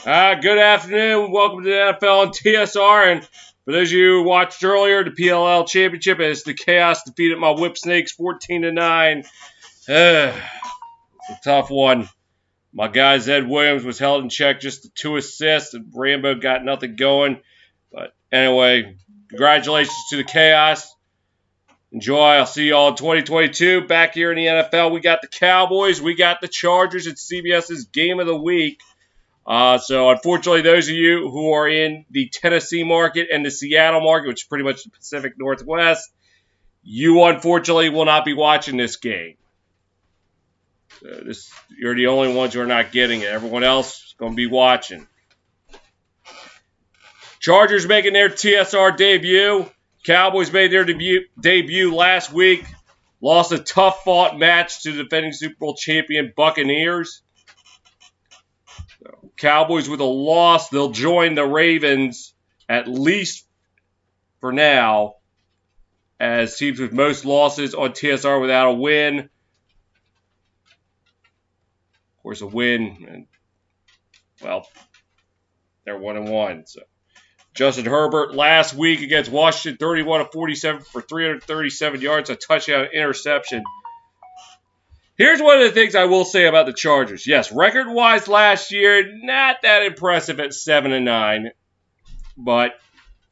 Good afternoon. Welcome to the NFL on TSR. And for those of you who watched earlier, the PLL Championship as the Chaos defeated my Whip Snakes 14-9. It's a tough one. My guy Zed Williams was held in check, just the 2 assists, and Rambo got nothing going. But anyway, congratulations to the Chaos. Enjoy. I'll see you all in 2022. Back here in the NFL, we got the Cowboys. We got the Chargers. It's CBS's Game of the Week. So unfortunately, those of you who are in the Tennessee market and the Seattle market, which is pretty much the Pacific Northwest, you unfortunately will not be watching this game. So you're the only ones who are not getting it. Everyone else is going to be watching. Chargers making their TSR debut. Cowboys made their debut last week. Lost a tough-fought match to the defending Super Bowl champion Buccaneers. Cowboys with a loss. They'll join the Ravens, at least for now, as teams with most losses on TSR without a win. Of course, a win, and, well, they're 1-1. So Justin Herbert last week against Washington, 31-47 for 337 yards, a touchdown, interception. Here's one of the things I will say about the Chargers. Yes, record-wise last year, not that impressive at 7-9, but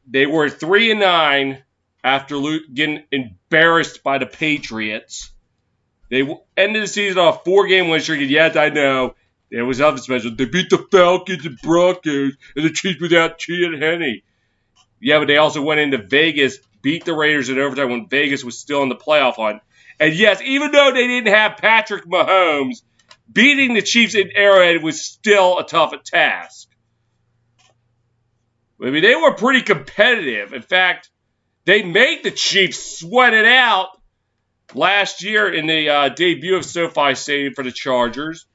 they were 3-9 after getting embarrassed by the Patriots. They ended the season on a 4-game win streak, and yes, I know it was nothing special. They beat the Falcons and Broncos and the Chiefs without Chi and Henny. Yeah, but they also went into Vegas, beat the Raiders in overtime when Vegas was still in the playoff hunt. And yes, even though they didn't have Patrick Mahomes, beating the Chiefs in Arrowhead was still a tough task. I mean, they were pretty competitive. In fact, they made the Chiefs sweat it out last year in the debut of SoFi Stadium for the Chargers.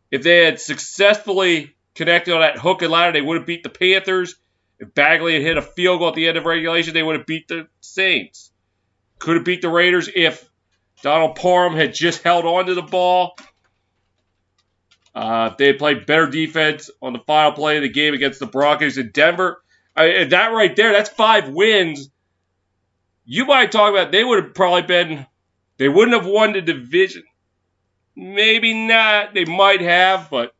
If they had successfully connected on that hook and ladder, they would have beat the Panthers. If Bagley had hit a field goal at the end of regulation, they would have beat the Saints. Could have beat the Raiders if Donald Parham had just held on to the ball. If they had played better defense on the final play of the game against the Broncos in Denver. That right there, that's 5 wins. You might talk about they would have probably been, they wouldn't have won the division. Maybe not. They might have, but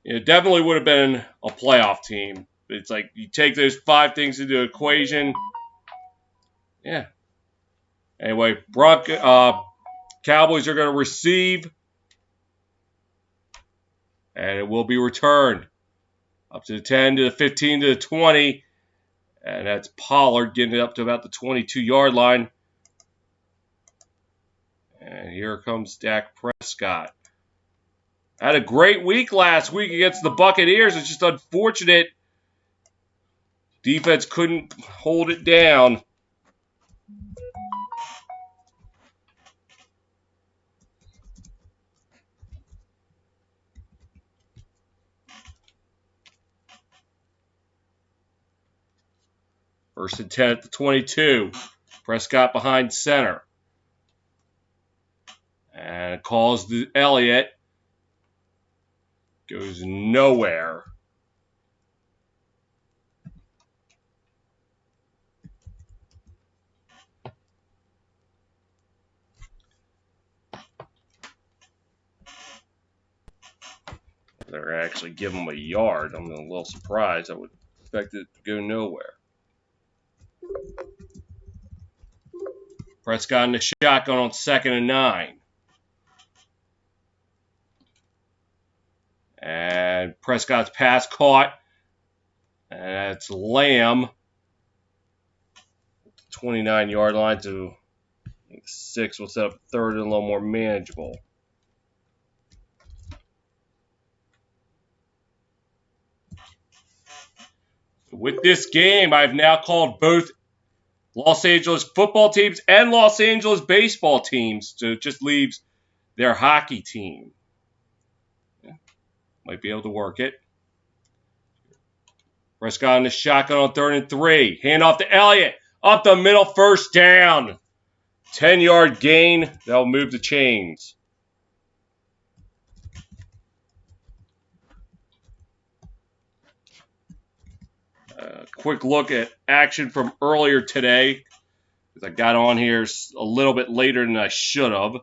it definitely would have been a playoff team. It's like you take those 5 things into the equation. Yeah. Anyway, Cowboys are going to receive, and it will be returned up to the 10 to the 15 to the 20, and that's Pollard getting it up to about the 22-yard line. And here comes Dak Prescott. Had a great week last week against the Buccaneers. It's just unfortunate defense couldn't hold it down. First and 10 at the 22. Prescott behind center. And calls to Elliott. Goes nowhere. They're actually giving him a yard. I'm a little surprised. I would expect it to go nowhere. Prescott in the shotgun on 2nd and 9. And Prescott's pass caught. And that's Lamb. 29-yard line to 6 will set up 3rd and a little more manageable. With this game, I've now called both Los Angeles football teams and Los Angeles baseball teams, so it just leaves their hockey team. Yeah, might be able to work it. Prescott in the shotgun on 3rd and 3. Hand off to Elliott. Up the middle, 1st down. 10-yard gain. That'll move the chains. Quick look at action from earlier today, because I got on here a little bit later than I should have.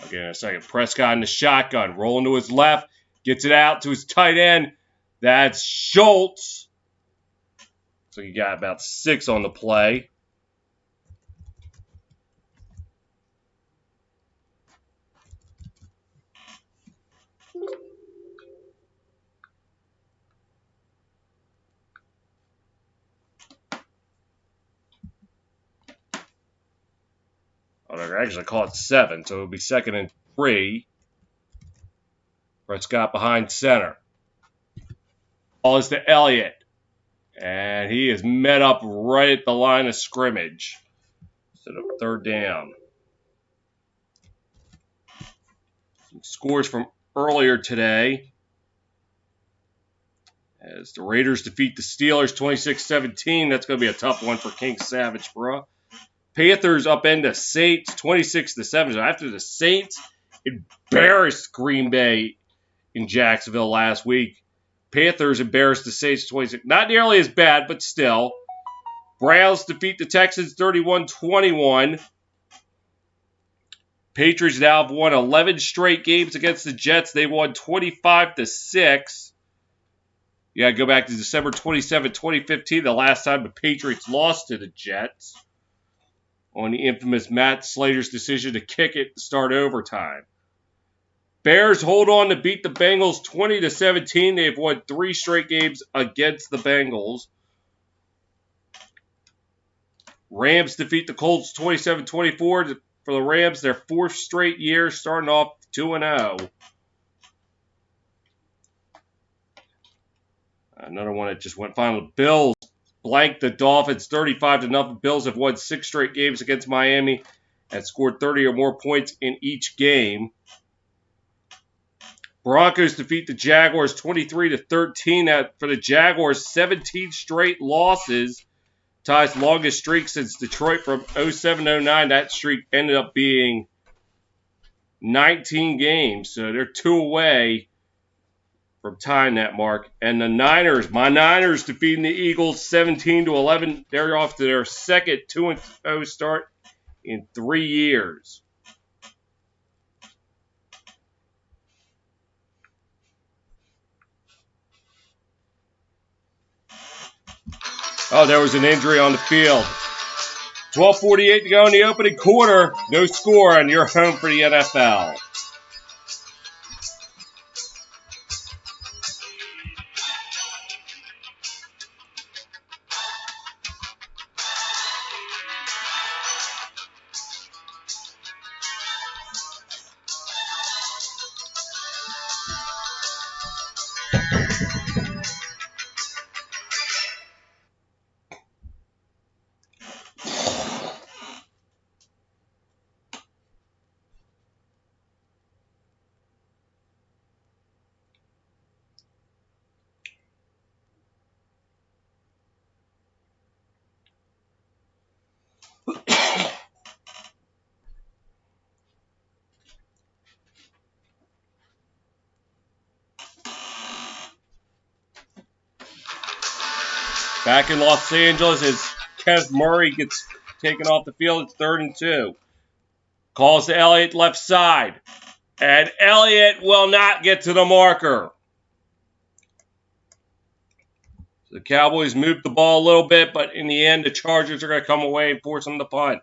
Again, a second. Prescott in the shotgun, rolling to his left, gets it out to his tight end. That's Schultz. So you got about 6 on the play. Oh, they're actually caught 7, so it'll be 2nd and 3. Prescott behind center. Ball is to Elliott. And he is met up right at the line of scrimmage. Instead of 3rd down. Some scores from earlier today. As the Raiders defeat the Steelers 26-17. That's going to be a tough one for King Savage, bro. Panthers upend the Saints 26-7. After the Saints embarrassed Green Bay in Jacksonville last week, Panthers embarrassed the Saints 26. Not nearly as bad, but still. Browns defeat the Texans 31-21. Patriots now have won 11 straight games against the Jets. They won 25-6. You got to go back to December 27, 2015, the last time the Patriots lost to the Jets, on the infamous Matt Slater's decision to kick it to start overtime. Bears hold on to beat the Bengals 20-17. They've won 3 straight games against the Bengals. Rams defeat the Colts 27-24. For the Rams, their 4th straight year, starting off 2-0. Another one that just went final. Bills blanked the Dolphins 35-0. Bills have won 6 straight games against Miami and scored 30 or more points in each game. Broncos defeat the Jaguars 23-13. For the Jaguars, 17 straight losses. Ties longest streak since Detroit from 07-09. That streak ended up being 19 games. So they're 2 away from tying that mark. And the Niners, my Niners defeating the Eagles 17-11. They're off to their second 2-0 start in 3 years. Oh, there was an injury on the field. 12:48 to go in the opening quarter. No score, and you're home for the NFL. Back in Los Angeles as Kev Murray gets taken off the field. It's 3rd and 2. Calls to Elliott left side. And Elliott will not get to the marker. The Cowboys moved the ball a little bit, but in the end, the Chargers are going to come away and force them to punt.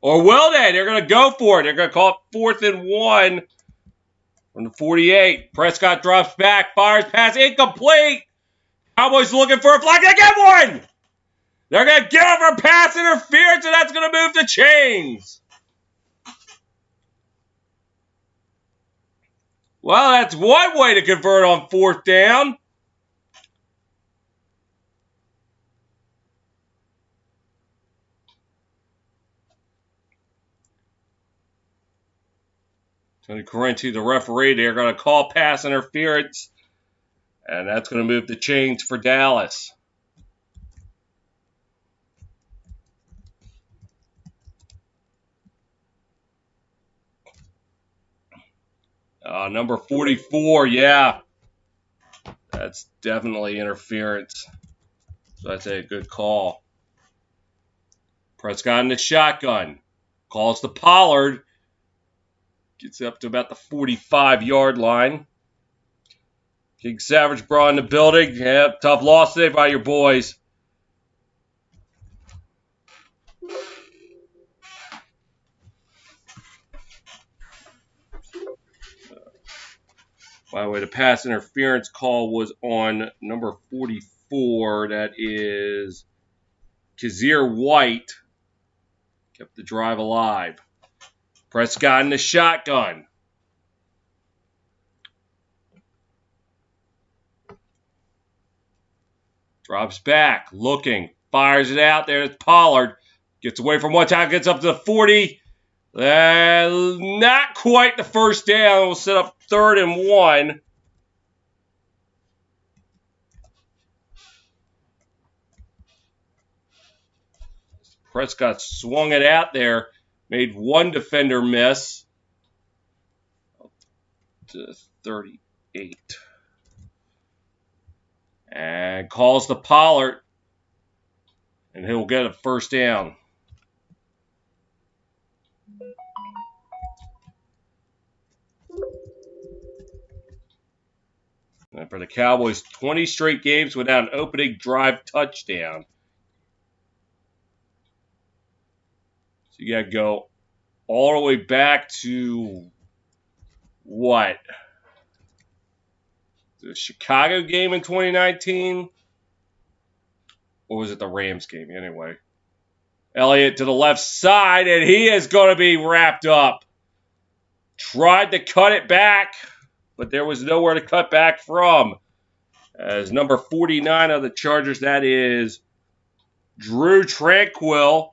Or will they? They're going to go for it. They're going to call it 4th and 1 from the 48. Prescott drops back, fires pass, incomplete. Cowboys looking for a flag. They get one! They're going to give up for pass interference, and that's going to move the chains. Well, that's one way to convert on 4th down. Tony Correnti, the referee, they're going to call pass interference And that's going to move the chains for Dallas. Number 44, yeah. That's definitely interference. So that's a good call. Prescott in the shotgun. Calls to Pollard. Gets up to about the 45-yard line. King Savage brought in the building. Yep, tough loss today by your boys. By the way, the pass interference call was on number 44. That is Kazir White. Kept the drive alive. Prescott in the shotgun. Drops back, looking, fires it out there. It's Pollard. Gets away from one time, gets up to the 40. Not quite the first down. We'll set up 3rd and 1. Prescott swung it out there, made one defender miss. Up to 38. And calls to Pollard. And he'll get a first down. And for the Cowboys, 20 straight games without an opening drive touchdown. So you got to go all the way back to what? The Chicago game in 2019? Or was it the Rams game anyway? Elliott to the left side, and he is going to be wrapped up. Tried to cut it back, but there was nowhere to cut back from. As number 49 of the Chargers, that is Drew Tranquill.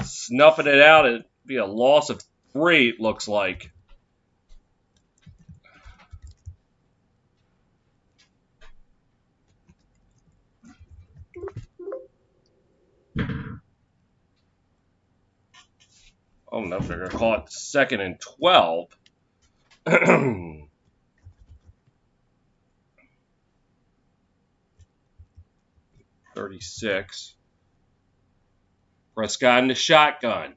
Snuffing it out. It'd be a loss of 3, it looks like. Oh no, they're going to call it 2nd and 12. 36. Prescott in the shotgun.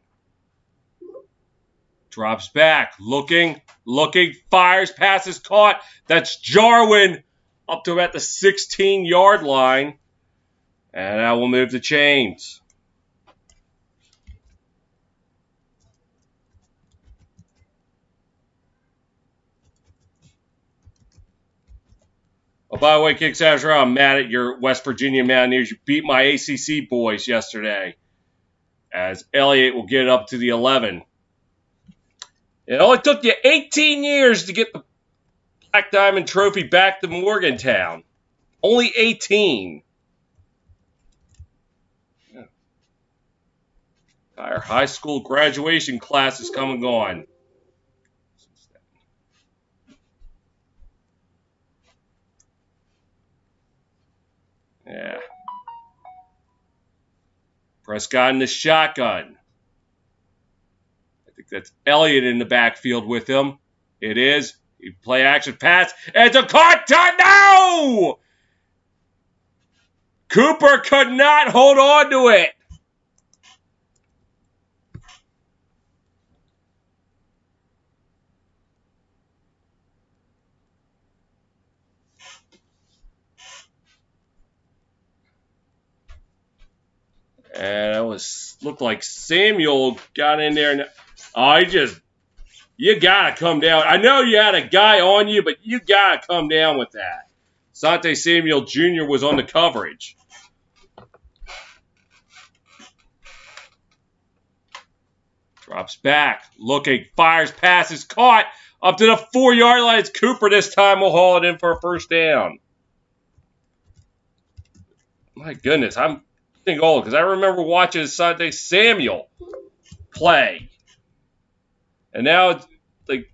Drops back, looking, fires, passes caught. That's Jarwin up to about the 16-yard line. And that will move the chains. Oh, by the way, King Savage, I'm mad at your West Virginia Mountaineers. You beat my ACC boys yesterday. As Elliott will get up to the 11. It only took you 18 years to get the Black Diamond Trophy back to Morgantown. Only 18. Yeah. Our high school graduation class is come and gone. Yeah. Prescott in the shotgun. I think that's Elliott in the backfield with him. It is. He play action pass. And it's a caught. No! Cooper could not hold on to it. And it looked like Samuel got in there. And you got to come down. I know you had a guy on you, but you got to come down with that. Sante Samuel Jr. was on the coverage. Drops back, looking, fires, passes, caught. Up to the 4-yard line. It's Cooper this time will haul it in for a first down. My goodness, I'm getting old because I remember watching Sante Samuel play. And now it's like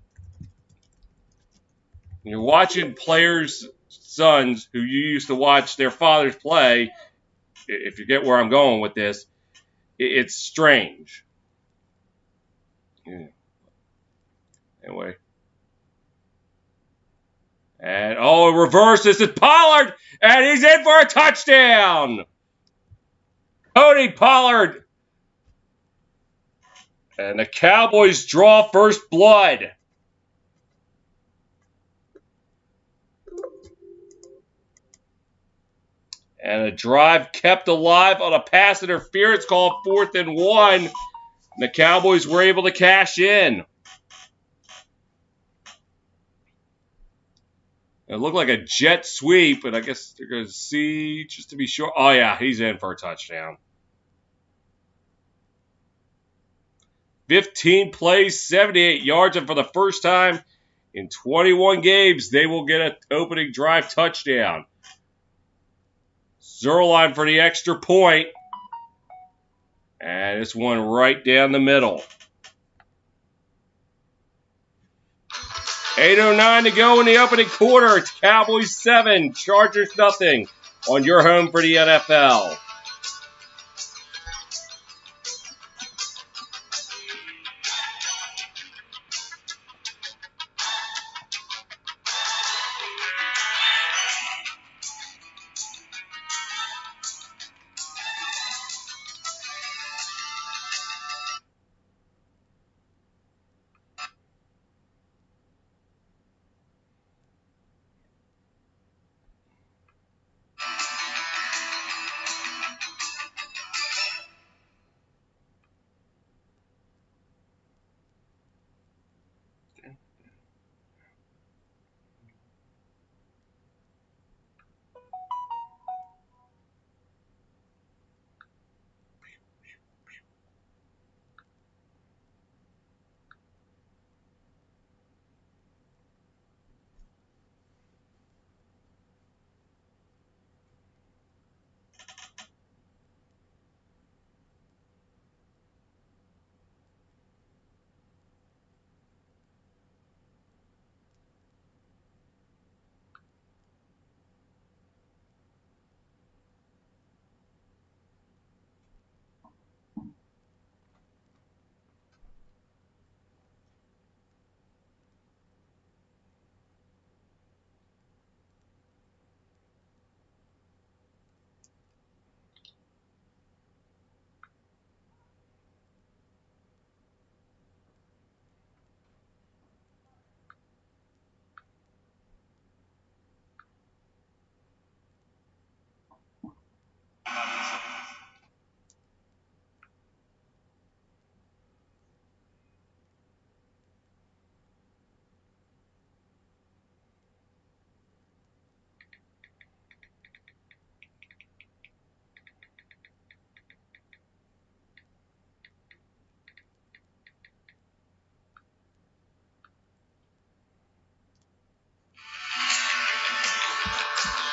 You're watching players' sons who you used to watch their fathers play. If you get where I'm going with this, it's strange. Yeah. Anyway. And, reverse. This is Pollard. And he's in for a touchdown. Cody Pollard. And the Cowboys draw first blood. And a drive kept alive on a pass interference call, 4th and 1. And the Cowboys were able to cash in. It looked like a jet sweep, but I guess they're going to see just to be sure. Oh, yeah, he's in for a touchdown. 15 plays, 78 yards, and for the first time in 21 games, they will get an opening drive touchdown. Zerline for the extra point. And this one right down the middle. 8:09 to go in the opening quarter. It's Cowboys 7, Chargers nothing on your home for the NFL.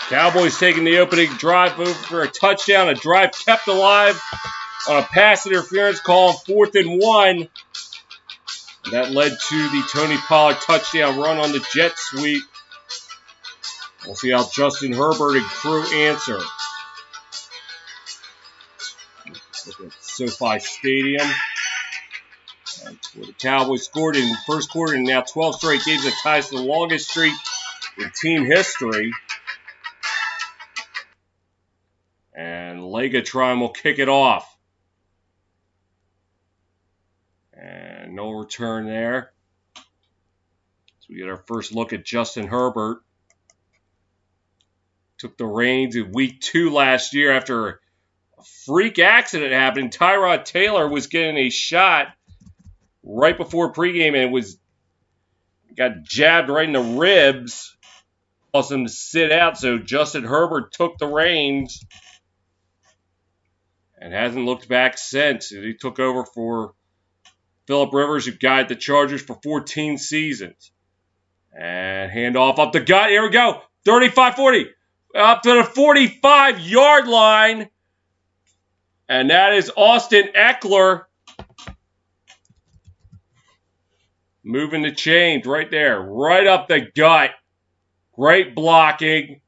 Cowboys taking the opening drive over for a touchdown. A drive kept alive on a pass interference call on 4th and 1. And that led to the Tony Pollard touchdown run on the jet sweep. We'll see how Justin Herbert and crew answer. Look at SoFi Stadium. That's where the Cowboys scored in the first quarter, and now 12 straight games that ties the longest streak in team history. And Legatron will kick it off. And no return there. So we get our first look at Justin Herbert. Took the reins in week 2 last year after a freak accident happened. Tyrod Taylor was getting a shot right before pregame and got jabbed right in the ribs. Caused him to sit out, so Justin Herbert took the reins and hasn't looked back since. He took over for Phillip Rivers, who guided the Chargers for 14 seasons. And handoff up the gut. Here we go. 35-40. Up to the 45-yard line. And that is Austin Eckler moving the chains right there. Right up the gut. Great blocking.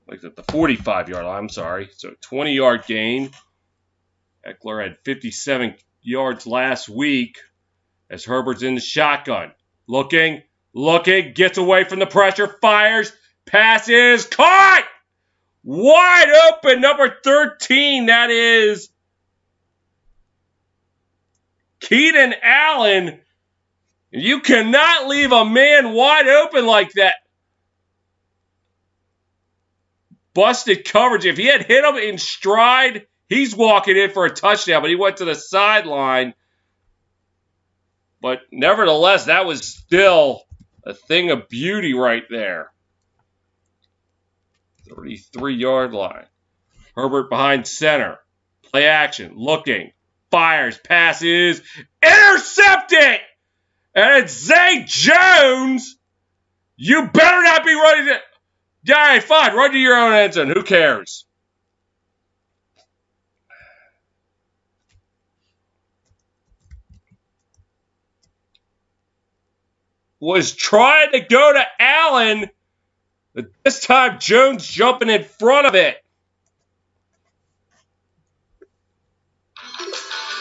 Like at the 45-yard line, I'm sorry. So 20-yard gain. Eckler had 57 yards last week as Herbert's in the shotgun. Looking, gets away from the pressure, fires, passes, caught! Wide open, number 13, that is Keenan Allen. You cannot leave a man wide open like that. Busted coverage. If he had hit him in stride, he's walking in for a touchdown, but he went to the sideline. But nevertheless, that was still a thing of beauty right there. 33-yard line. Herbert behind center. Play action. Looking. Fires. Passes. Intercepted! And it's Zay Jones. You better not be running to... All right, fine. Run to your own end zone. Who cares? Was trying to go to Allen, but this time Jones jumping in front of it.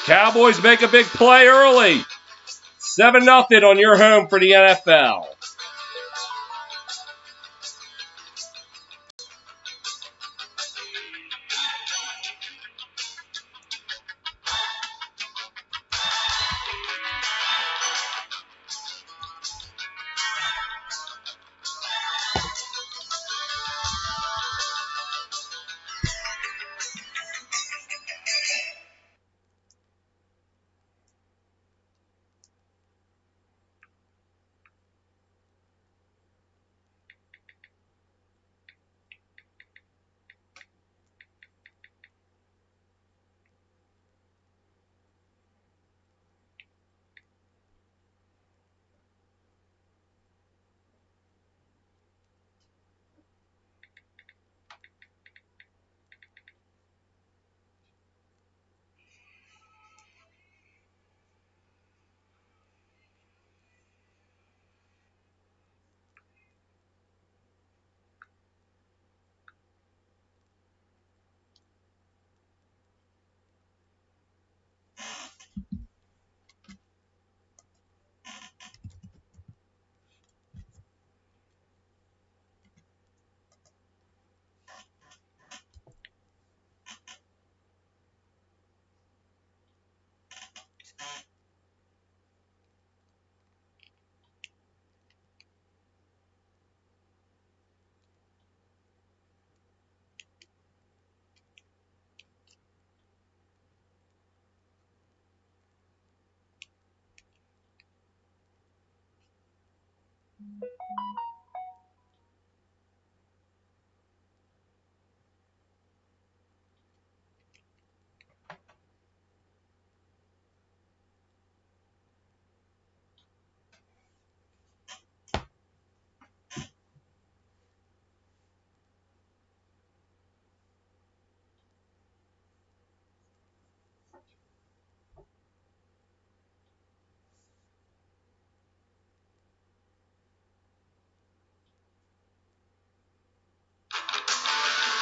Cowboys make a big play early. 7-0 on your home for the NFL.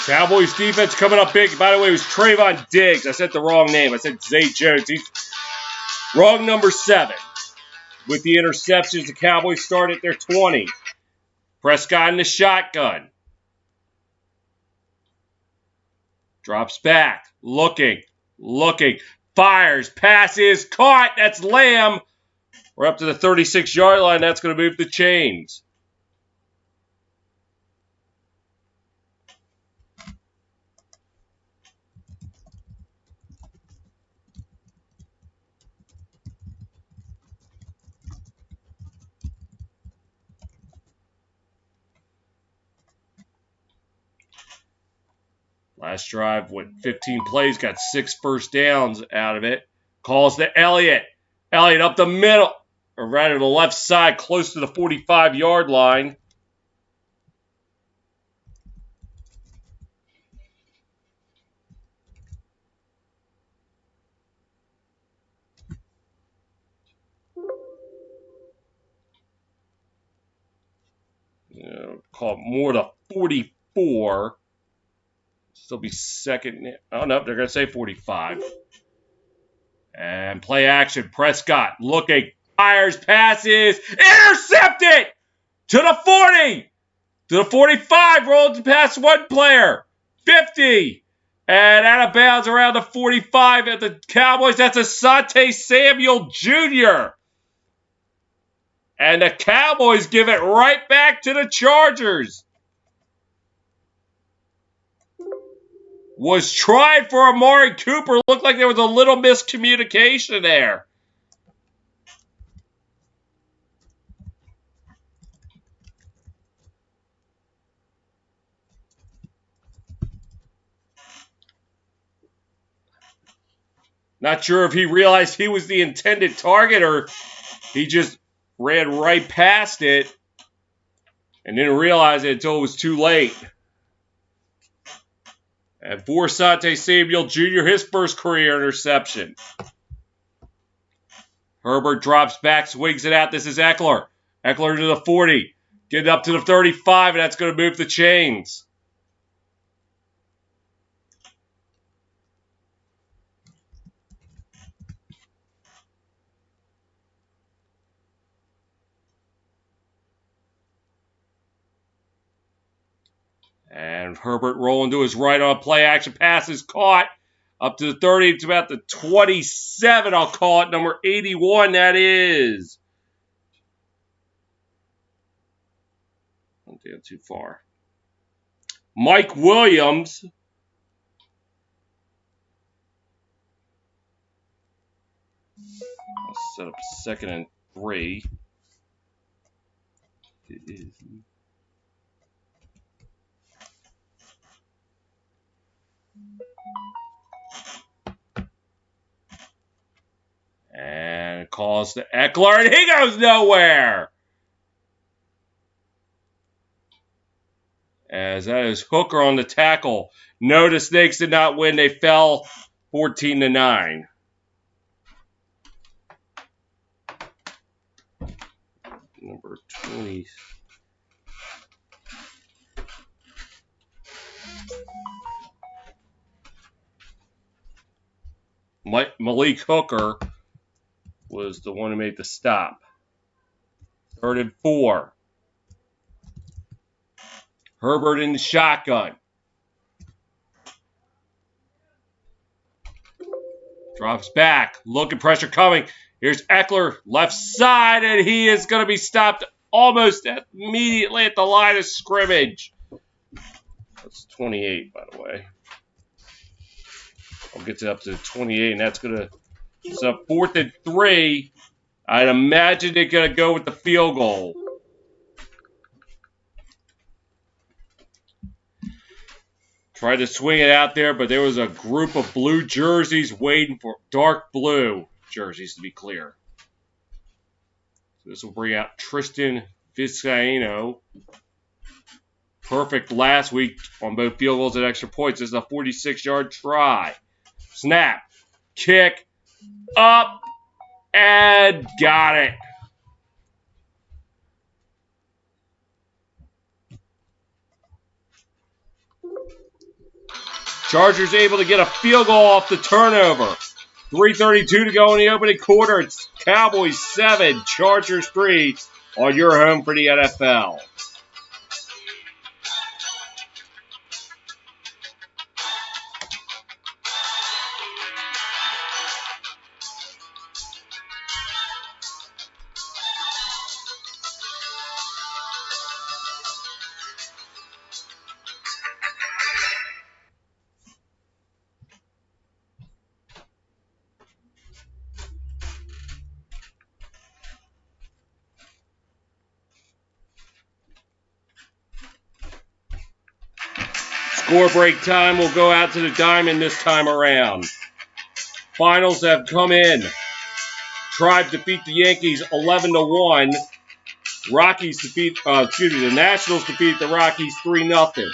Cowboys defense coming up big. By the way, it was Trayvon Diggs. I said the wrong name. I said Zay Jones. He's wrong number 7. With the interceptions, the Cowboys start at their 20. Prescott in the shotgun. Drops back. Looking. Fires. Passes. Caught. That's Lamb. We're up to the 36-yard line. That's going to move the chains. Last drive went 15 plays, got 6 first downs out of it. Calls to Elliott. Elliott up the middle, or right on the left side, close to the 45-yard line. call it more to 44. Still be second. Oh, no, they're going to say 45. And play action. Prescott looking. Fires, passes. Intercepted! To the 40. To the 45. Rolled past one player. 50. And out of bounds around the 45 at the Cowboys. That's Asante Samuel Jr. And the Cowboys give it right back to the Chargers. Was tried for Amari Cooper. Looked like there was a little miscommunication there. Not sure if he realized he was the intended target or he just ran right past it and didn't realize it until it was too late. And for Asante Samuel Jr., his first career interception. Herbert drops back, swings it out. This is Eckler. Eckler to the 40. Getting up to the 35, and that's going to move the chains. And Herbert rolling to his right on play action. Pass is caught. Up to the 30. It's about the 27. I'll call it number 81. That is. Don't get too far. Mike Williams. I'll set up 2nd and 3. It is. And calls to Eckler, and he goes nowhere. As that is Hooker on the tackle. No, the Snakes did not win. They fell 14-9. Number 20. Malik Hooker was the one who made the stop. 3rd and 4. Herbert in the shotgun. Drops back. Looking, pressure coming. Here's Eckler, left side, and he is going to be stopped almost immediately at the line of scrimmage. That's 28, by the way. I'll get up to 28, and that's going to... It's a 4th and 3. I'd imagine they're going to go with the field goal. Tried to swing it out there, but there was a group of blue jerseys waiting for dark blue jerseys, to be clear. So this will bring out Tristan Vizcaino. Perfect last week on both field goals and extra points. This is a 46-yard try. Snap. Kick. Up. And got it. Chargers able to get a field goal off the turnover. 3:32 to go in the opening quarter. It's Cowboys 7, Chargers 3 on your home for the NFL. Score break time will go out to the diamond this time around. Finals have come in. Tribe defeat the Yankees 11-1. The Nationals defeat the Rockies 3-0.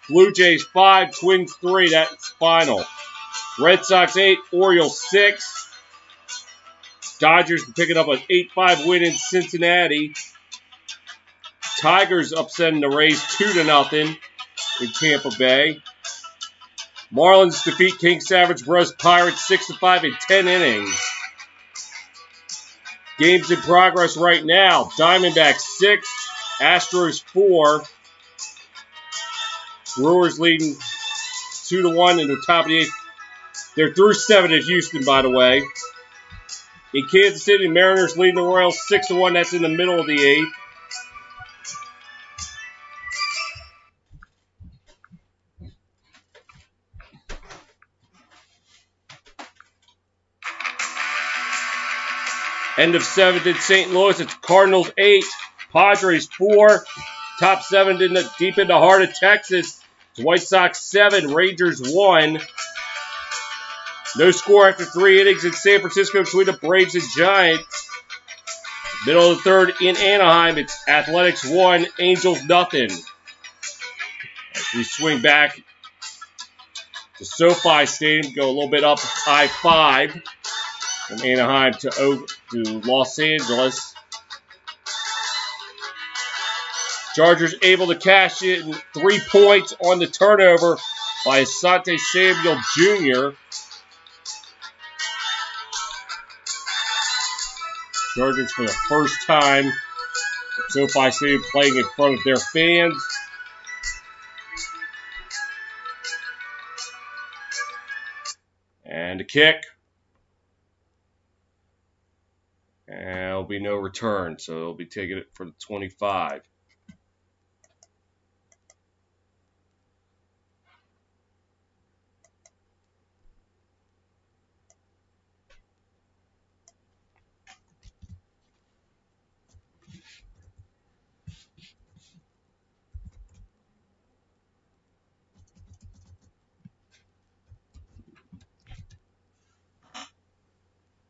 Blue Jays 5, Twins 3. That's final. Red Sox 8, Orioles 6. Dodgers picking up an 8-5 win in Cincinnati. Tigers upsetting the Rays 2-0 in Tampa Bay. Marlins defeat King Savage Bros. Pirates 6-5 in 10 innings. Games in progress right now. Diamondbacks 6, Astros 4. Brewers leading 2-1 in the top of the 8th. They're through 7 at Houston, by the way. In Kansas City, Mariners leading the Royals 6-1. That's in the middle of the 8th. End of 7th in St. Louis. It's Cardinals 8, Padres 4. Top 7 deep in the heart of Texas. It's White Sox 7, Rangers 1. No score after 3 innings in San Francisco between the Braves and Giants. Middle of the 3rd in Anaheim. It's Athletics 1, Angels nothing. As we swing back to SoFi Stadium, go a little bit up I-5 from Anaheim to Los Angeles. Chargers able to cash in 3 points on the turnover by Asante Samuel Jr. Chargers for the first time at SoFi Stadium playing in front of their fans. And a kick. And there'll be no return, so they'll be taking it for the 25.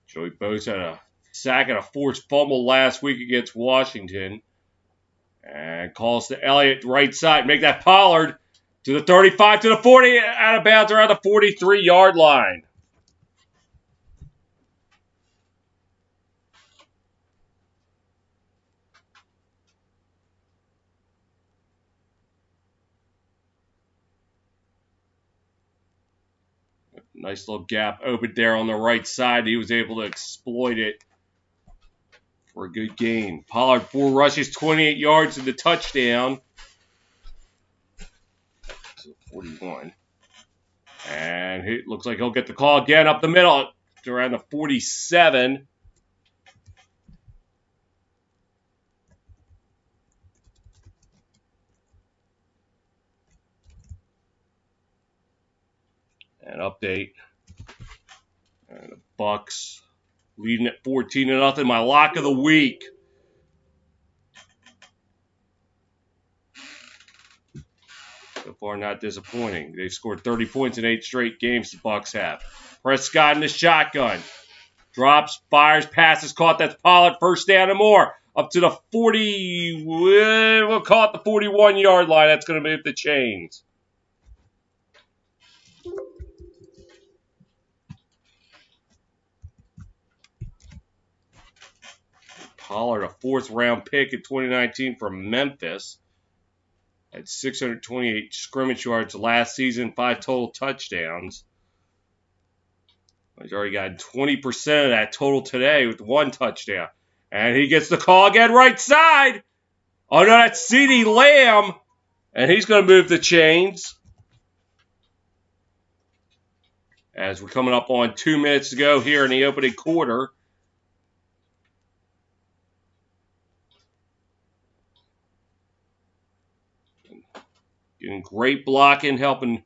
Joey Bosa had a sack and a forced fumble last week against Washington. And calls to Elliott, right side. Make that Pollard to the 35, to the 40, out of bounds around the 43-yard line. Nice little gap opened there on the right side. He was able to exploit it for a good gain. Pollard, 4 rushes, 28 yards in the touchdown. 41. And it looks like he'll get the call again up the middle to around the 47. An update. And the Bucks leading at 14-0. My lock of the week. So far, not disappointing. They've scored 30 points in 8 straight games, the Bucks have. Prescott in the shotgun. Drops, fires, passes, caught. That's Pollard, first down and more. Up to the 40, we'll call it the 41-yard line. That's going to move the chains. Pollard, a 4th-round pick in 2019 from Memphis. Had 628 scrimmage yards last season, 5 total touchdowns. He's already got 20% of that total today with 1 touchdown. And he gets the call again, right side. Oh, no, that's CeeDee Lamb. And he's going to move the chains. As we're coming up on 2 minutes to go here in the opening quarter. Getting great blocking, helping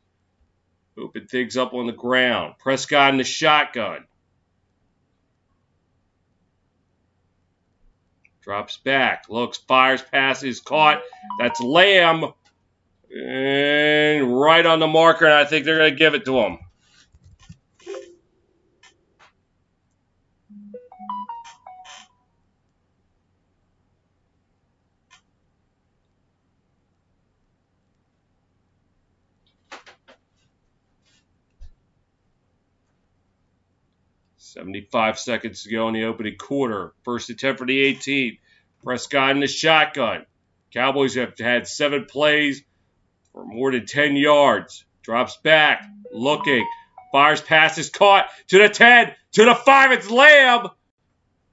open things up on the ground. Prescott in the shotgun. Drops back, looks, fires, passes, caught. That's Lamb. And right on the marker, and I think they're going to give it to him. .75 seconds to go in the opening quarter. First and 10 for the 18. Prescott in the shotgun. Cowboys have had 7 plays for more than 10 yards. Drops back, looking, fires pass is caught to the 10, to the 5. It's Lamb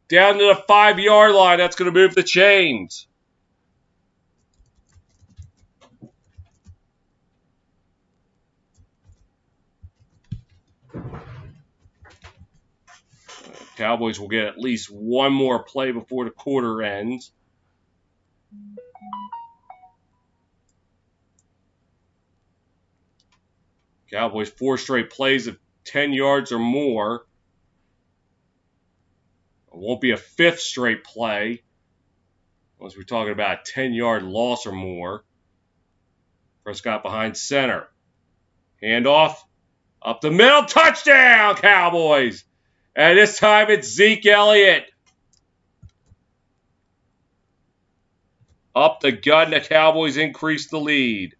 down to the 5-yard line. That's going to move the chains. Cowboys will get at least one more play before the quarter ends. Cowboys 4 straight plays of 10 yards or more. It won't be a 5th straight play unless we're talking about a 10-yard loss or more. Prescott behind center. Handoff. Up the middle. Touchdown, Cowboys. And this time it's Zeke Elliott. Up the gut, and the Cowboys increase the lead.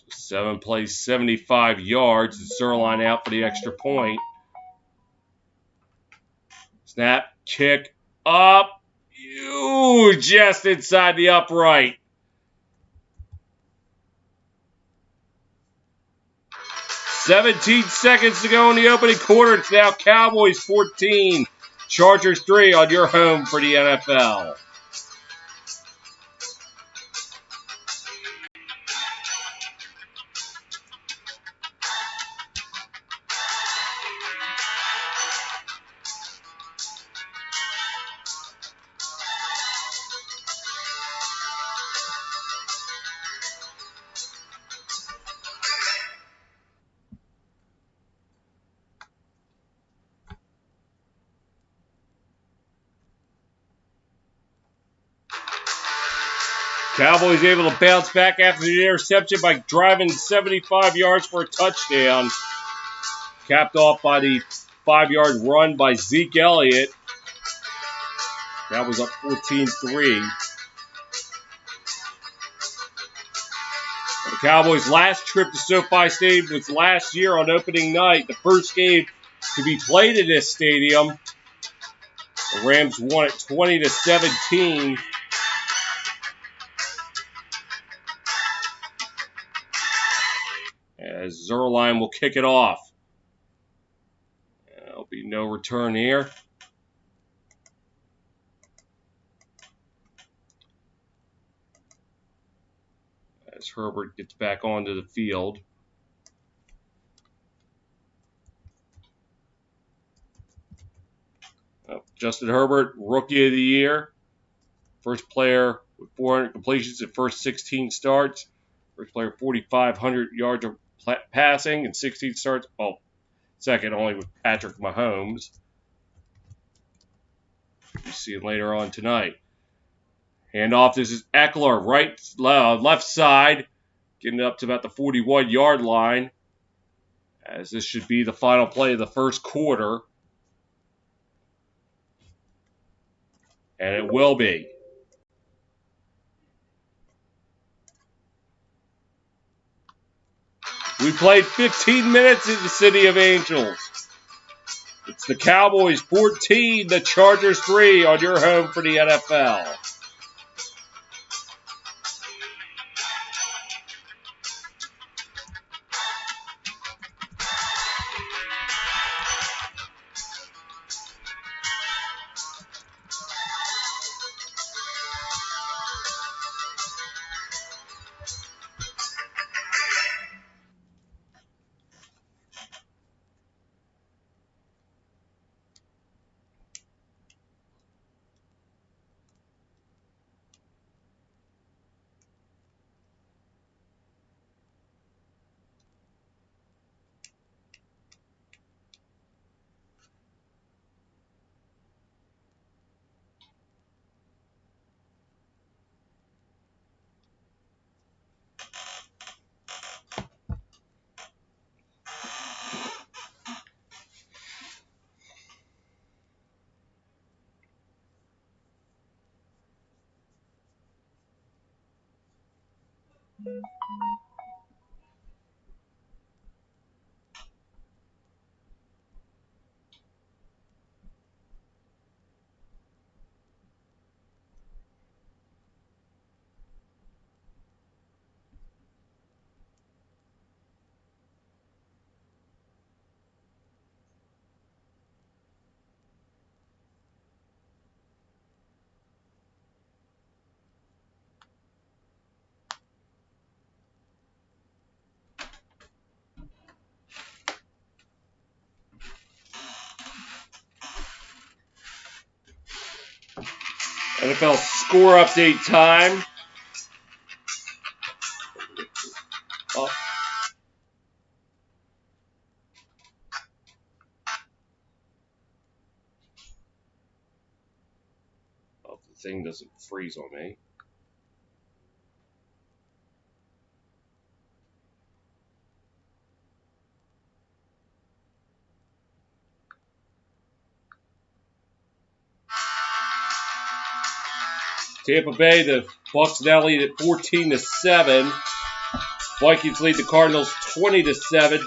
So 7 plays, 75 yards. Zerline out for the extra point. Snap, kick, up. Just inside the upright. 17 seconds to go in the opening quarter. It's now Cowboys 14, Chargers 3 on your home for the NFL. Cowboys able to bounce back after the interception by driving 75 yards for a touchdown. Capped off by the 5-yard run by Zeke Elliott. Cowboys up 14-3. The Cowboys' last trip to SoFi Stadium was last year on opening night, the first game to be played in this stadium. The Rams won it 20-17. As Zerline will kick it off. There'll be no return here. As Herbert gets back onto the field. Justin Herbert, Rookie of the Year. First player with 400 completions in first 16 starts. First player 4,500 yards of passing and 16 starts. Oh, second only with Patrick Mahomes. We'll see him later on tonight. Handoff. This is Eckler, left side, getting up to about the 41-yard line. As this should be the final play of the first quarter. And it will be. We played 15 minutes in the City of Angels. It's the Cowboys 14, the Chargers 3 on your home for the NFL. NFL score update time. Oh. Hope the thing doesn't freeze on me. Tampa Bay, the Bucs now lead at 14-7. Vikings lead the Cardinals 20-7.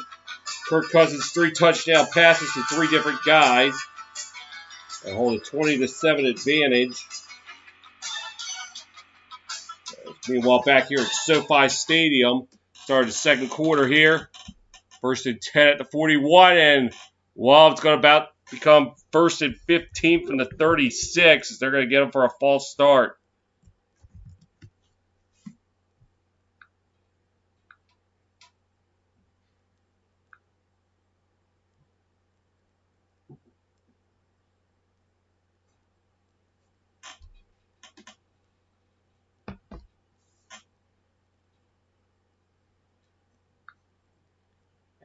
Kirk Cousins 3 touchdown passes to 3 different guys and hold a 20-7 advantage. Meanwhile, back here at SoFi Stadium, started the second quarter here. 1st and 10 at the 41, and it's going to about become 1st and 15 from the 36. They're going to get them for a false start.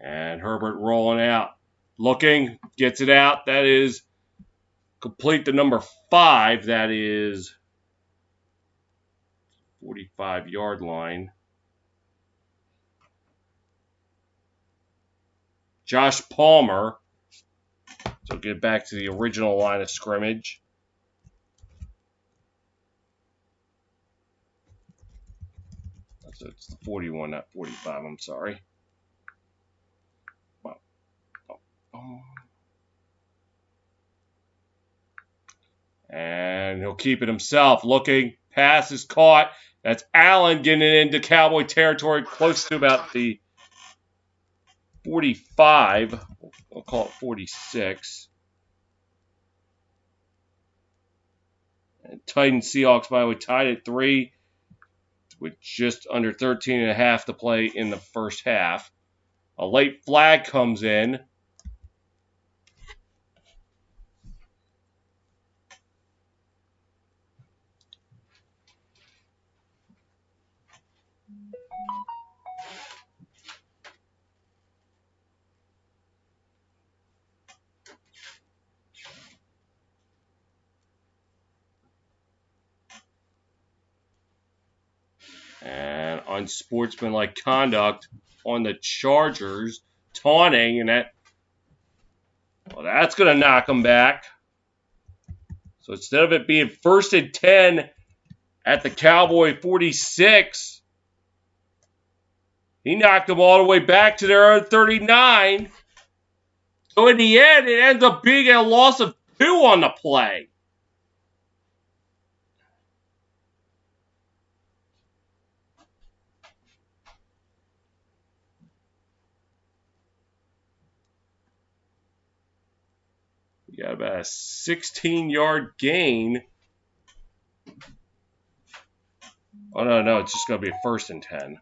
And Herbert rolling out. Looking, gets it out. That is complete to number 5. That is 45-yard line. Josh Palmer. So get back to the original line of scrimmage. So it's the 41, not 45. I'm sorry. And he'll keep it himself. Looking. Pass is caught. That's Allen getting it into Cowboy territory, close to about the 45. We'll call it 46. And Titans Seahawks, by the way, tied at 3 with just under 13.5 to play in the first half. A late flag comes in. And unsportsmanlike conduct on the Chargers, taunting, and that's going to knock them back. So instead of it being 1st and 10 at the Cowboy 46, he knocked them all the way back to their own 39. So in the end, it ends up being a loss of 2 on the play. You got about a 16-yard gain. Oh, no, it's just going to be a 1st and 10.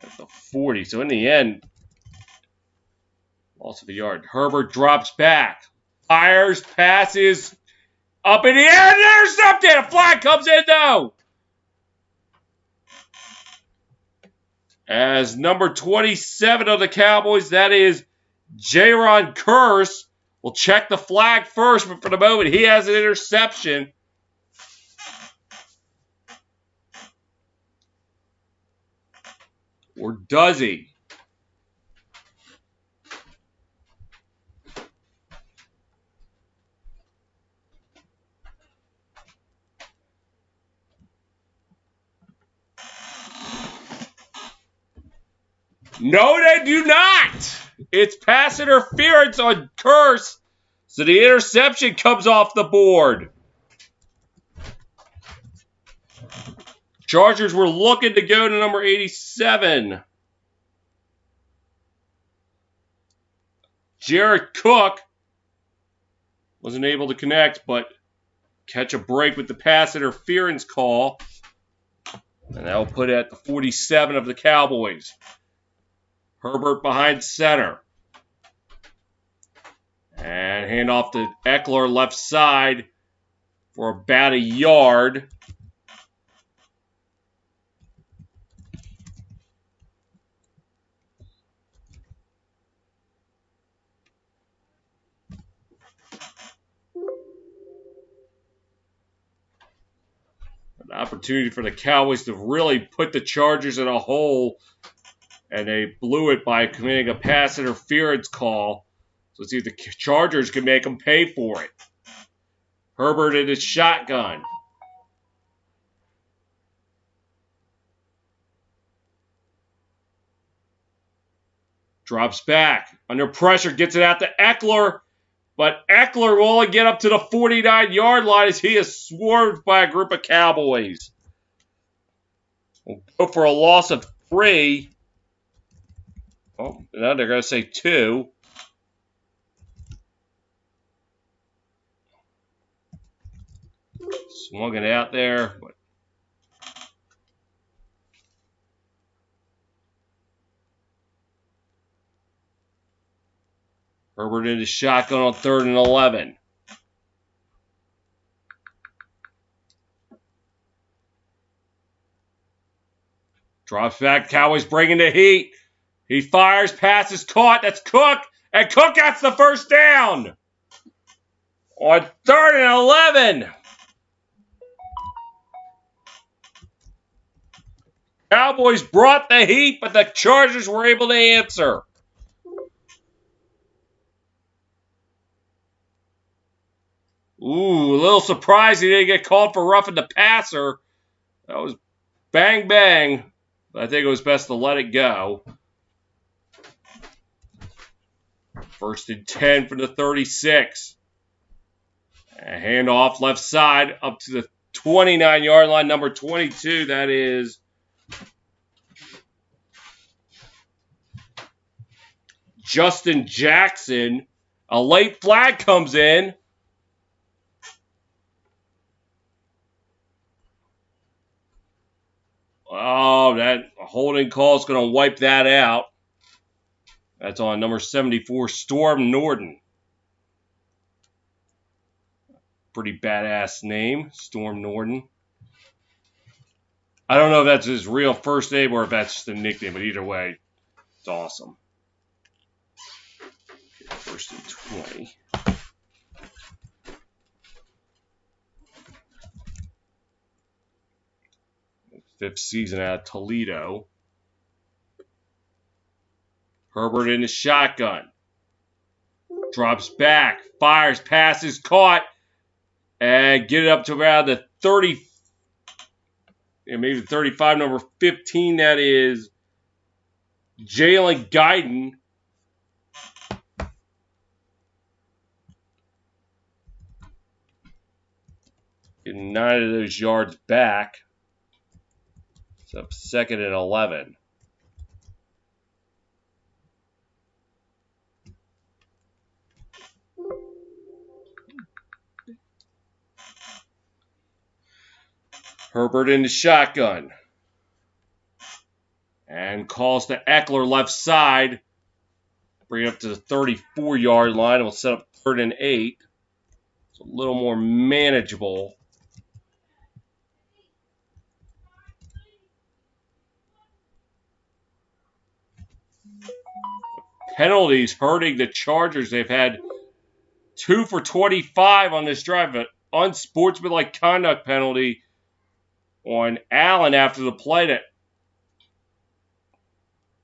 At the 40. So in the end, loss of a yard. Herbert drops back. Fires, passes, up in the air, and intercepted. A flag comes in, though. As number 27 of the Cowboys, that is Jaron Kearse, will check the flag first, but for the moment, he has an interception. Or does he? No, they do not. It's pass interference on Curse. So the interception comes off the board. Chargers were looking to go to number 87. Jared Cook wasn't able to connect, but catch a break with the pass interference call. And that will put it at the 47 of the Cowboys. Herbert behind center. And hand off to Eckler left side for about a yard. An opportunity for the Cowboys to really put the Chargers in a hole, and they blew it by committing a pass interference call. So let's see if the Chargers can make them pay for it. Herbert in his shotgun. Drops back. Under pressure, gets it out to Eckler. But Eckler will only get up to the 49-yard line as he is swarmed by a group of Cowboys. We'll go for a loss of 3. Oh, now they're going to say 2. Swung it out there. Herbert in his shotgun on 3rd and 11. Drops back. Cowboys bringing the heat. He fires. Pass is caught. That's Cook. And Cook gets the first down. On 3rd and 11. Cowboys brought the heat, but the Chargers were able to answer. Ooh, a little surprised he didn't get called for roughing the passer. That was bang, bang. But I think it was best to let it go. 1st and 10 from the 36. A handoff left side up to the 29-yard line, number 22. That is Justin Jackson. A late flag comes in. Oh, that holding call is going to wipe that out. That's on number 74, Storm Norton. Pretty badass name, Storm Norton. I don't know if that's his real first name or if that's just a nickname, but either way, it's awesome. 1st and 20. Fifth season out of Toledo. Herbert in his shotgun. Drops back. Fires. Passes. Caught. And get it up to around the 30. Maybe the 35. Number 15. That is Jalen Guyton. Getting 9 of those yards back. So 2nd and 11. Herbert in the shotgun. And calls to Eckler left side. Bring it up to the 34-yard line. And we'll set up 3rd and 8. It's a little more manageable. Penalties hurting the Chargers. They've had 2 for 25 on this drive. An unsportsmanlike conduct penalty on Allen after the play that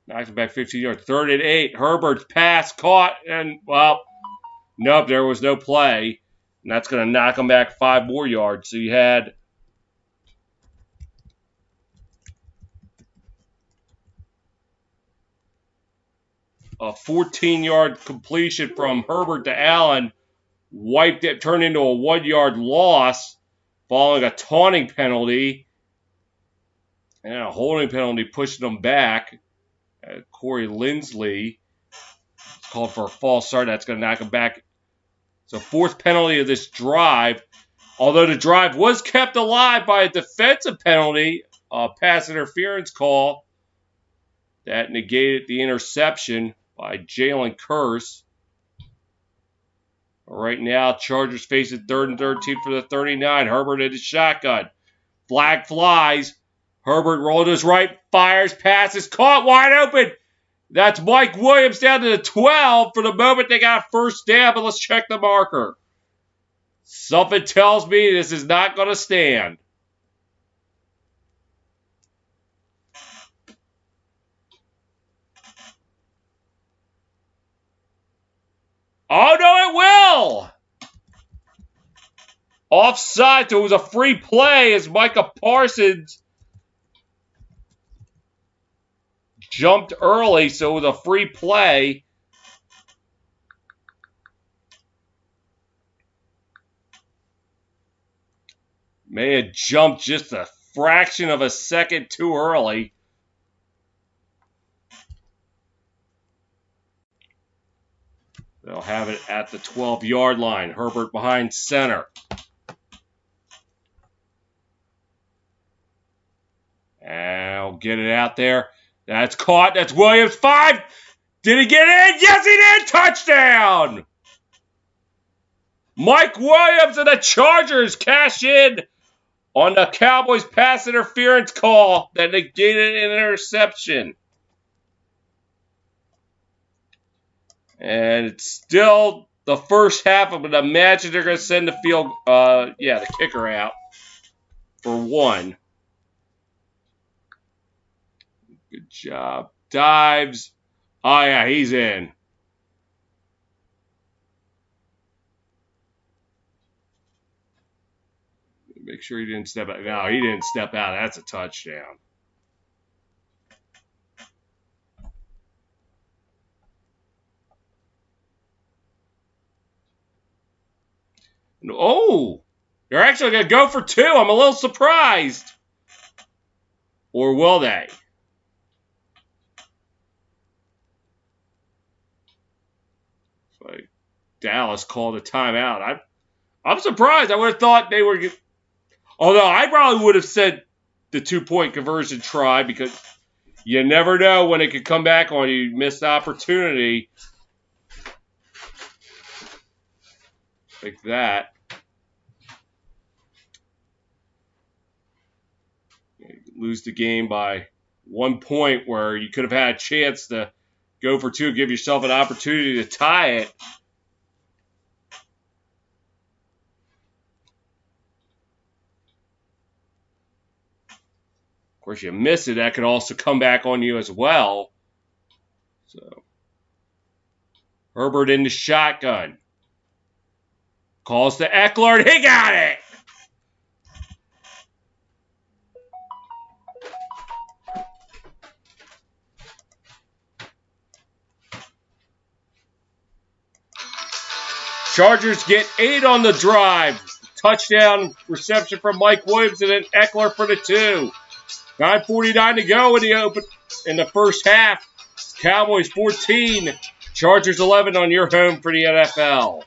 knocked him back 15 yards. 3rd and 8. Herbert's pass caught. And, well, nope, there was no play. And that's going to knock him back 5 more yards. So you had a 14-yard completion from Herbert to Allen wiped it, turned into a 1-yard loss following a taunting penalty and a holding penalty pushing them back. Corey Lindsley called for a false start. That's going to knock him back. So fourth penalty of this drive. Although the drive was kept alive by a defensive penalty, a pass interference call that negated the interception by Jalen Kearse. Right now, Chargers facing 3rd and 13 for the 39. Herbert in the shotgun. Flag flies. Herbert rolled to his right, fires, passes, caught wide open. That's Mike Williams down to the 12. For the moment, they got a first down, but let's check the marker. Something tells me this is not going to stand. Oh, no, it will! Offside, so it was a free play as Micah Parsons jumped early, so it was a free play. May have jumped just a fraction of a second too early. They'll have it at the 12-yard line. Herbert behind center. And I'll get it out there. That's caught. That's Williams. 5. Did he get in? Yes, he did. Touchdown. Mike Williams and the Chargers cash in on the Cowboys pass interference call that negated an interception. And it's still the first half. I would imagine they're going to send the kicker out for 1. Good job. Dives. Oh, yeah, he's in. Make sure he didn't step out. No, he didn't step out. That's a touchdown. Oh, they're actually going to go for 2. I'm a little surprised. Or will they? Like Dallas called a timeout. I'm surprised. I would have thought they were. Although I probably would have said the 2-point conversion try because you never know when it could come back on you. Missed opportunity like that. You lose the game by 1 point where you could have had a chance to go for 2, give yourself an opportunity to tie it. Of course, you miss it. That could also come back on you as well. So, Herbert in the shotgun. Calls to Eckler, and he got it! Chargers get 8 on the drive. Touchdown reception from Mike Williams and then Eckler for the 2. 9:49 to go in the first half. Cowboys 14, Chargers 11 on your home for the NFL.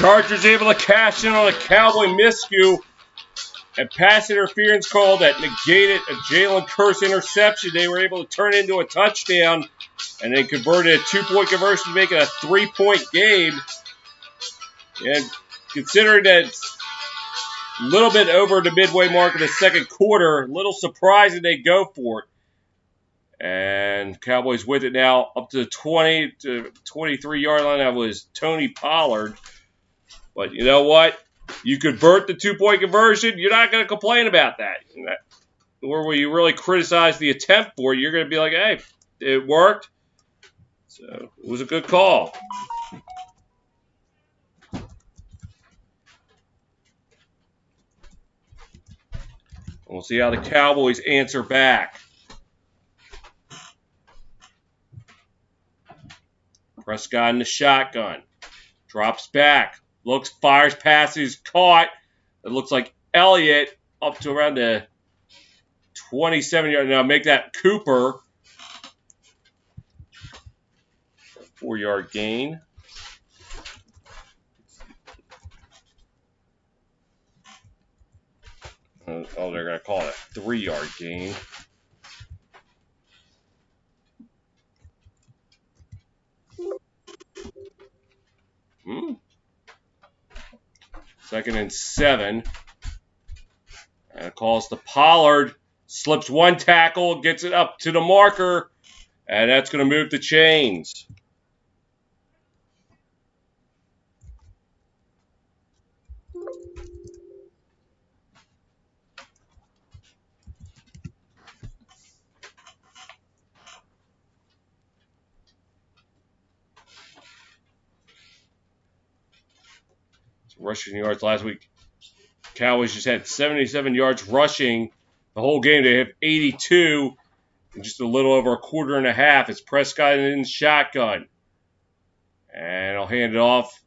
Chargers able to cash in on a Cowboy miscue and pass interference call that negated a Jalen Curse interception. They were able to turn it into a touchdown and then converted a 2-point conversion to make it a 3-point game. And considering that it's a little bit over the midway mark of the second quarter, a little surprising they go for it. And Cowboys with it now up to the 20 to 23-yard line. That was Tony Pollard. But you know what? You convert the 2-point conversion, you're not going to complain about that. Or will you really criticize the attempt for it? You're going to be like, hey, it worked. So it was a good call. We'll see how the Cowboys answer back. Prescott in the shotgun. Drops back. Looks, fires, passes, caught. It looks like Elliott up to around the 27-yard. Now make that Cooper. 4-yard gain. Oh, they're going to call it a 3-yard gain. Second and 7. And calls to Pollard. Slips one tackle, gets it up to the marker. And that's going to move the chains. Rushing yards last week. Cowboys just had 77 yards rushing the whole game. They have 82 in just a little over a quarter and a half. It's Prescott in shotgun. And I'll hand it off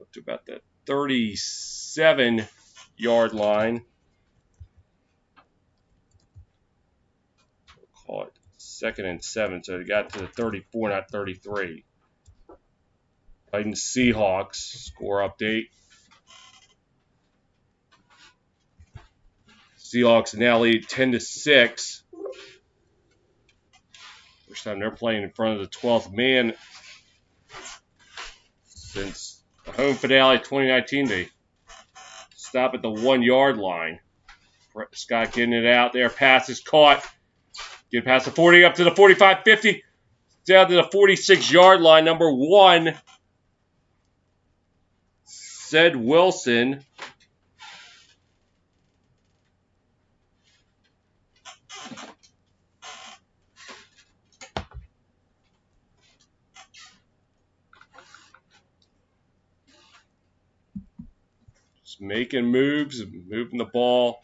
up to about the 37-yard line. We'll call it 2nd and 7. So they got to the 34, not 33. Titans Seahawks score update. Seahawks now lead 10-6. First time they're playing in front of the 12th man since the home finale 2019. They stop at the 1-yard line. Scott getting it out there. Pass is caught. Get past the 40, up to the 45, 50. Down to the 46-yard line. Number 1. Said Wilson. Just making moves, moving the ball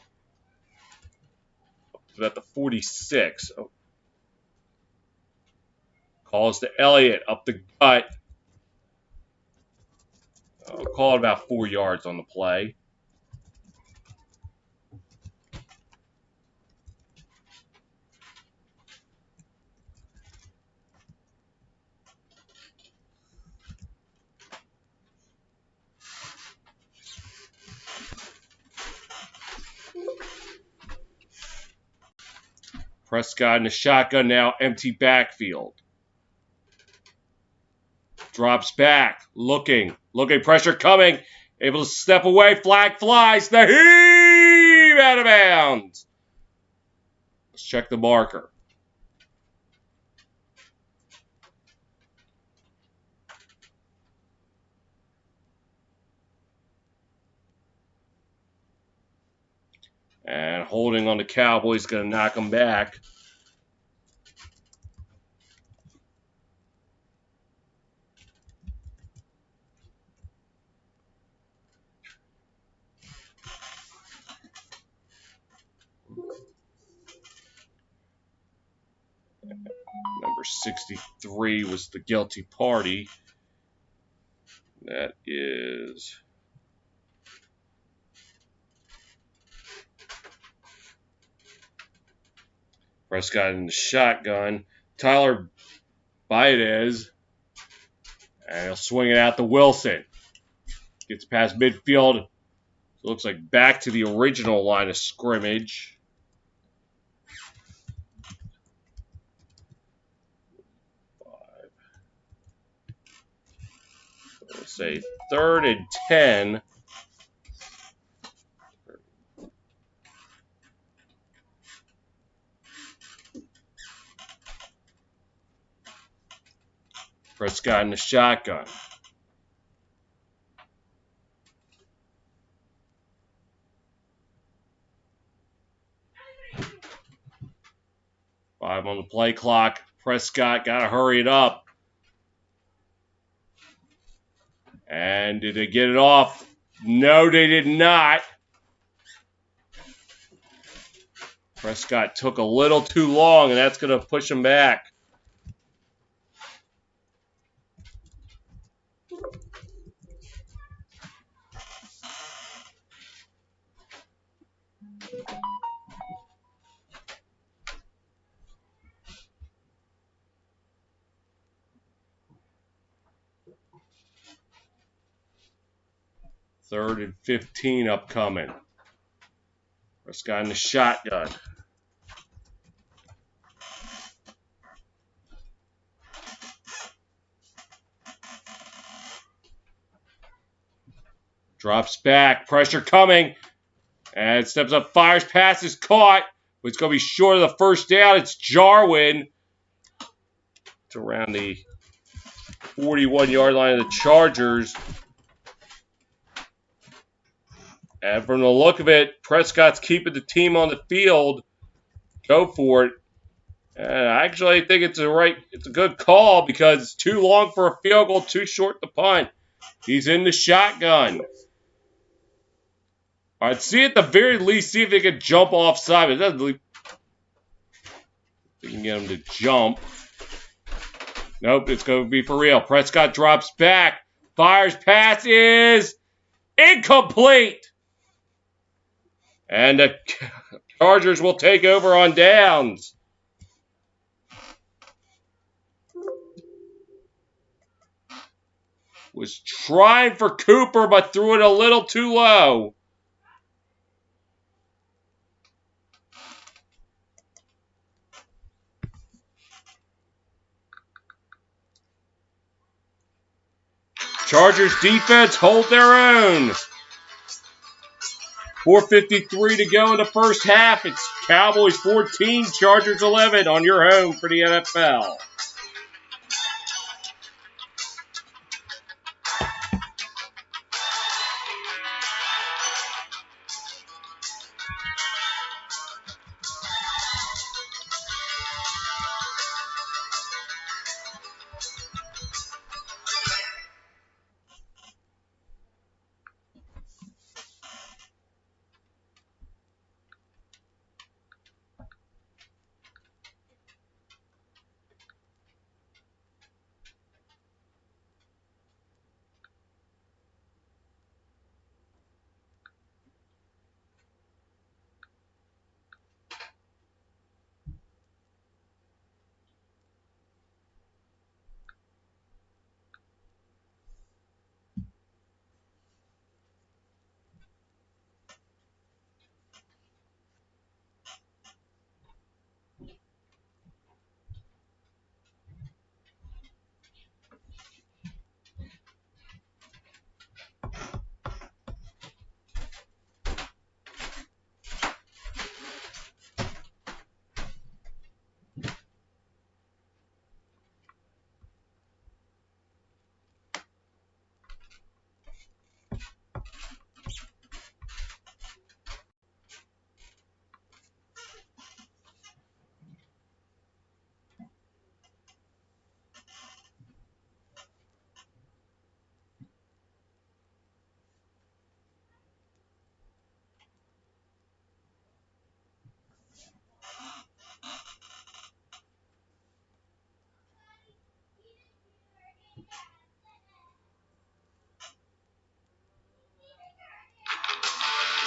up to about the 46. Oh. Calls to Elliott up the gut. I'll call it about 4 yards on the play. Prescott in the shotgun now, empty backfield. Drops back, looking, pressure coming, able to step away, flag flies, the heave out of bounds. Let's check the marker. And holding on the Cowboys, going to knock them back. Number 63 was the guilty party. That is Prescott in the shotgun. Tyler Baidez. And he'll swing it out to Wilson. Gets past midfield. It looks like back to the original line of scrimmage. Let's say 3rd and 10. Prescott in the shotgun. Five on the play clock. Prescott got to hurry it up. And did they get it off? No, they did not. Prescott took a little too long, and that's going to push him back. Third and 15 upcoming. Prescott in the shotgun. Drops back. Pressure coming. And steps up. Fires. Pass is caught. But it's going to be short of the first down. It's Jarwin. It's around the 41-yard line of the Chargers. And from the look of it, Prescott's keeping the team on the field. Go for it. And I actually think it's a good call because it's too long for a field goal, too short to punt. He's in the shotgun. I'd see at the very least, see if they can jump offside. But it doesn't look, they can get him to jump. Nope, it's going to be for real. Prescott drops back. Fires, pass is incomplete. And the Chargers will take over on downs. Was trying for Cooper, but threw it a little too low. Chargers defense hold their own. 4:53 to go in the first half. It's Cowboys 14, Chargers 11 on your home for the NFL.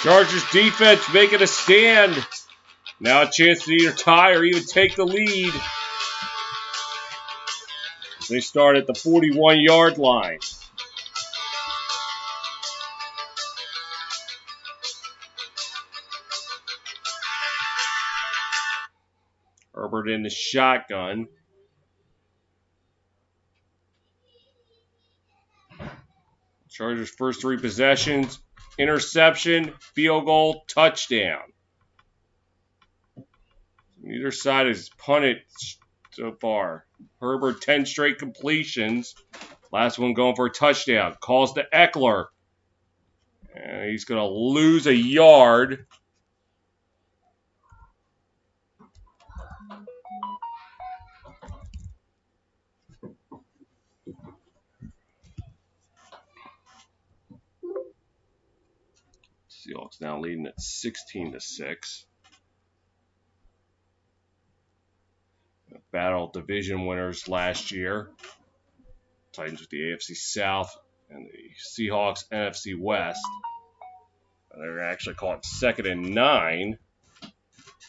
Chargers defense making a stand. Now a chance to either tie or even take the lead. They start at the 41-yard line. Herbert in the shotgun. Chargers' first 3 possessions, interception, field goal, touchdown. Neither side has punted so far. Herbert 10 straight completions. Last one going for a touchdown. Calls to Eckler. And he's going to lose a yard. Seahawks now leading at 16-6. Battle division winners last year. Titans with the AFC South and the Seahawks NFC West. They're actually caught 2nd and 9.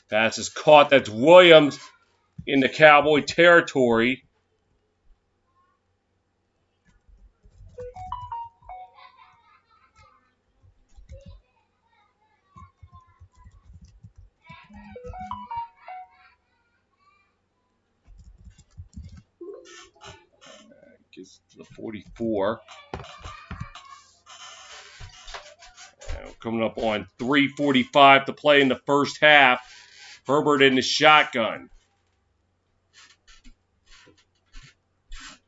Pass is caught. That's Williams in the Cowboy territory. Gets to the 44. Coming up on 3:45 to play in the first half. Herbert in the shotgun.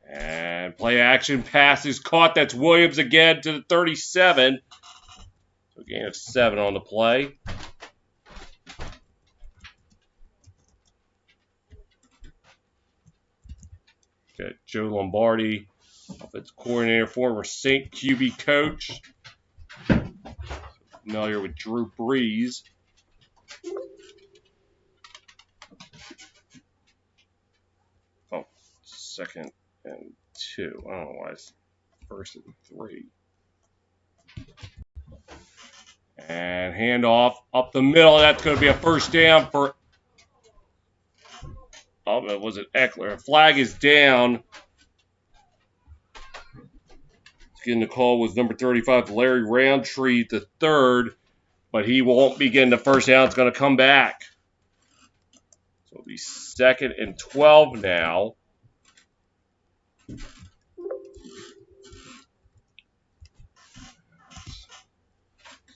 And play action pass is caught. That's Williams again to the 37. So a gain of 7 on the play. Got Joe Lombardi, offensive coordinator, former Saint QB coach. Familiar with Drew Brees. Oh, 2nd and 2. I don't know why it's 1st and 3. And handoff up the middle. That's going to be a first down for... Oh, that was it Eckler. Flag is down. Getting the call was number 35, Larry Roundtree, the 3rd. But he won't be getting the first down. It's going to come back. So it'll be 2nd and 12 now.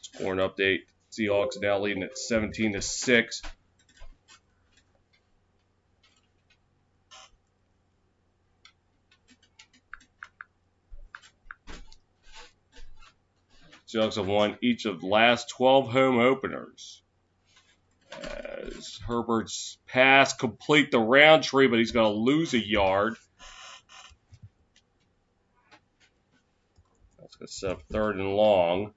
Scoring update. Seahawks now leading at 17-6. Seahawks have won each of the last 12 home openers. As Herbert's pass complete the Roundtree, but he's going to lose a yard. That's going to set up 3rd and long.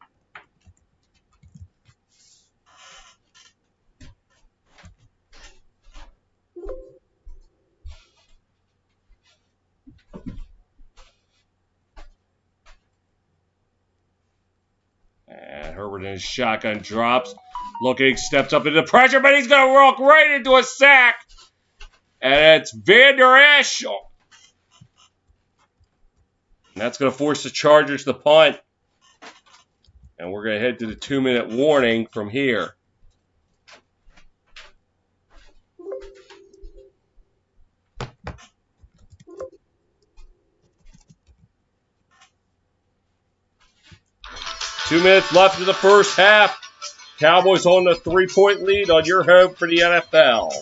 And Herbert in his shotgun drops. Looking, steps up into pressure, but he's going to walk right into a sack. And it's Van Der Esch. And that's going to force the Chargers to punt. And we're going to head to the 2-minute warning from here. Two minutes left of the first half. Cowboys on the 3-point lead on your home for the NFL.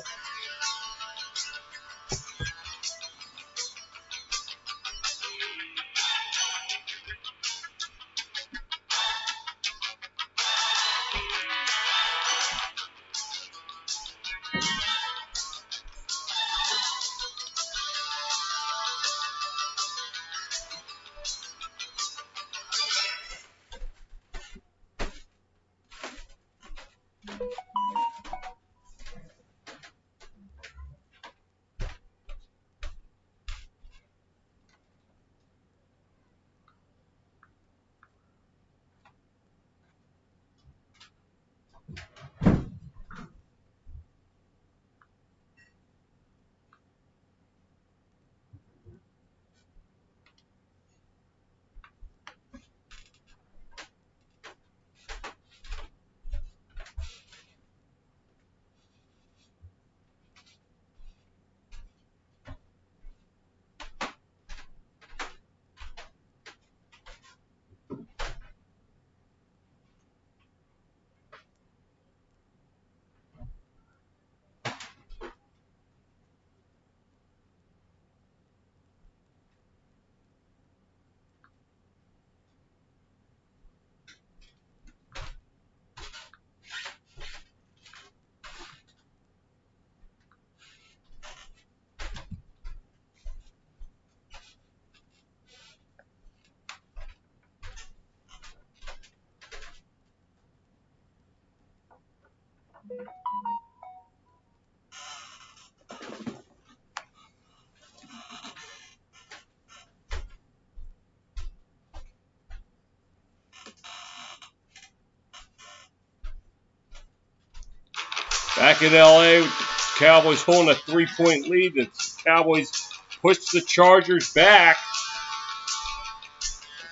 Back in LA, with the Cowboys holding a 3-point lead. The Cowboys pushed the Chargers back.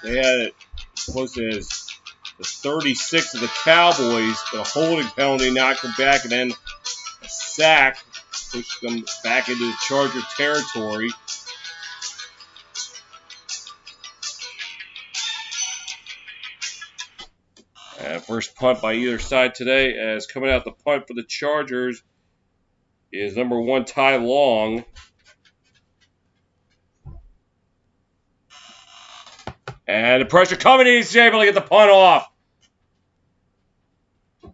They had it posted as the 36 of the Cowboys, but a holding penalty knocked them back, and then a sack pushed them back into the Charger territory. First punt by either side today, as coming out the punt for the Chargers is number 1, Ty Long. And the pressure coming in, he's able to get the punt off.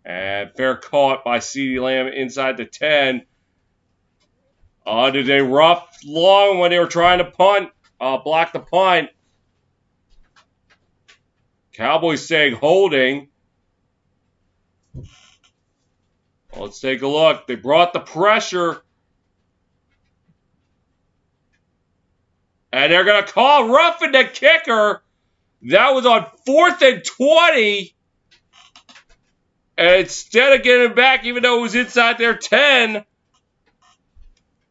And fair caught by CeeDee Lamb inside the 10. Did they rough Long when they were trying to punt? Block the punt. Cowboys saying holding. Let's take a look. They brought the pressure. And they're going to call roughing the kicker. That was on 4th and 20. And instead of getting back, even though it was inside their 10,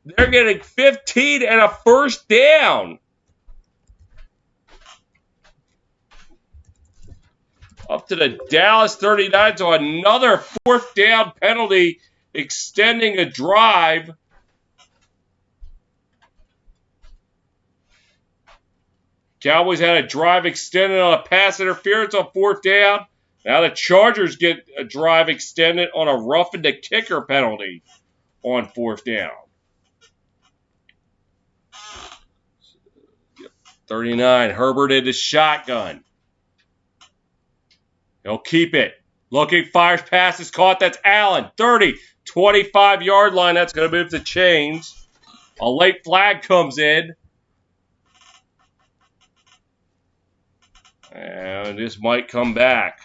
they're getting 15 and a first down. Up to the Dallas 39, so another 4th down penalty, extending a drive. Cowboys had a drive extended on a pass interference on 4th down. Now the Chargers get a drive extended on a roughing the kicker penalty on 4th down. 39, Herbert in the shotgun. He'll keep it. Looking, fires, passes, caught. That's Allen. 30, 25-yard line. That's going to move the chains. A late flag comes in. And this might come back.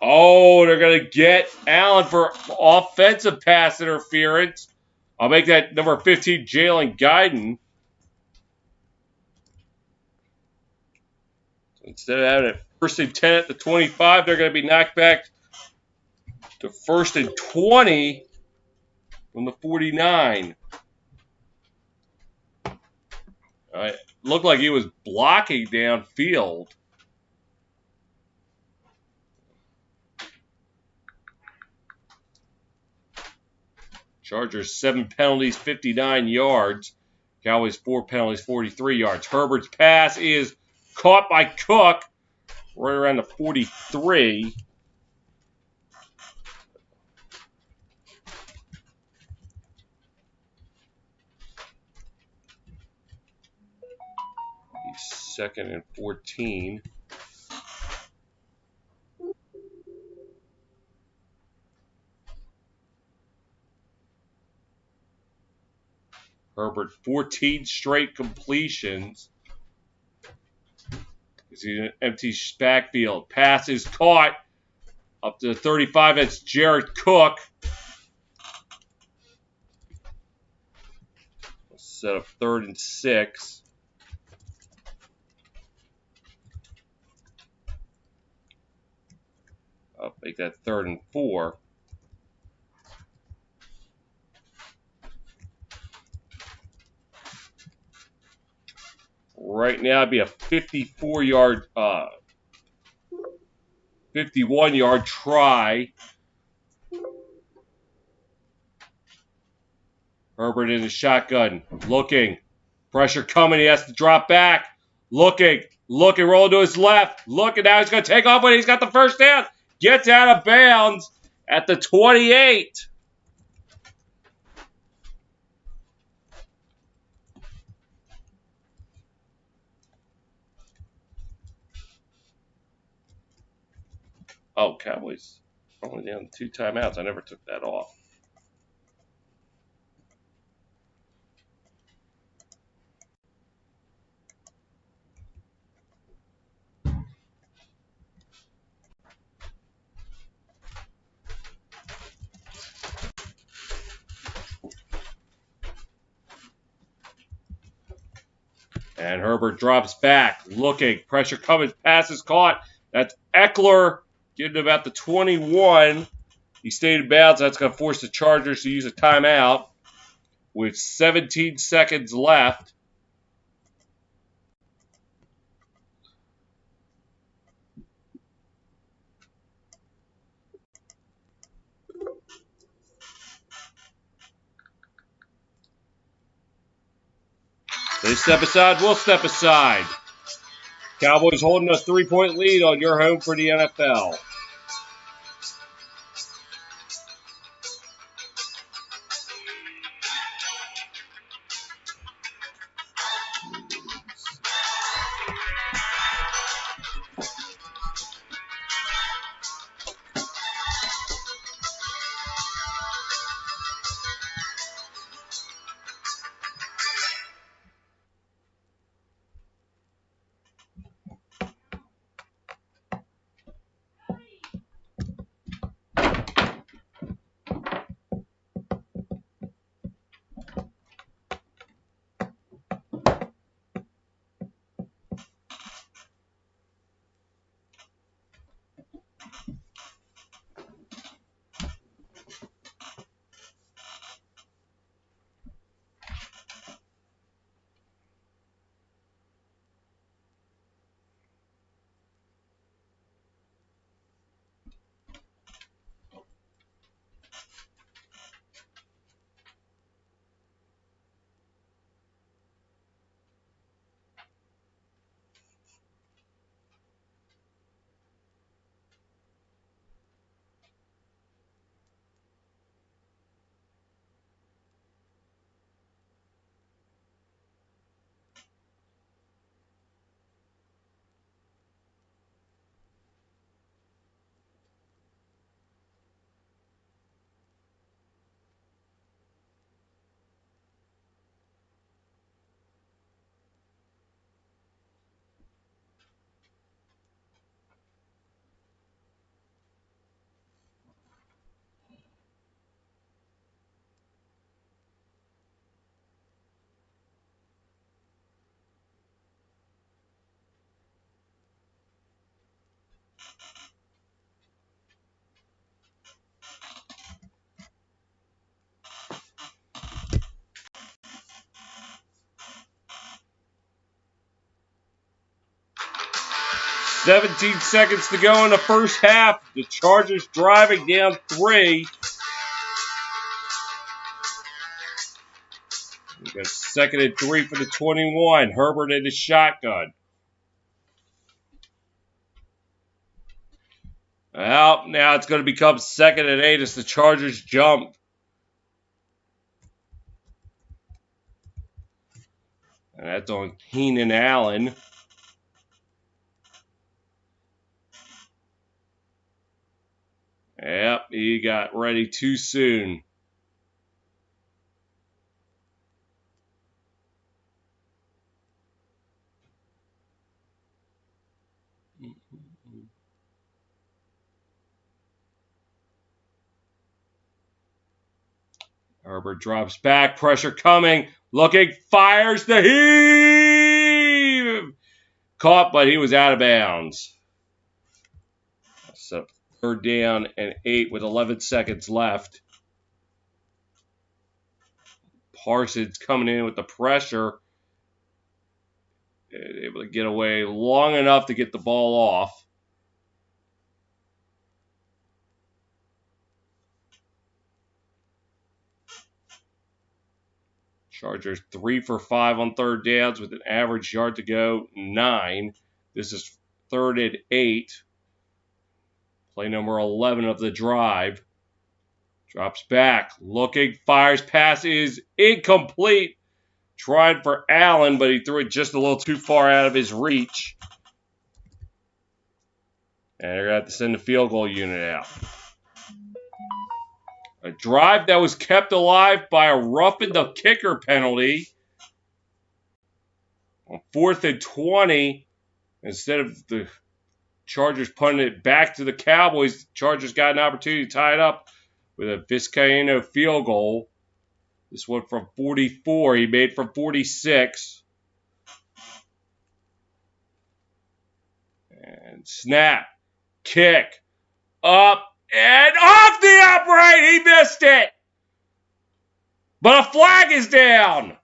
Oh, they're going to get Allen for offensive pass interference. I'll make that number 15, Jalen Guyton. So instead of having it 1st and 10 at the 25, they're going to be knocked back to 1st and 20 from the 49. It looked like he was blocking downfield. Chargers 7 penalties, 59 yards. Cowboys 4 penalties, 43 yards. Herbert's pass is caught by Cook right around the 43. He's 2nd and 14. Herbert, 14 straight completions. He's in an empty backfield. Pass is caught up to the 35. That's Jared Cook. Set up 3rd and 6. I'll make that 3rd and 4. Right now, it'd be a 51-yard try. Herbert in the shotgun, looking. Pressure coming, he has to drop back. Looking, rolling to his left. Looking, now he's going to take off when he's got the first down. Gets out of bounds at the 28. Oh, Cowboys only down 2 timeouts. I never took that off. And Herbert drops back, looking. Pressure coming. Pass is caught. That's Eckler getting about the 21. He stayed in bounds. That's going to force the Chargers to use a timeout with 17 seconds left. They step aside, we'll step aside. Cowboys holding a 3-point lead on your home for the NFL. "17 seconds to go in the first half. The Chargers driving down 3. We got 2nd and 3 for the 21. Herbert in the shotgun. Well, now it's going to become 2nd and 8 as the Chargers jump. And that's on Keenan Allen. Yep, he got ready too soon. Herbert drops back, pressure coming, looking, fires the heave! Caught, but he was out of bounds. So 3rd down and 8 with 11 seconds left. Parsons coming in with the pressure. Able to get away long enough to get the ball off. Chargers 3 for 5 on 3rd downs with an average yard to go 9. This is 3rd and 8. Play number 11 of the drive. Drops back, looking, fires, pass is incomplete. Tried for Allen, but he threw it just a little too far out of his reach. And they're going to have to send the field goal unit out. A drive that was kept alive by a roughing the kicker penalty. On 4th and 20, instead of the Chargers punting it back to the Cowboys, the Chargers got an opportunity to tie it up with a Vizcaino field goal. This one from 44. He made from 46. And snap, kick, up, and off the upright. He missed it. But a flag is down.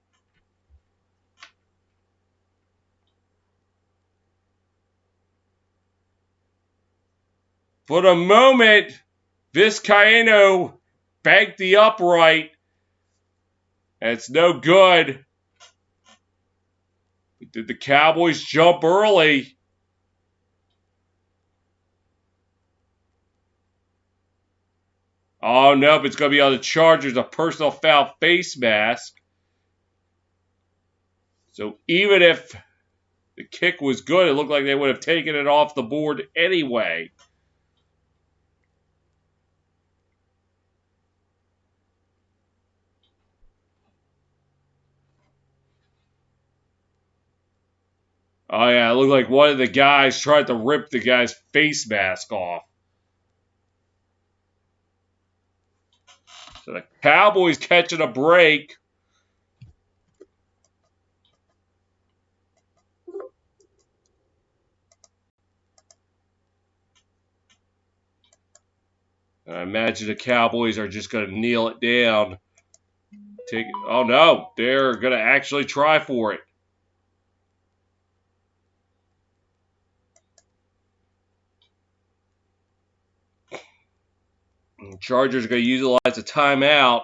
For the moment, Vizcaino banked the upright. And it's no good. Did the Cowboys jump early? Oh, no, but it's going to be on the Chargers, a personal foul face mask. So even if the kick was good, it looked like they would have taken it off the board anyway. Oh, yeah, it looked like one of the guys tried to rip the guy's face mask off. So the Cowboys catching a break. And I imagine the Cowboys are just going to kneel it down. Oh, no, they're going to actually try for it. The Chargers are going to utilize a timeout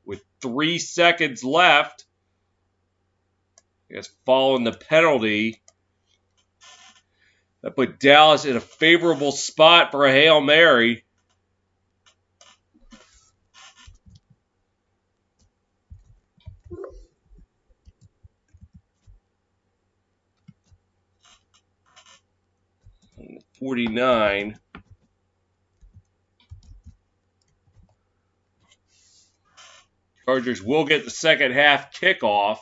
with 3 seconds left. I guess following the penalty. That put Dallas in a favorable spot for a Hail Mary. And 49. Chargers will get the second half kickoff.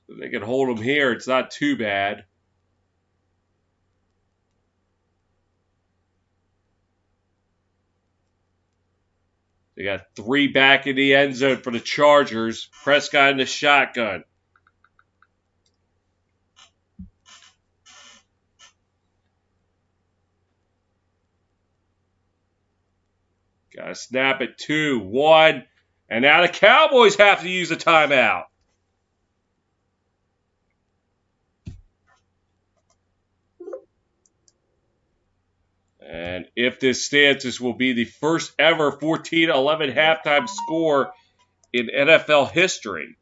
So they can hold them here. It's not too bad. They got 3 back in the end zone for the Chargers. Prescott in the shotgun. Got to snap it 2, 1. And now the Cowboys have to use a timeout. And if this stands, this will be the first ever 14-11 halftime score in NFL history.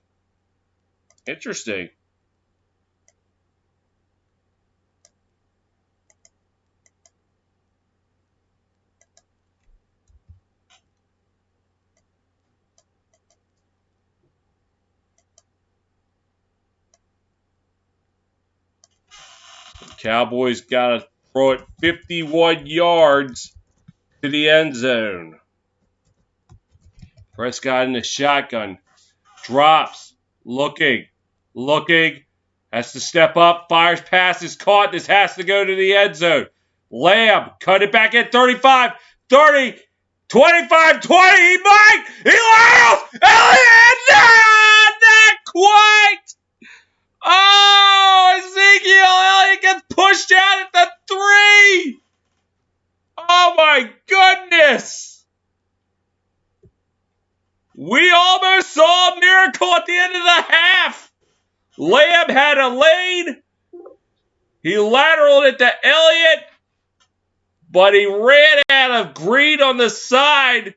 Interesting. The Cowboys got to throw it 51 yards to the end zone. Prescott in the shotgun. Drops. Looking. Has to step up. Fires past. Is caught. This has to go to the end zone. Lamb. Cut it back at 35. 30. 25. 20. He might. He laterals. Elliott. Not quite. Oh, Ezekiel Elliott gets pushed out at the 3. Oh, my goodness. We almost saw a miracle at the end of the half. Lamb had a lane. He lateraled it to Elliott, but he ran out of green on the side.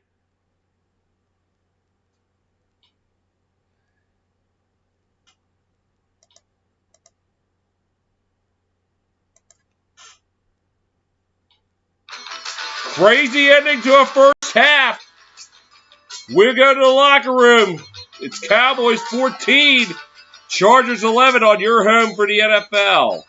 Crazy ending to a first half. We go to the locker room. It's Cowboys 14, Chargers 11 on your home for the NFL.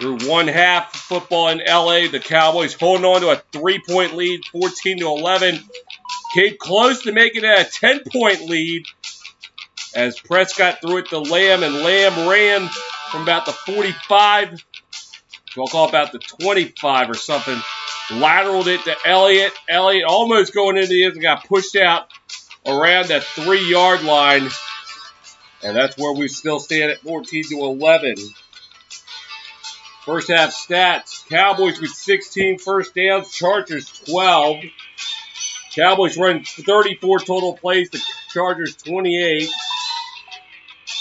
Through one half of football in LA, the Cowboys holding on to a 3-point lead, 14-11. Came close to making it a 10-point lead as Prescott threw it to Lamb, and Lamb ran from about the 45, we'll call it about the 25 or something. Lateraled it to Elliott. Elliott almost going into the end and got pushed out around that 3-yard line. And that's where we still stand at 14-11. First half stats. Cowboys with 16 first downs. Chargers 12. Cowboys run 34 total plays. The Chargers 28.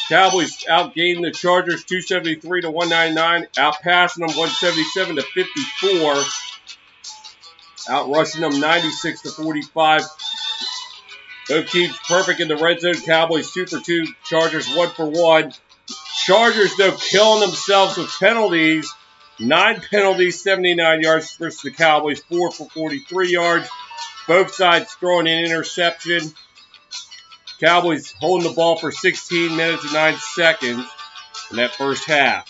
Cowboys outgained the Chargers 273 to 199. Outpassing them 177 to 54. Outrushing them 96 to 45. Both teams perfect in the red zone. Cowboys 2 for 2. Chargers 1 for 1. Chargers, though, killing themselves with penalties. 9 penalties, 79 yards versus the Cowboys, 4 for 43 yards. Both sides throwing an interception. Cowboys holding the ball for 16 minutes and 9 seconds in that first half.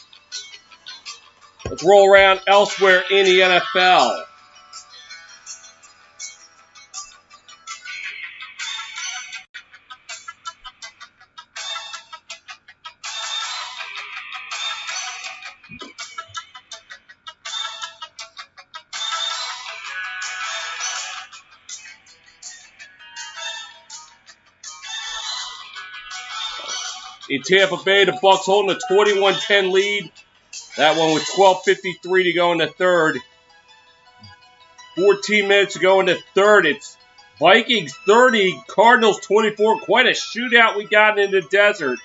Let's roll around elsewhere in the NFL. In Tampa Bay, the Bucs holding a 21-10 lead. That one with 12:53 to go in the third. 14 minutes to go in the third. It's Vikings 30, Cardinals 24. Quite a shootout we got in the desert.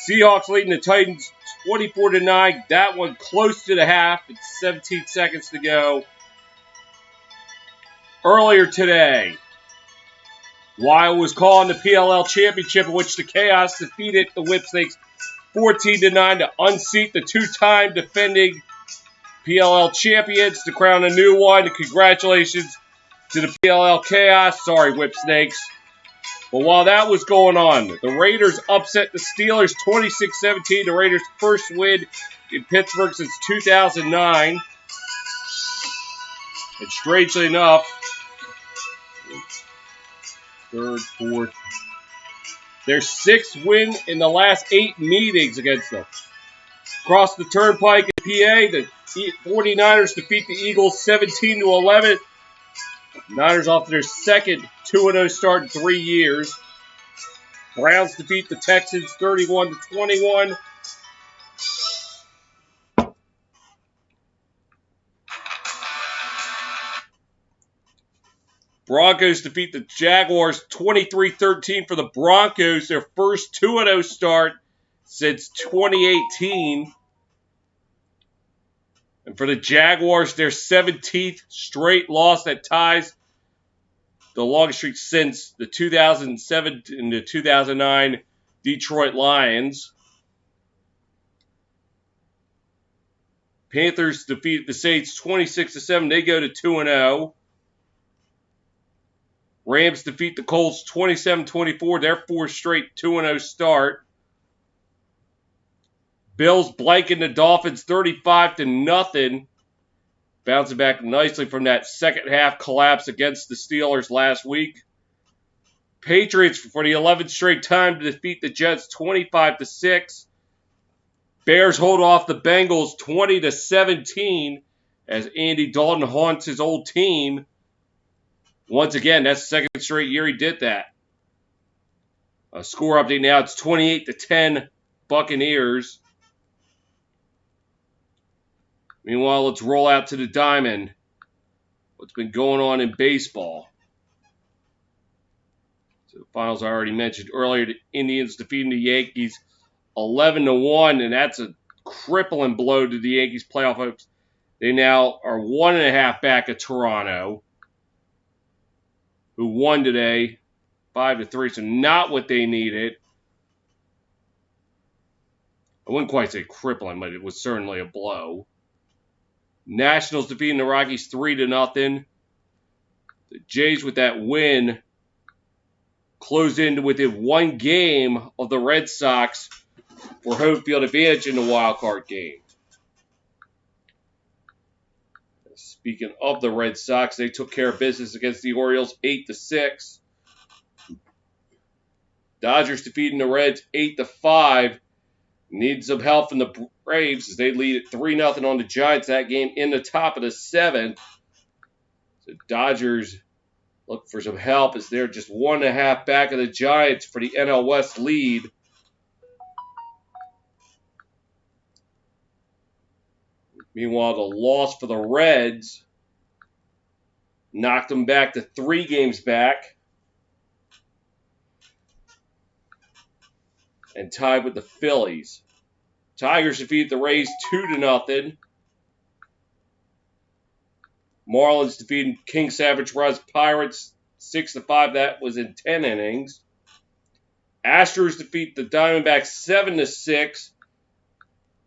Seahawks leading the Titans 24-9. That one close to the half. It's 17 seconds to go. Earlier today, Wild was calling the PLL Championship, in which the Chaos defeated the Whipsnakes 14-9 to unseat the two-time defending PLL champions to crown a new one. And congratulations to the PLL Chaos. Sorry, Whipsnakes. But while that was going on, the Raiders upset the Steelers 26-17. The Raiders' first win in Pittsburgh since 2009. And strangely enough, third, fourth, their 6th win in the last 8 meetings against them. Across the turnpike in PA, the 49ers defeat the Eagles 17-11. Niners off to their second 2-0 start in 3 years. Browns defeat the Texans 31-21. Broncos defeat the Jaguars 23-13 for the Broncos, their first 2-0 start since 2018. And for the Jaguars, their 17th straight loss that ties the longest streak since the 2007 and the 2009 Detroit Lions. Panthers defeat the Saints 26-7. They go to 2-0. Rams defeat the Colts 27-24. Their 4th straight 2-0 start. Bills blanking the Dolphins 35-0. Bouncing back nicely from that second half collapse against the Steelers last week. Patriots for the 11th straight time to defeat the Jets 25-6. Bears hold off the Bengals 20-17 as Andy Dalton haunts his old team. Once again, that's the second straight year he did that. A score update now, it's 28-10 Buccaneers. Meanwhile, let's roll out to the diamond. What's been going on in baseball? So the finals I already mentioned earlier. The Indians defeating the Yankees 11-1, and that's a crippling blow to the Yankees' playoff hopes. They now are 1.5 back of Toronto, who won today 5-3, so not what they needed. I wouldn't quite say crippling, but it was certainly a blow. Nationals defeating the Rockies 3-0. The Jays with that win closed in within 1 game of the Red Sox for home field advantage in the wild card game. Speaking of the Red Sox, they took care of business against the Orioles 8-6. Dodgers defeating the Reds 8-5. Need some help from the Braves as they lead at 3-0 on the Giants. That game in the top of the 7th. So Dodgers look for some help as they're just 1.5 back of the Giants for the NL West lead. Meanwhile, the loss for the Reds knocked them back to 3 games back and tied with the Phillies. Tigers defeat the Rays 2-0. Marlins defeating King Savage Rise Pirates 6-5. That was in 10 innings. Astros defeat the Diamondbacks 7-6.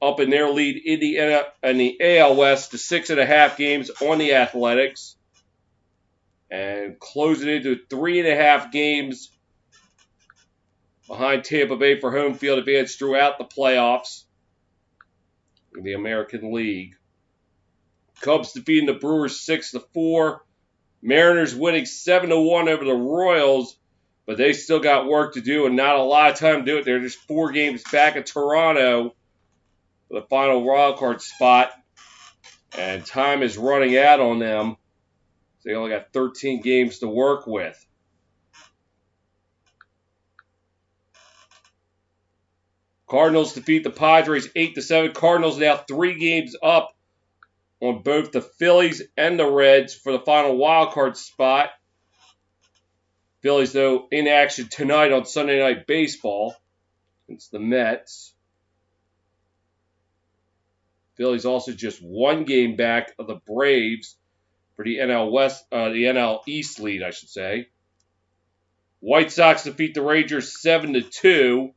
Up in their lead in the AL West to 6.5 games on the Athletics. And closing into 3.5 games behind Tampa Bay for home field advance throughout the playoffs in the American League. Cubs defeating the Brewers 6-4. Mariners winning 7-1 over the Royals, but they still got work to do and not a lot of time to do it. They're just 4 games back of Toronto for the final wildcard spot, and time is running out on them. They only got 13 games to work with. Cardinals defeat the Padres 8-7. Cardinals now 3 games up on both the Phillies and the Reds for the final wildcard spot. Phillies, though, in action tonight on Sunday Night Baseball against the Mets. Phillies also just 1 game back of the Braves for the NL East lead, I should say. White Sox defeat the Rangers 7-2.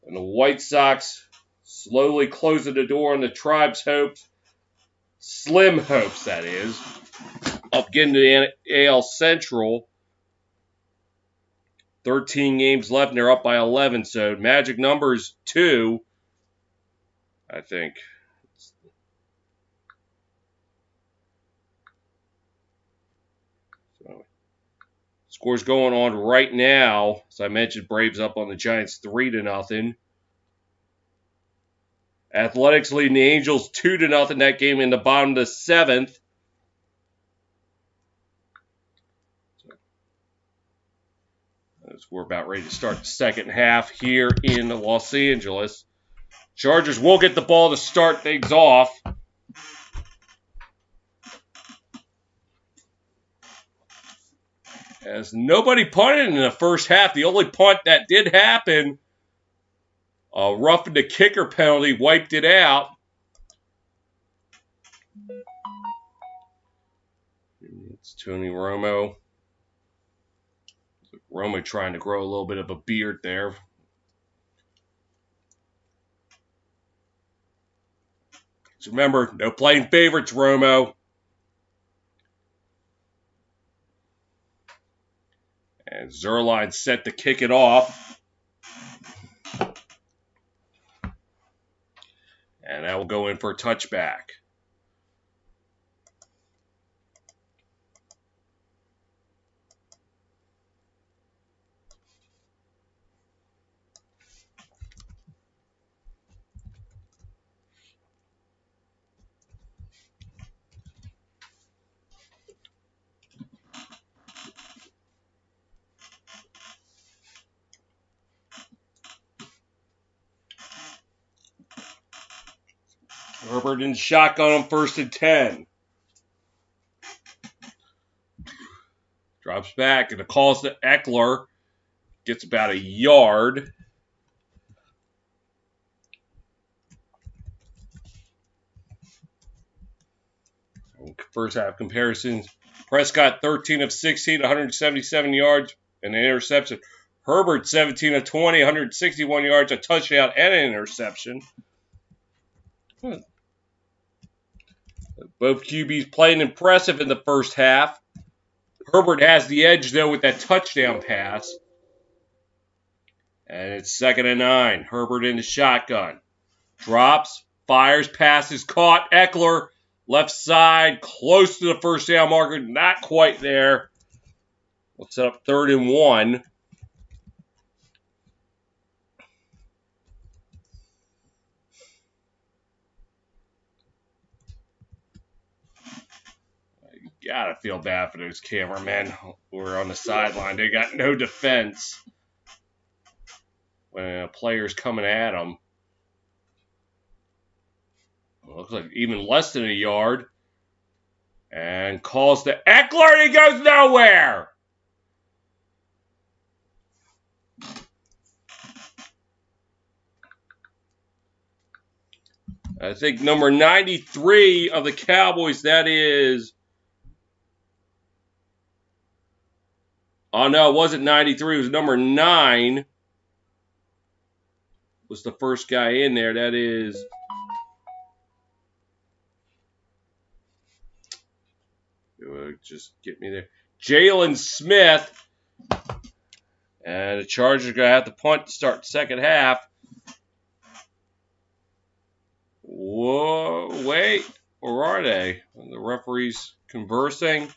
And the White Sox slowly closing the door on the Tribe's hopes. Slim hopes, that is. Up getting to the AL Central. 13 games left, and they're up by 11. So magic numbers 2, I think. So, scores going on right now. As I mentioned, Braves up on the Giants 3-0. Athletics leading the Angels 2-0. That game in the bottom of the 7th. As we're about ready to start the second half here in Los Angeles. Chargers will get the ball to start things off. As nobody punted in the first half. The only punt that did happen, roughing the kicker penalty, wiped it out. It's Tony Romo. Romo trying to grow a little bit of a beard there. So remember, no playing favorites, Romo. And Zerline set to kick it off. And that will go in for a touchback. Herbert in shotgun on 1st and 10. Drops back and the call's to Eckler. Gets about a yard. First half comparisons. Prescott 13 of 16, 177 yards and an interception. Herbert 17 of 20, 161 yards, a touchdown and an interception. Both QBs playing impressive in the first half. Herbert has the edge, though, with that touchdown pass. And it's 2nd and 9. Herbert in the shotgun. Drops, fires, passes caught. Eckler Left side, close to the first down marker, not quite there. We'll set up 3rd and 1. You gotta feel bad for those cameramen who are on the sideline. They got no defense when a player's coming at them. Looks like even less than a yard. And calls to Eckler, and he goes nowhere. I think number 93 of the Cowboys, that is... Oh, no, it wasn't 93. It was number 9. Was the first guy in there. That is... Just get me there. Jalen Smith. And the Chargers are going to have to punt to start the second half. Whoa, wait. Where are they? The referee's conversing.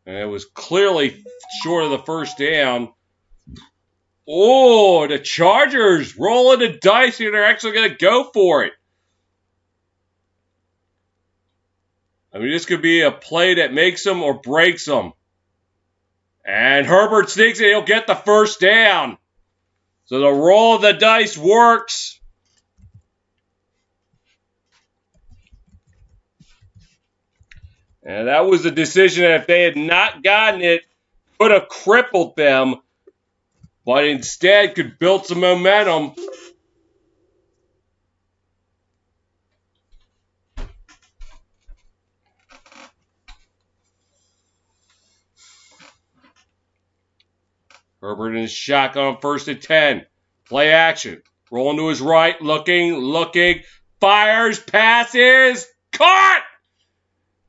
And it was clearly short of the first down. Oh, the Chargers rolling the dice here. They're actually going to go for it. I mean, this could be a play that makes them or breaks them. And Herbert sneaks it. He'll get the first down. So the roll of the dice works. And that was a decision that if they had not gotten it, could have crippled them. But instead could build some momentum. Herbert in his shotgun, 1st and 10. Play action. Rolling to his right, looking, fires, passes, caught!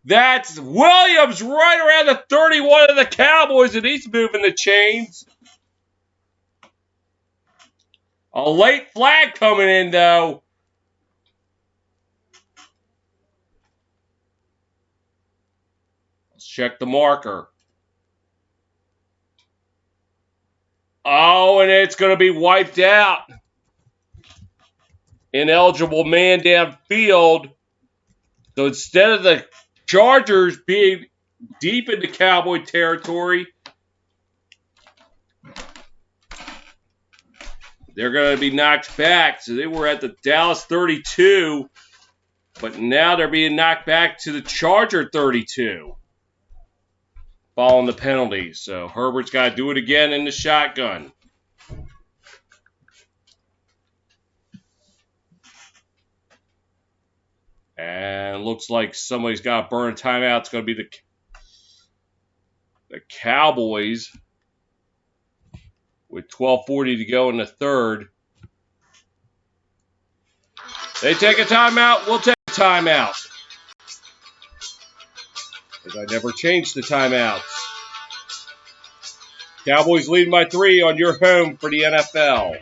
That's Williams right around the 31 of the Cowboys, and he's moving the chains. A late flag coming in, though. Let's check the marker. Oh, and it's going to be wiped out. Ineligible man downfield. So instead of the Chargers being deep into Cowboy territory, they're going to be knocked back. So they were at the Dallas 32, but now they're being knocked back to the Charger 32. Following the penalty. So Herbert's got to do it again in the shotgun. And looks like somebody's got to burn a timeout. It's going to be the Cowboys with 12:40 to go in the third. They take a timeout. We'll take a timeout. Because I never changed the timeouts. Cowboys leading by 3 on your home for the NFL.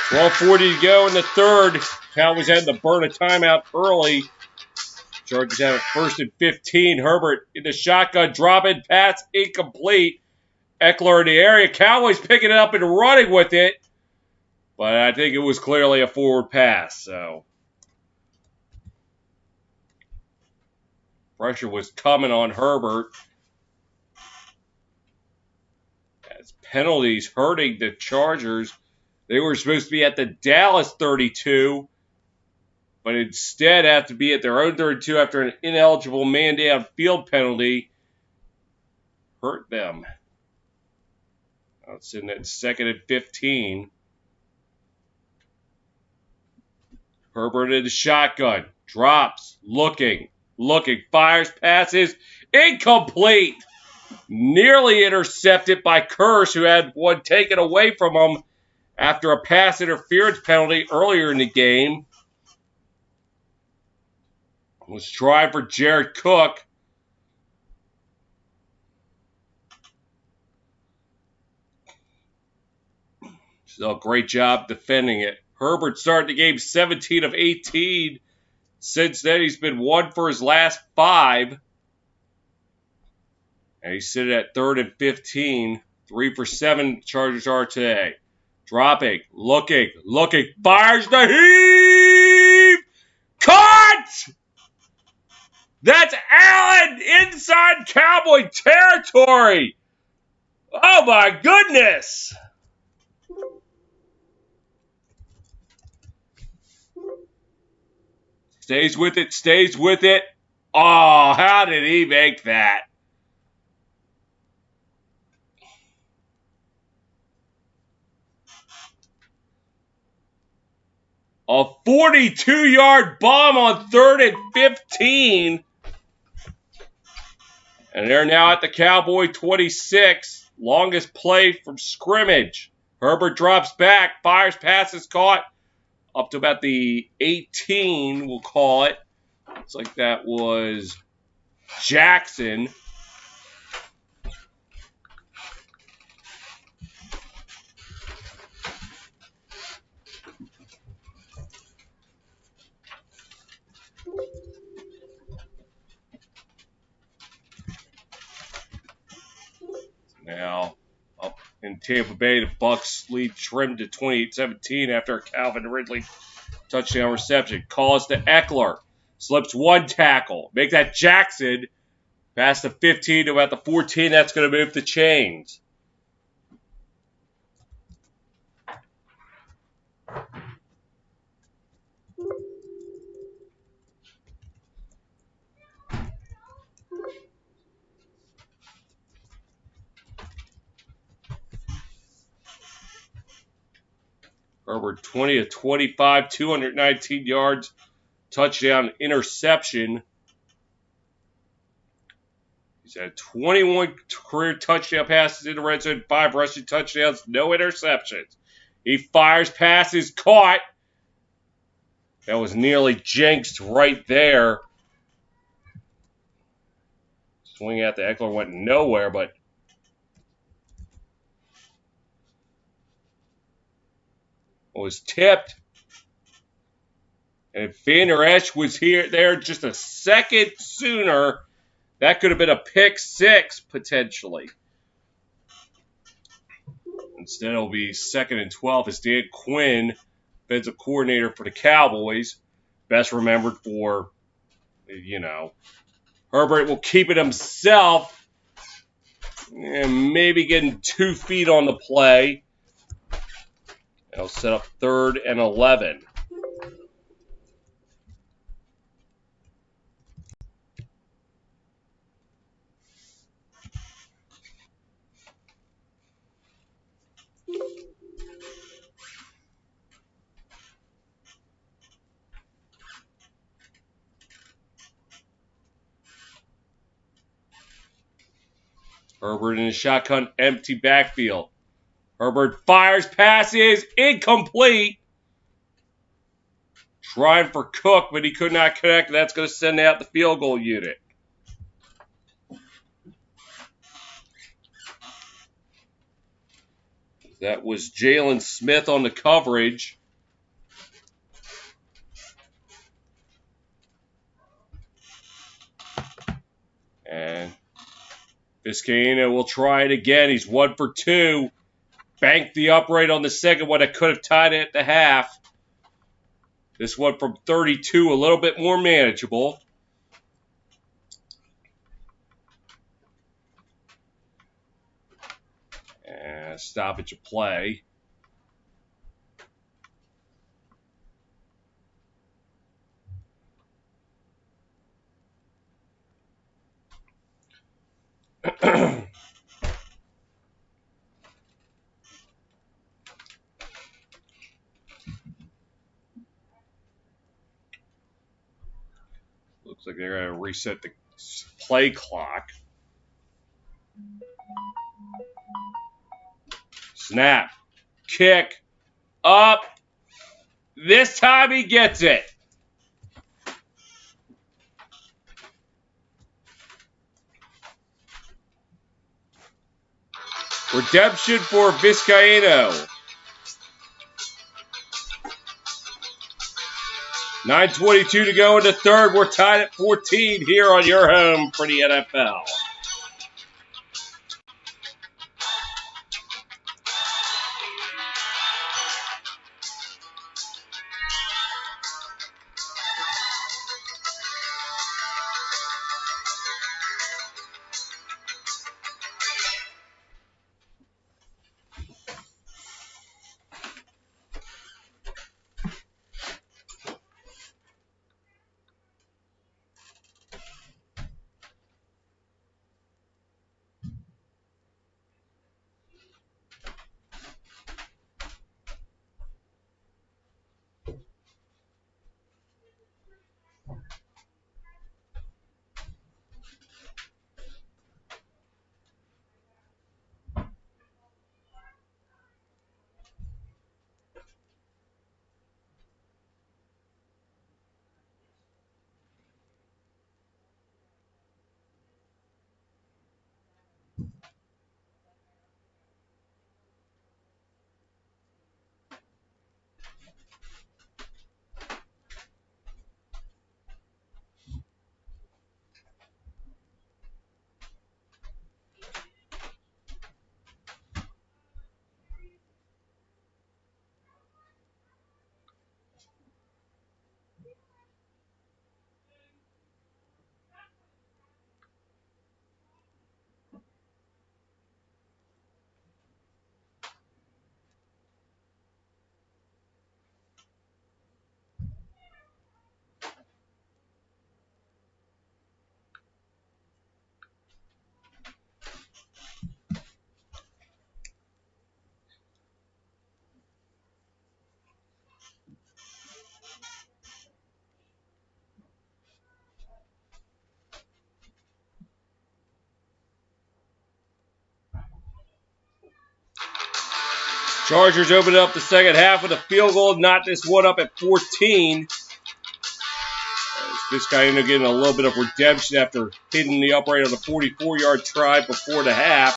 12:40 to go in the third. Cowboys had to burn a timeout early. Chargers have it first and 15. Herbert in the shotgun, drop-in pass, incomplete. Eckler in the area. Cowboys picking it up and running with it. But I think it was clearly a forward pass. So pressure was coming on Herbert. As penalties hurting the Chargers. They were supposed to be at the Dallas 32. But instead have to be at their own 32 after an ineligible man-down field penalty hurt them. Now it's in that second and 15. Herbert in the shotgun. Drops. Looking. Fires. Passes. Incomplete. Nearly intercepted by Kearse, who had one taken away from him after a pass interference penalty earlier in the game. Was tried for Jared Cook. Still a great job defending it. Herbert started the game 17 of 18. Since then, he's been 1 for his last 5. And he's sitting at 3rd and 15. 3 for 7 Chargers are today. Dropping, looking, fires the heave! Caught! That's Allen inside Cowboy territory! Oh my goodness! Stays with it. Oh, how did he make that? A 42-yard bomb on 3rd and 15. And they're now at the Cowboy 26. Longest play from scrimmage. Herbert drops back, fires, passes caught. Up to about the 18, we'll call it. Looks like that was Jackson. Now, up in Tampa Bay, the Bucs lead trimmed to 28-17 after a Calvin Ridley touchdown reception. Calls to Eckler. Slips one tackle. Make that Jackson past the 15 to about the 14. That's going to move the chains. Herbert 20 of 25, 219 yards, touchdown, interception. He's had 21 career touchdown passes in the red zone, 5 rushing touchdowns, no interceptions. He fires, passes, caught. That was nearly jinxed right there. Swing out to Eckler went nowhere, but was tipped. And if Vander Esch was there just a second sooner, that could have been a pick 6 potentially. Instead, it'll be 2nd and 12 as Dan Quinn, defensive coordinator for the Cowboys, best remembered for, Herbert will keep it himself, and maybe getting 2 feet on the play. They'll set up 3rd and 11. Herbert in the shotgun, empty backfield. Herbert fires, passes, incomplete. Trying for Cook, but he could not connect. That's going to send out the field goal unit. That was Jalen Smith on the coverage. Vizcaíno will try it again. He's 1 for 2. Banked the upright on the second one that could have tied it at the half. This one from 32, a little bit more manageable. And stoppage of play. Looks like they're going to reset the play clock. Snap. Kick. Up. This time he gets it. Redemption for Vizcaíno. 9:22 to go in the third. We're tied at 14 here on your home for the NFL. Chargers open up the second half with a field goal, knot this one up at 14. Vizcaíno getting a little bit of redemption after hitting the upright on the 44-yard try before the half.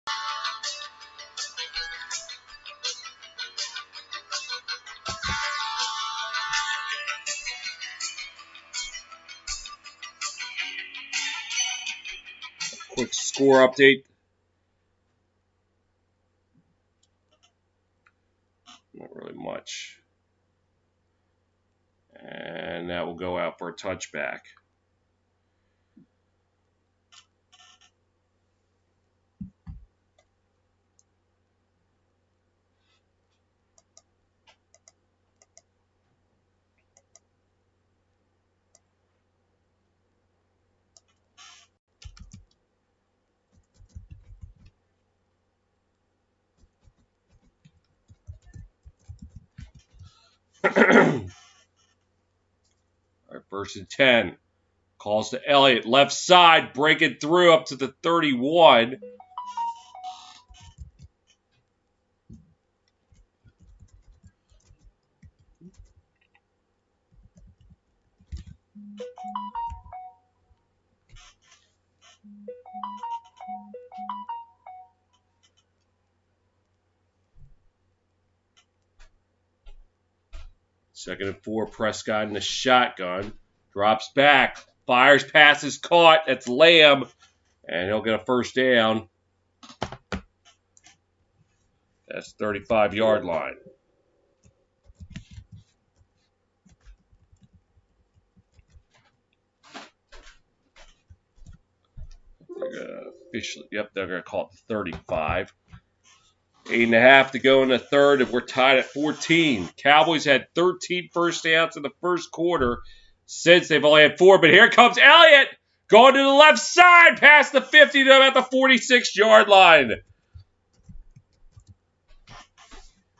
Quick score update. Not really much. And that will go out for a touchback. All right, 1st and 10. Calls to Elliott. Left side, breaking through up to the 31. Second and 4, Prescott in the shotgun. Drops back. Fires, passes caught. That's Lamb. And he'll get a first down. That's 35-yard line. They're going to call it 35. 8.5 to go in the third, and we're tied at 14. Cowboys had 13 first downs in the first quarter. Since they've only had 4, but here comes Elliott going to the left side past the 50 to about the 46-yard line.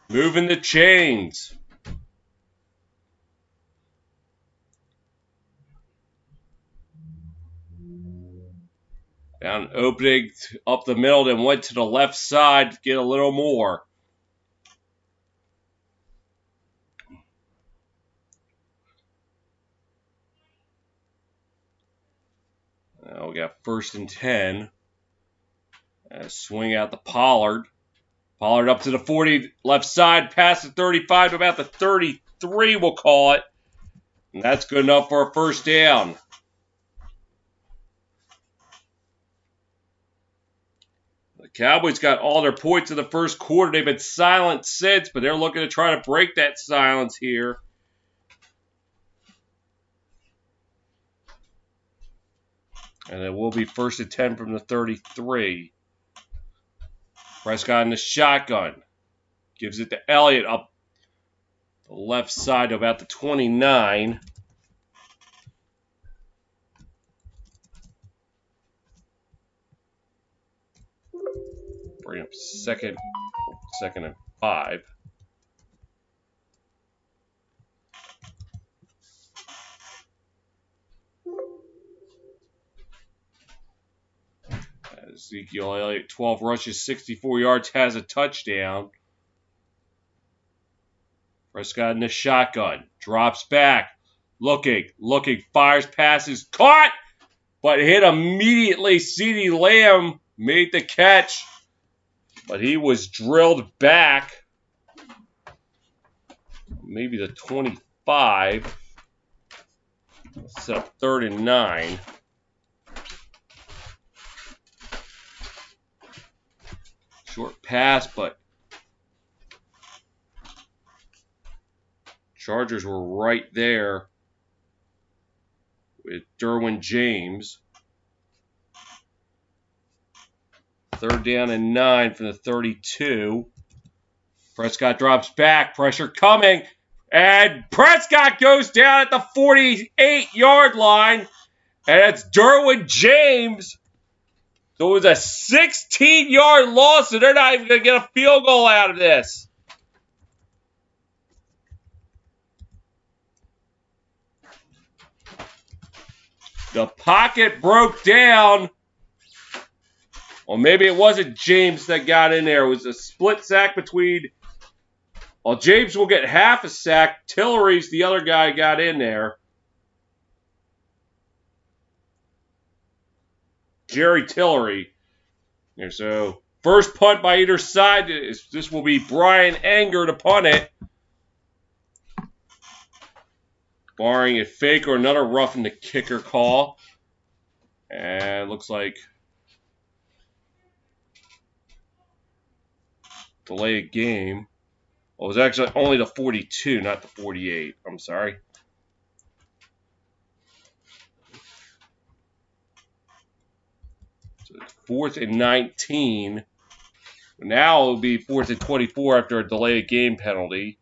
Moving the chains. Down opening up the middle, then went to the left side to get a little more. Now we got 1st and 10. Swing out to Pollard. Pollard up to the 40, left side, past the 35 to about the 33, we'll call it. And that's good enough for a first down. The Cowboys got all their points in the first quarter. They've been silent since, but they're looking to try to break that silence here. And it will be 1st and 10 from the 33. Prescott in the shotgun. Gives it to Elliott up the left side to about the 29. Bring up second and 5. Ezekiel Elliott, 12 rushes, 64 yards, has a touchdown. Prescott in the shotgun. Drops back. Looking. Fires passes. Caught! But hit immediately. CeeDee Lamb made the catch. But he was drilled back. Maybe the 25. Set up 3rd and 9. Short pass, but Chargers were right there with Derwin James. 3rd down and 9 from the 32. Prescott drops back. Pressure coming. And Prescott goes down at the 48-yard line. And it's Derwin James. So it was a 16-yard loss, and they're not even going to get a field goal out of this. The pocket broke down. Well, maybe it wasn't James that got in there. It was a split sack between... Well, James will get half a sack. Tillery's the other guy got in there. Jerry Tillery. Here, so first punt by either side. This will be Brian Anger to punt it. Barring a fake or another roughing the kicker call. And it looks like delay a game. Well, it was actually only the 42, not the 48. I'm sorry. So it's 4th and 19. Now it will be 4th and 24 after a delay game penalty.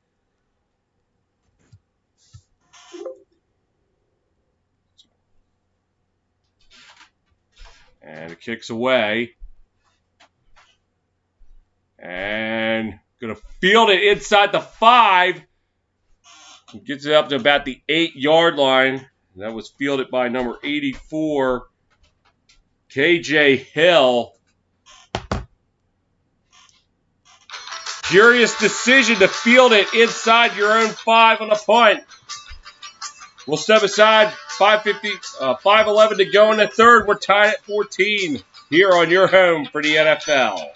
And it kicks away. And going to field it inside the 5. Gets it up to about the 8-yard line. That was fielded by number 84, KJ Hill. Curious decision to field it inside your own 5 on a punt. We'll step aside. 5:11 to go in the third. We're tied at 14 here on your home for the NFL.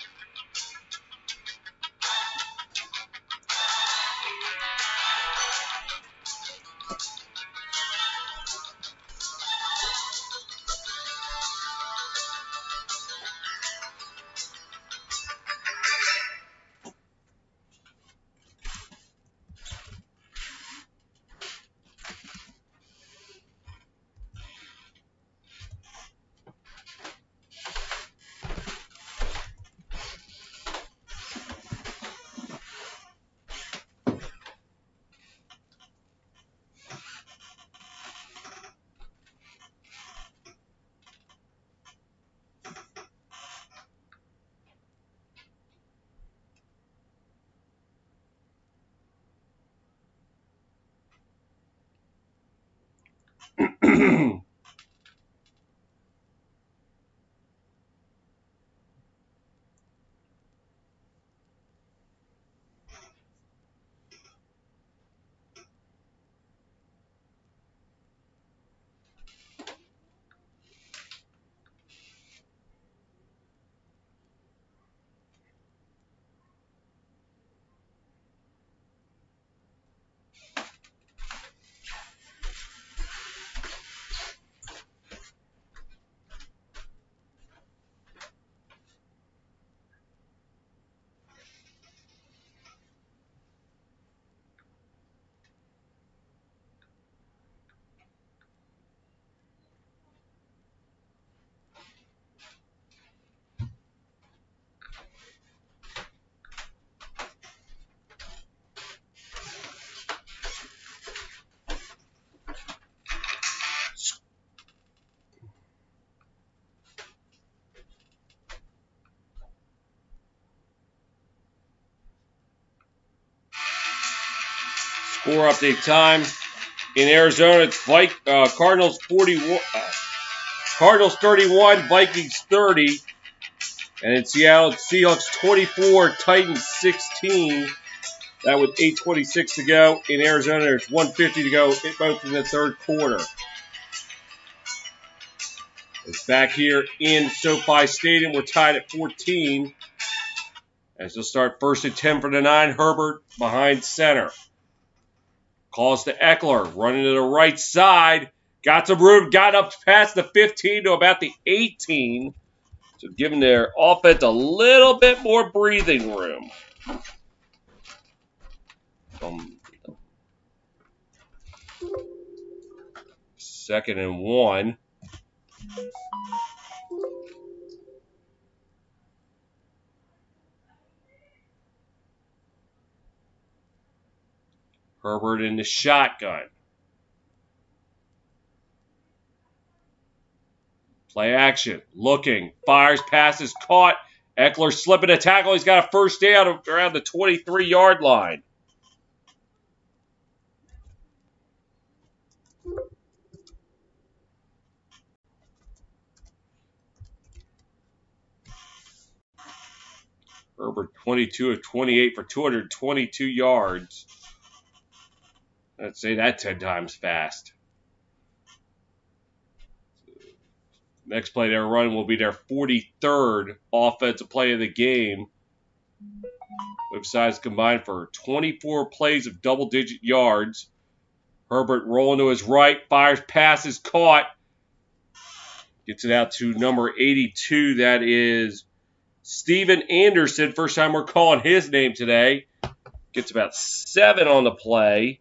Score update time. In Arizona, it's Cardinals 41, Cardinals 31, Vikings 30. And in Seattle, it's Seahawks 24, Titans 16. That with 8:26 to go. In Arizona, there's 1:50 to go, both in the third quarter. It's back here in SoFi Stadium. We're tied at 14. As they'll start 1st and 10 for the 9. Herbert behind center. Calls to Eckler, running to the right side. Got some room, got up past the 15 to about the 18. So giving their offense a little bit more breathing room. 2nd and 1. Herbert in the shotgun. Play action. Looking. Fires. Passes. Caught. Eckler slipping a tackle. He's got a first down around the 23-yard line. Herbert 22 of 28 for 222 yards. Let's say that 10 times fast. Next play they're running will be their 43rd offensive play of the game. Both sides combined for 24 plays of double-digit yards. Herbert rolling to his right, fires, passes, caught. Gets it out to number 82. That is Steven Anderson. First time we're calling his name today. Gets about 7 on the play.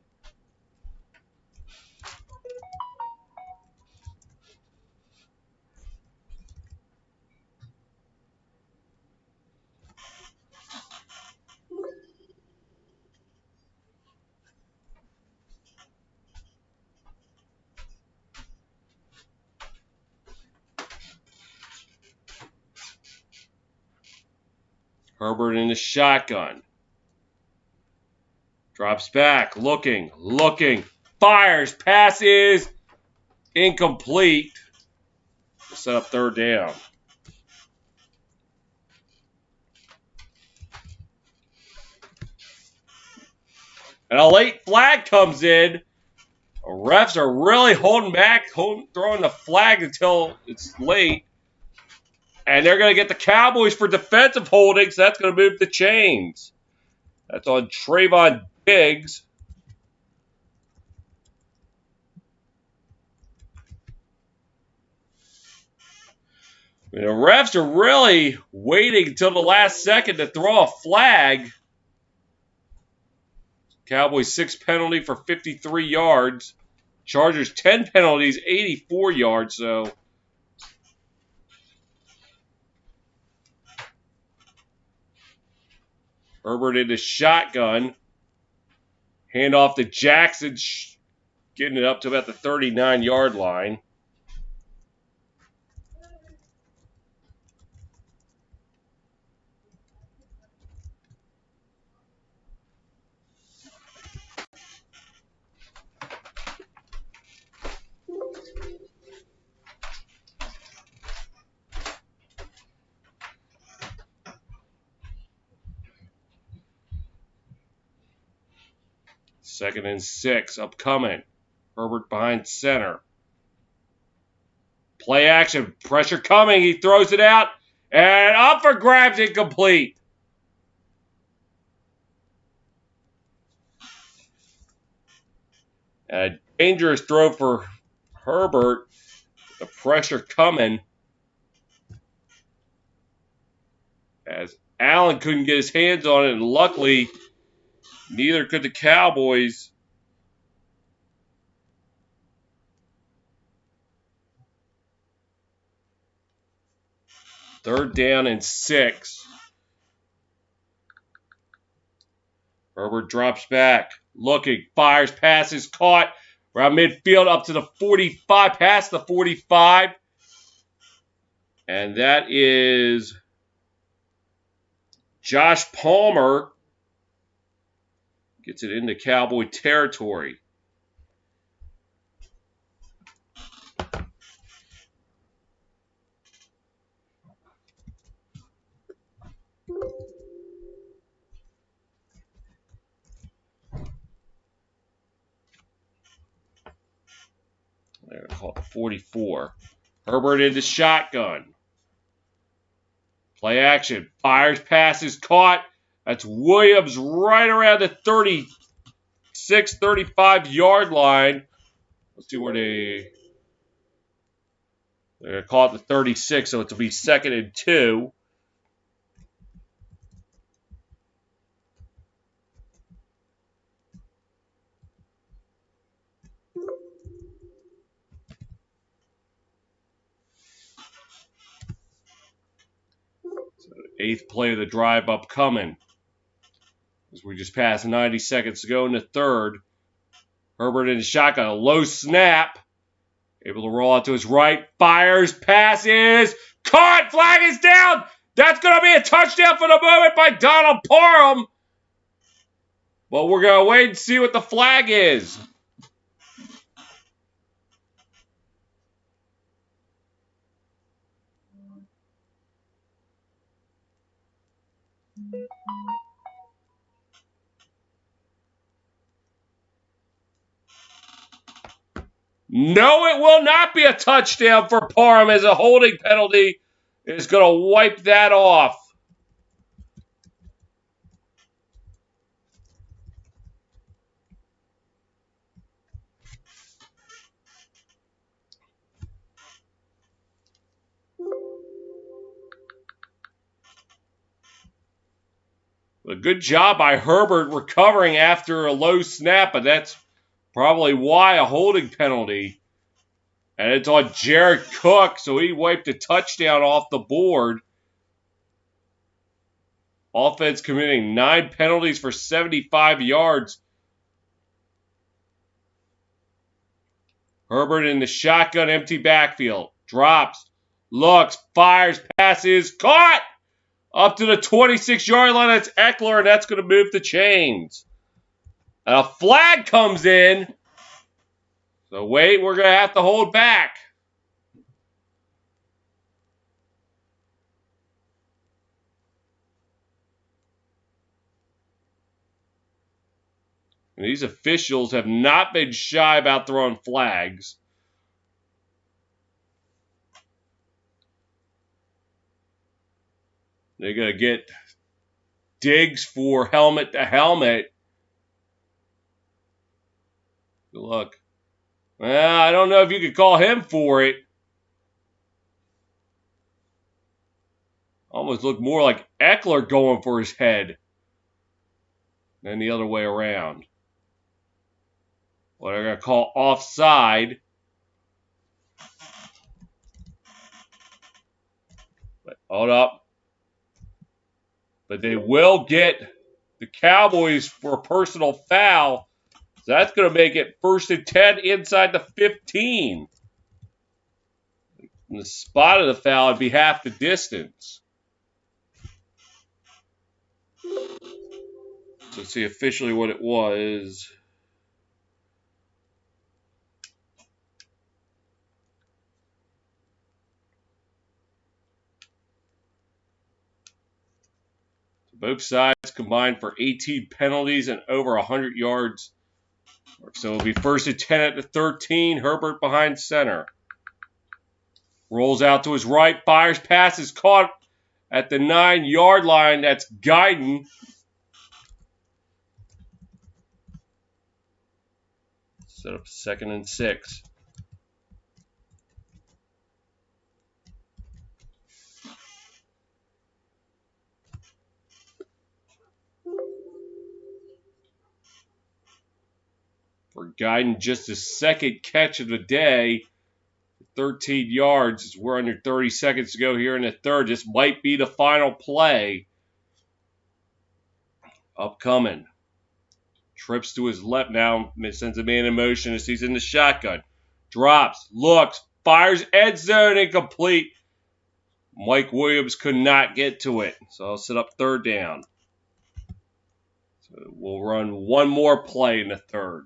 Herbert in the shotgun. Drops back, looking, fires, passes, incomplete. To set up 3rd down. And a late flag comes in. Refs are really holding back, throwing the flag until it's late. And they're going to get the Cowboys for defensive holdings. So that's going to move the chains. That's on Trayvon Diggs. I mean, the refs are really waiting until the last second to throw a flag. Cowboys 6 penalty for 53 yards. Chargers 10 penalties, 84 yards. So Herbert in the shotgun. Hand off to Jackson, getting it up to about the 39-yard line. 2nd and 6 upcoming. Herbert behind center. Play action. Pressure coming. He throws it out. And up for grabs, incomplete. A dangerous throw for Herbert. The pressure coming. As Allen couldn't get his hands on it, and luckily, neither could the Cowboys. Third down and 6. Herbert drops back. Looking. Fires. Passes. Caught. Around midfield up to the 45. Past the 45. And that is Josh Palmer. Gets it into Cowboy territory. They're going to call it 44. Herbert into shotgun. Play action. Fires, passes, caught. That's Williams right around the 36, 35-yard line. Let's see where they're going to call it the 36, so it'll be 2nd and 2. So 8th play of the drive upcoming. As we just passed 90 seconds to go in the 3rd. Herbert in the shotgun. A low snap. Able to roll out to his right. Fires, passes. Caught. Flag is down. That's going to be a touchdown for the moment by Donald Parham. But we're going to wait and see what the flag is. No, it will not be a touchdown for Parham, as a holding penalty is going to wipe that off. A good job by Herbert recovering after a low snap, but that's probably why a holding penalty. And it's on Jared Cook, so he wiped a touchdown off the board. Offense committing 9 penalties for 75 yards. Herbert in the shotgun, empty backfield. Drops, looks, fires, passes, caught! Up to the 26-yard line, that's Eckler, and that's going to move the chains. And a flag comes in. So wait, we're going to have to hold back. And these officials have not been shy about throwing flags. They're going to get Diggs for helmet to helmet. Good luck. Well, I don't know if you could call him for it. Almost looked more like Eckler going for his head than the other way around. What they're going to call offside. But hold up. But they will get the Cowboys for a personal foul. So that's going to make it 1st and 10 inside the 15. And the spot of the foul would be half the distance. So let's see officially what it was. Both sides combined for 18 penalties and over 100 yards So it'll be 1st and 10 at the 13. Herbert behind center. Rolls out to his right. Fires pass is caught at the 9-yard line. That's Guyton. Set up 2nd and 6. For Guyton, just his 2nd catch of the day. 13 yards. We're under 30 seconds to go here in the 3rd. This might be the final play. Upcoming. Trips to his left now. Sends a man in motion as he's in the shotgun. Drops. Looks. Fires. End zone. Incomplete. Mike Williams could not get to it. So I'll set up 3rd down. So we'll run one more play in the 3rd.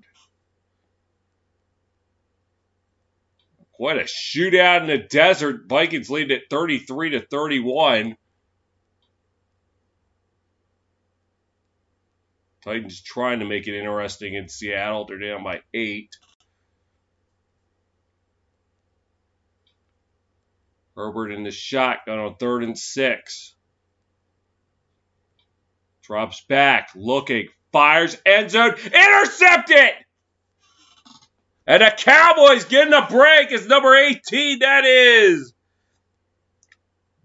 Quite a shootout in the desert. Vikings lead at 33-31. Titans trying to make it interesting in Seattle. They're down by 8. Herbert in the shotgun on 3rd and 6. Drops back, looking, fires, end zone, intercepted! And the Cowboys getting a break is number 18. That is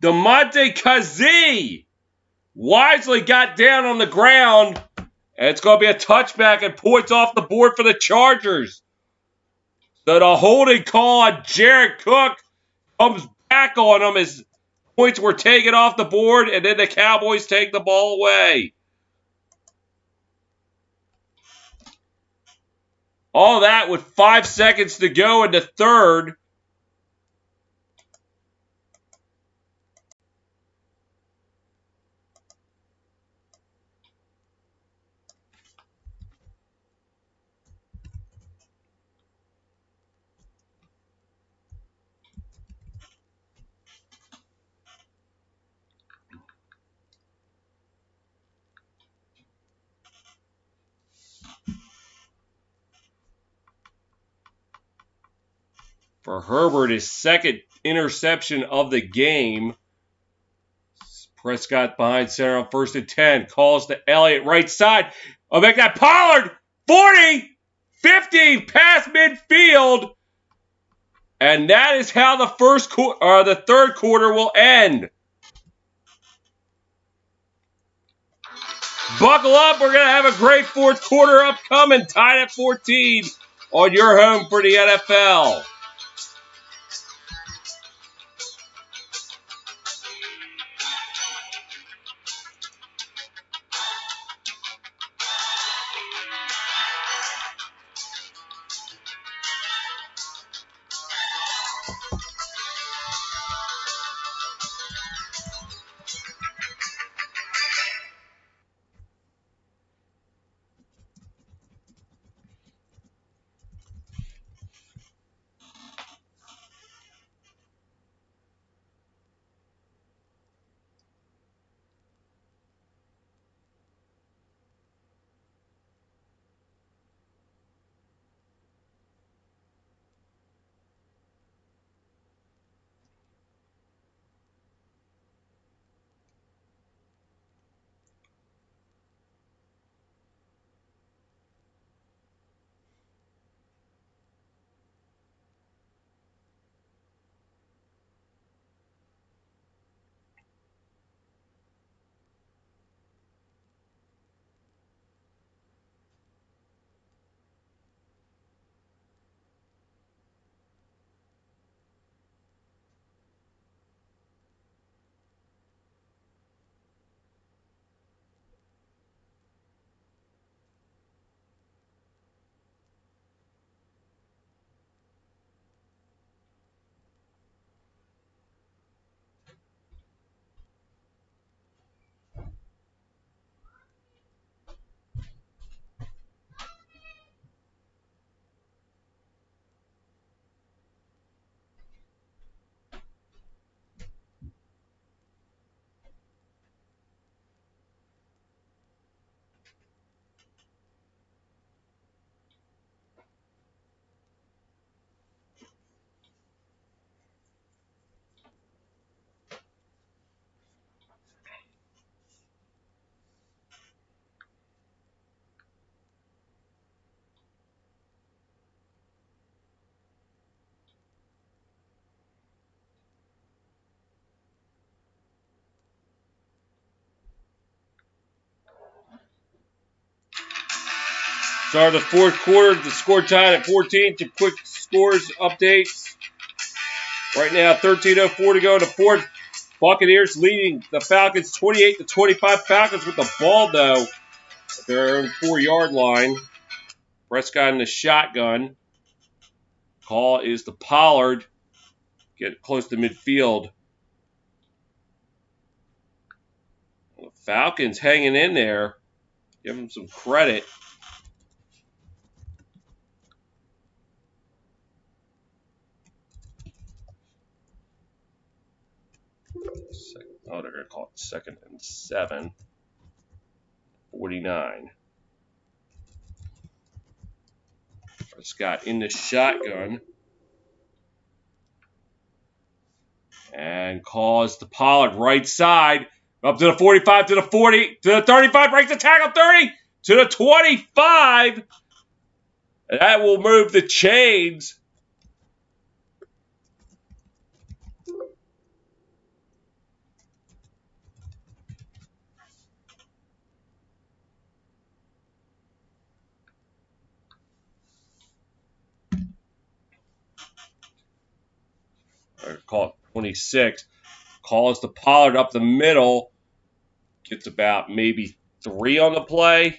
DeMonte Kazee. Wisely got down on the ground. And it's going to be a touchback and points off the board for the Chargers. So the holding call on Jared Cook comes back on him as points were taken off the board. And then the Cowboys take the ball away. All that with 5 seconds to go in the 3rd. For Herbert, his 2nd interception of the game. Prescott behind center on 1st and 10. Calls to Elliott, right side. I'll make that Pollard. 40, 50, past midfield. And that is how the 3rd quarter will end. Buckle up. We're going to have a great 4th quarter upcoming. Tied at 14 on your home for the NFL. Start of the fourth quarter. The score tied at 14. Some quick scores updates. Right now, 13:04 to go in the fourth. Buccaneers leading the Falcons 28-25. Falcons with the ball, though, at their own 4-yard line. Prescott in the shotgun. Call is to Pollard. Get close to midfield. The Falcons hanging in there. Give them some credit. Oh, they're going to call it 2nd and 7. 49. Prescott in the shotgun. And calls to Pollard right side. Up to the 45, to the 40, to the 35. Breaks the tackle, 30, to the 25. And that will move the chains. Or call it 26. Calls to Pollard up the middle. Gets about maybe 3 on the play.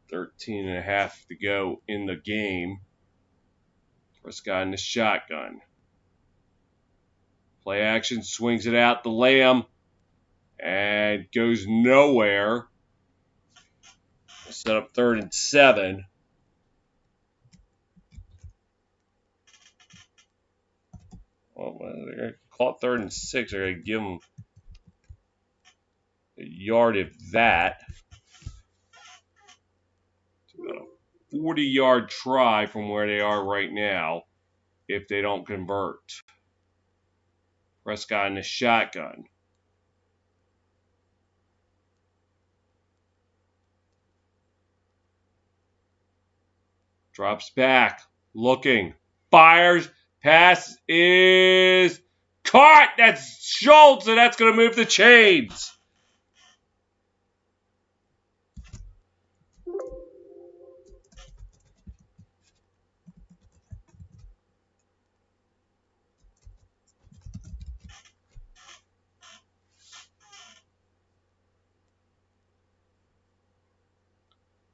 Thirteen and a half to go in the game. Prescott in the shotgun. Play action, swings it out the Lamb, and goes nowhere. Set up 3rd and 7. Well, they're going to call it 3rd and 6. They're going to give them a yard of that. 40-yard try from where they are right now if they don't convert. Prescott in the shotgun. Drops back, looking, fires, pass is caught. That's Schultz, and that's going to move the chains.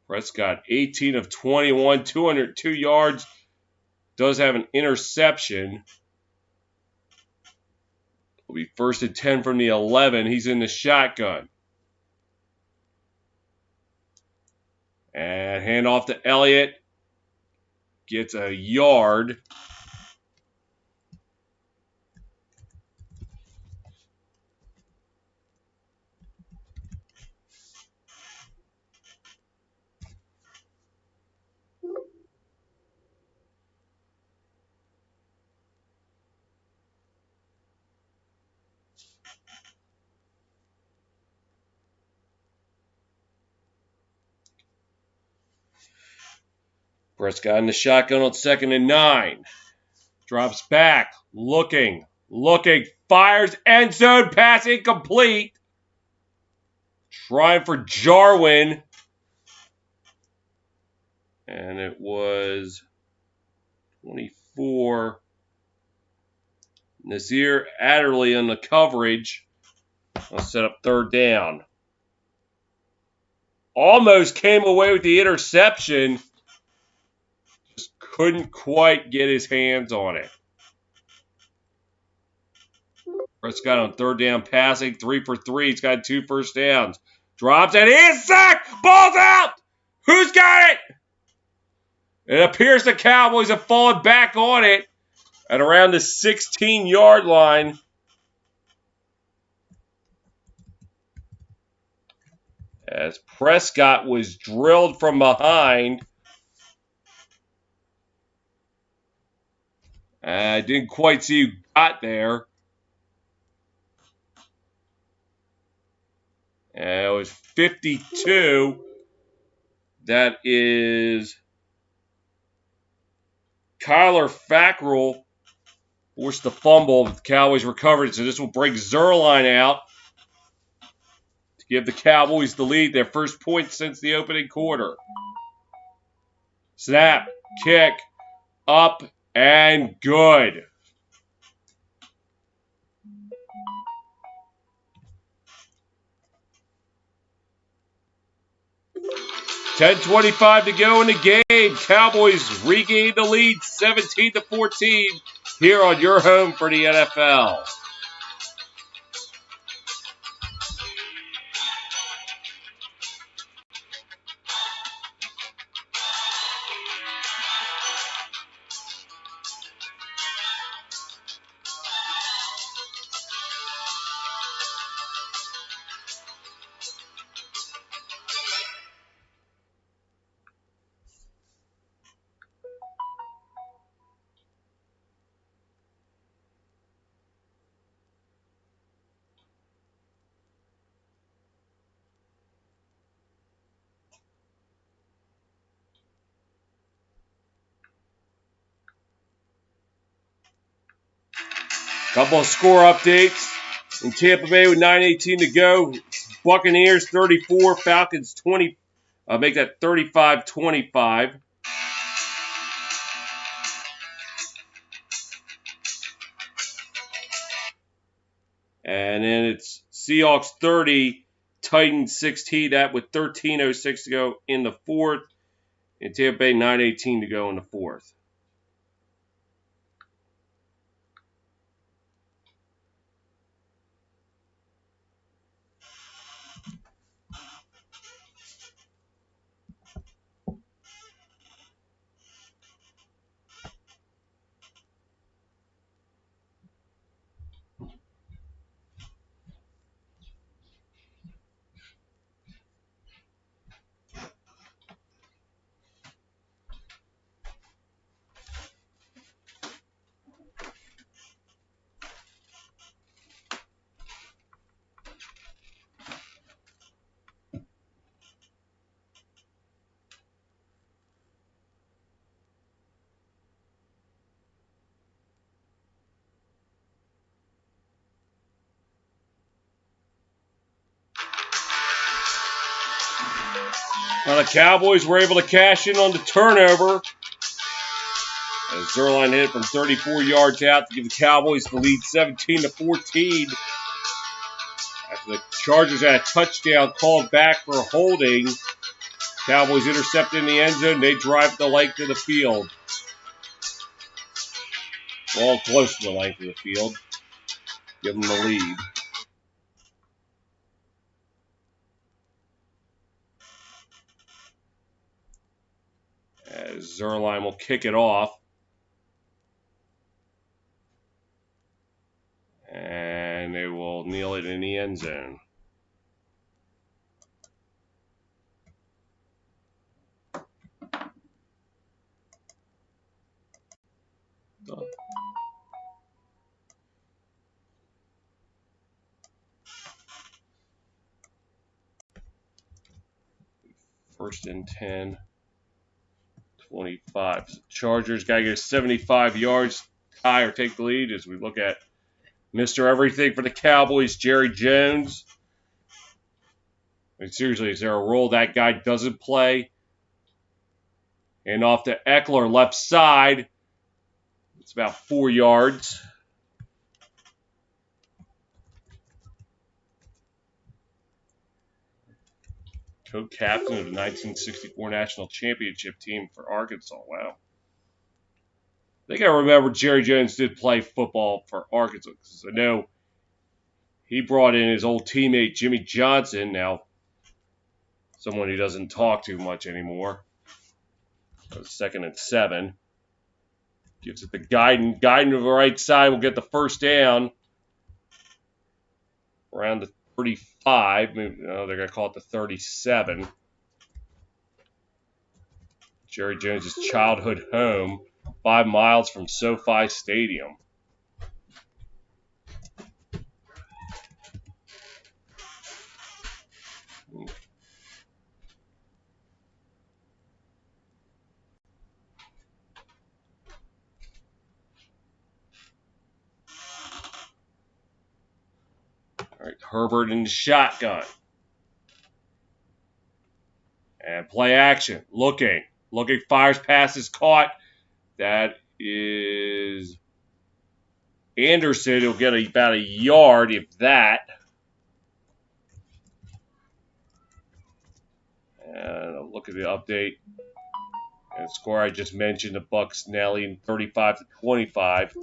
Prescott, 18 of 21, 202 yards. Does have an interception. Will be 1st and 10 from the 11. He's in the shotgun. And hand off to Elliott. Gets a yard. Prescott in the shotgun on 2nd and 9. Drops back, looking, fires, end zone, pass incomplete. Trying for Jarwin. And it was 24. Nasir Adderley on the coverage. I'll set up 3rd down. Almost came away with the interception. Just couldn't quite get his hands on it. Prescott on 3rd down passing, 3 for 3. He's got 2 first downs. Drops and he's sacked. Ball's out. Who's got it? It appears the Cowboys have fallen back on it at around the 16-yard line. As Prescott was drilled from behind. I didn't quite see who got there. It was 52. That is Kyler Fackrell forced the fumble. The Cowboys recovered it, so this will break Zerline out to give the Cowboys the lead, their first point since the opening quarter. Snap, kick, up, and good. $10:25 to go in the game. Cowboys regain the lead 17-14 here on your home for the NFL. Couple of score updates. In Tampa Bay with 9:18 to go. Buccaneers 34, Falcons 20. Make that 35-25. And then it's Seahawks 30, Titans 16. That with 13:06 to go in the fourth. In Tampa Bay 9:18 to go in the fourth. Now the Cowboys were able to cash in on the turnover as Zerline hit it from 34 yards out to give the Cowboys the lead 17-14. After the Chargers had a touchdown called back for holding, Cowboys intercepted in the end zone. They drive the length of the field. Well, close to the length of the field. Give them the lead. As Zerline will kick it off. And they will kneel it in the end zone. First and 10, 25. So Chargers got to get 75 yards, tie or take the lead as we look at Mr. Everything for the Cowboys, Jerry Jones. I mean, seriously, is there a role that guy doesn't play? And off to Eckler, left side. It's about 4 yards. Co-captain of the 1964 National Championship team for Arkansas. Wow. They got to remember Jerry Jones did play football for Arkansas. Because I know he brought in his old teammate Jimmy Johnson. Now, someone who doesn't talk too much anymore. Second and 7. Gives it the Guyton. Guyton to the right side will get the first down. Around the 35. Maybe, they're going to call it the 37. Jerry Jones' childhood home. 5 miles from SoFi Stadium. All right, Herbert in the shotgun. And play action. Looking, fires, passes, caught. That is Anderson. He'll get about a yard, if that. And look at the update. And the score I just mentioned, the Bucks nailing 35-25.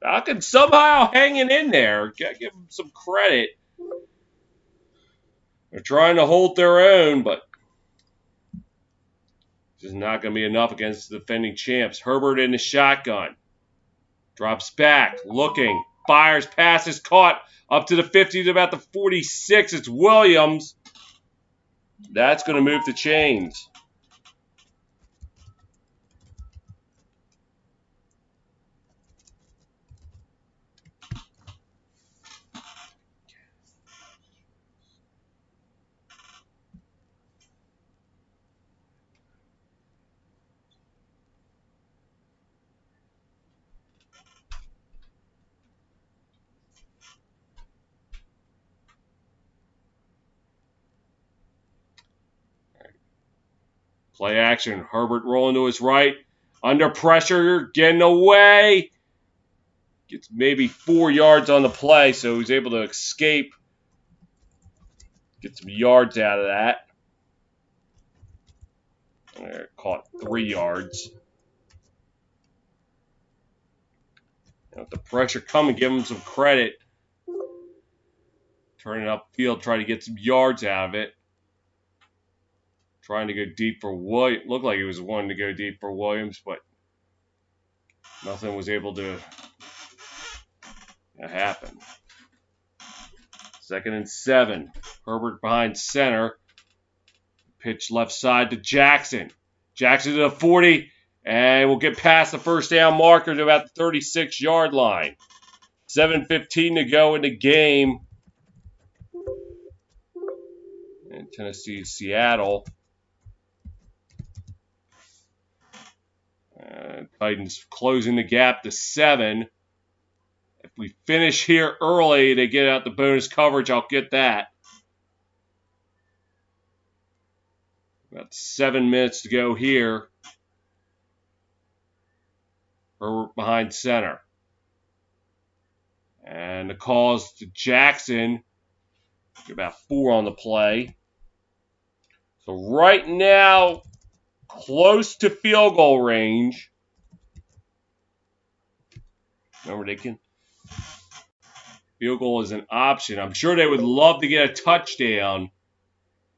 Falcons somehow hanging in there. Gotta give them some credit. They're trying to hold their own, but it's not going to be enough against the defending champs. Herbert in the shotgun. Drops back, looking, fires, passes, caught up to the 50 to about the 46. It's Williams. That's going to move the chains. Play action. Herbert rolling to his right. Under pressure, getting away. Gets maybe 4 yards on the play, so he's able to escape. Get some yards out of that. Caught 3 yards. And with the pressure coming, give him some credit. Turning upfield, try to get some yards out of it. Trying to go deep for Williams. Looked like he was wanting to go deep for Williams, but nothing was able to happen. 2nd and 7. Herbert behind center. Pitch left side to Jackson. Jackson to the 40, and we'll get past the first down marker to about the 36-yard line. 7:15 to go in the game. And Tennessee, Seattle. Titans closing the gap to 7. If we finish here early, they get out the bonus coverage, I'll get that. About 7 minutes to go here. Herbert behind center. And the calls to Jackson. About 4 on the play. So right now, close to field goal range. Remember, field goal is an option. I'm sure they would love to get a touchdown,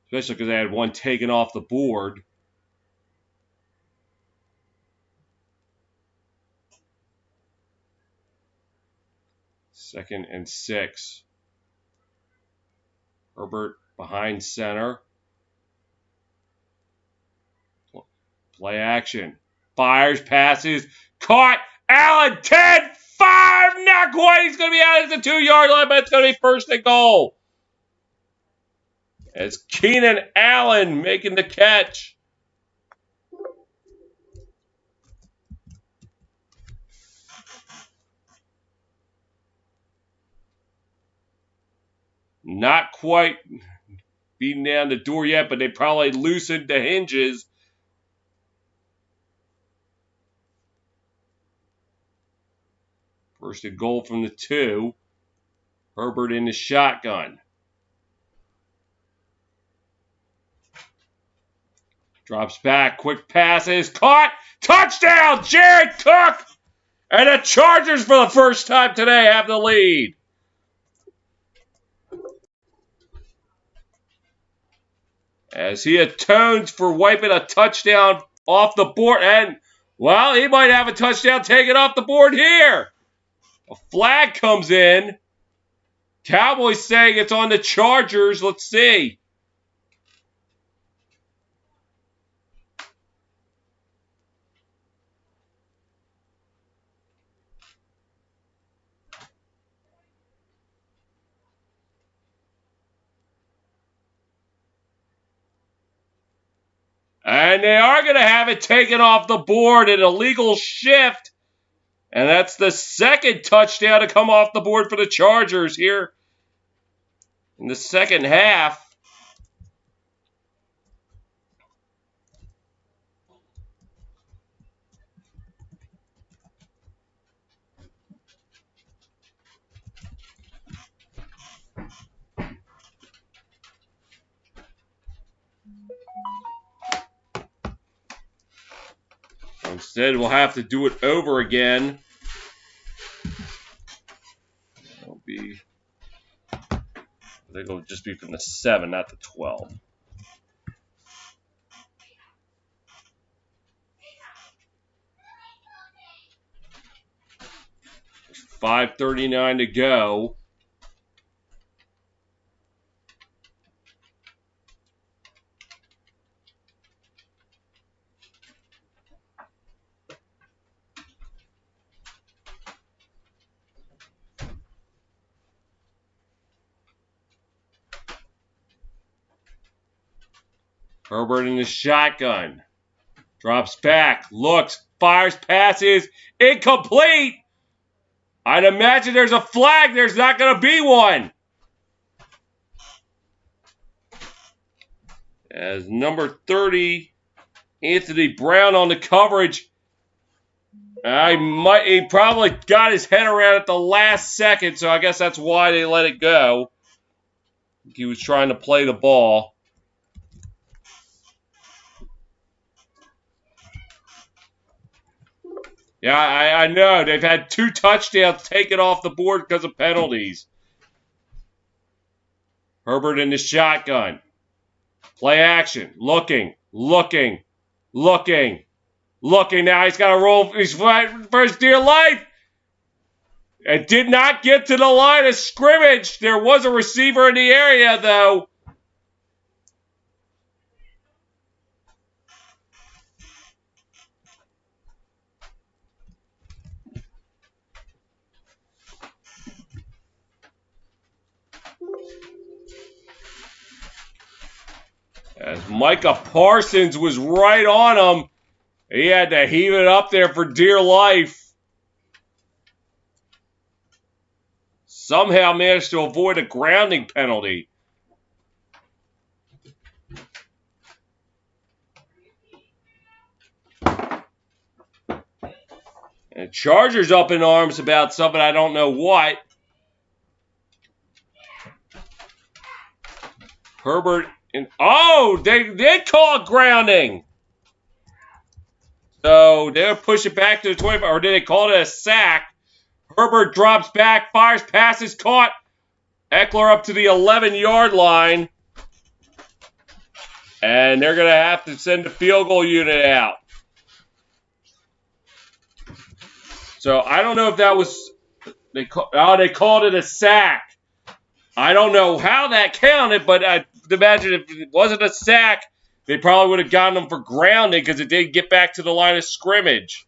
especially because they had one taken off the board. Second and 6. Herbert behind center. Play action. Fires, passes, caught. Allen, 10, 5, not quite. He's going to be out at the 2-yard line, but it's going to be 1st and goal. As Keenan Allen making the catch. Not quite beating down the door yet, but they probably loosened the hinges. First and goal from the 2. Herbert in the shotgun. Drops back, quick passes, caught, touchdown, Jared Cook! And the Chargers for the first time today have the lead. As he atones for wiping a touchdown off the board. And, well, he might have a touchdown taken off the board here. A flag comes in. Cowboys saying it's on the Chargers. Let's see. And they are going to have it taken off the board, an illegal shift. And that's the second touchdown to come off the board for the Chargers here in the second half. Instead, we'll have to do it over again. It'll be, I think it'll just be from the 7, not the 12. 5:39 to go. Herbert in the shotgun. Drops back, looks, fires, passes, incomplete. I'd imagine there's a flag. There's not going to be one. As number 30, Anthony Brown on the coverage. He probably got his head around at the last second, so I guess that's why they let it go. He was trying to play the ball. Yeah, I know. They've had 2 touchdowns taken off the board because of penalties. Herbert in the shotgun. Play action. Looking. Now he's got to roll. He's fighting for his dear life. It did not get to the line of scrimmage. There was a receiver in the area, though. As Micah Parsons was right on him, he had to heave it up there for dear life. Somehow managed to avoid a grounding penalty. And Chargers up in arms about something, I don't know what. Herbert, they did call it grounding. So they'll push it back to the 25, or did they call it a sack? Herbert drops back, fires, passes, caught. Eckler up to the 11-yard line. And they're going to have to send the field goal unit out. So I don't know if that was, they called it a sack. I don't know how that counted, but I imagine if it wasn't a sack, they probably would have gotten them for grounding because it did get back to the line of scrimmage.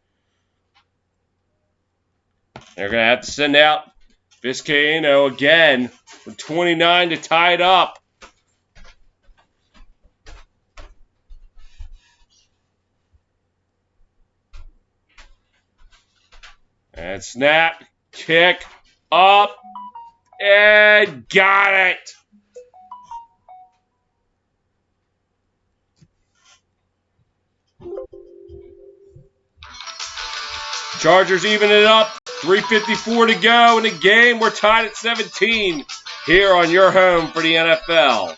They're going to have to send out Vizcaino again with 29 to tie it up. And snap, kick, up, and got it. Chargers even it up. 3:54 to go in the game. We're tied at 17 here on your home for the NFL.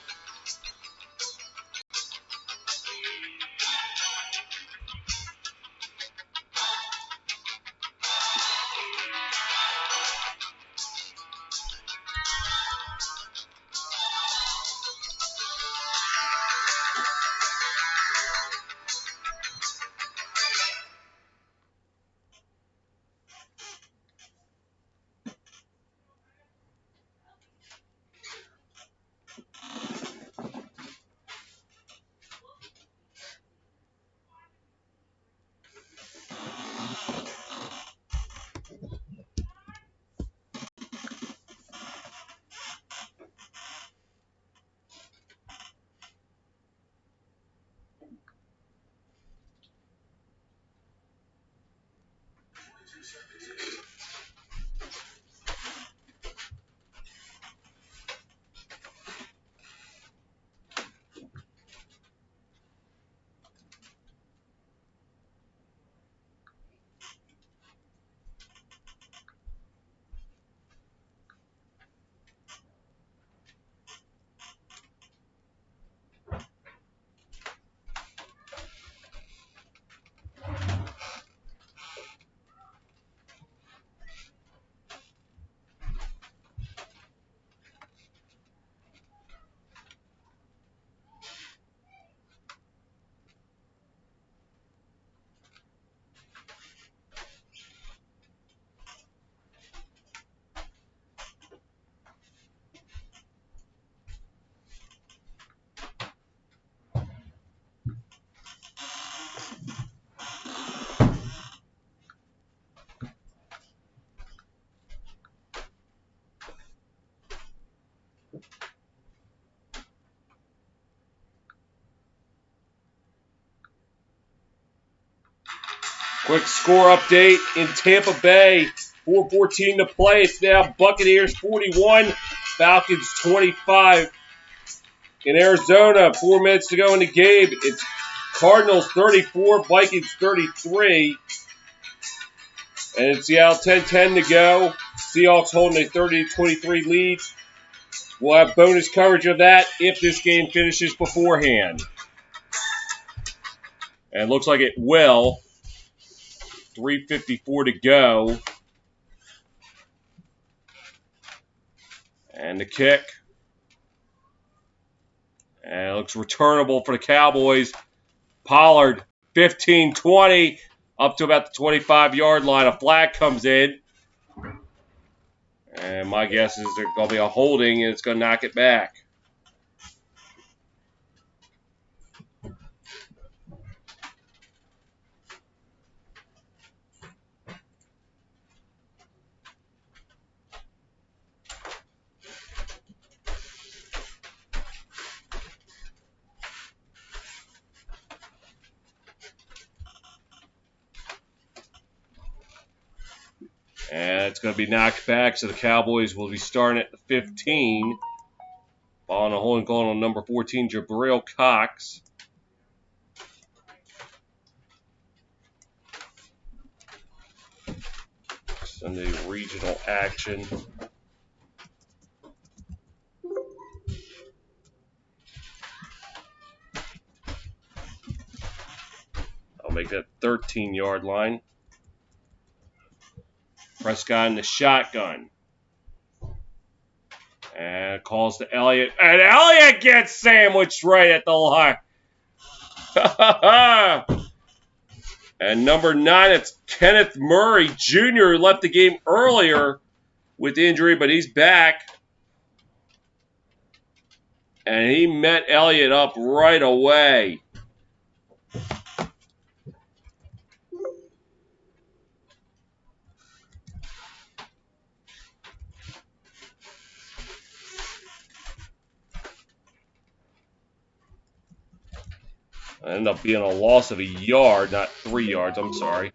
Quick score update in Tampa Bay. 4:14 to play. It's now Buccaneers 41, Falcons 25. In Arizona, 4 minutes to go in the game. It's Cardinals 34, Vikings 33. And in Seattle, 10-10 to go. Seahawks holding a 30-23 lead. We'll have bonus coverage of that if this game finishes beforehand. And it looks like it will. 3:54 to go. And the kick. And it looks returnable for the Cowboys. Pollard, 15-20, up to about the 25-yard line. A flag comes in. And my guess is there's going to be a holding, and it's going to knock it back. And it's going to be knocked back, so the Cowboys will be starting at the 15. Following a holding call on number 14, Jabril Cox. Sunday regional action. I'll make that 13-yard line. Prescott in the shotgun. And calls to Elliott. And Elliott gets sandwiched right at the line. And number 9, it's Kenneth Murray Jr., who left the game earlier with injury, but he's back. And he met Elliott up right away. It ended up being a loss of a yard, not 3 yards, I'm sorry.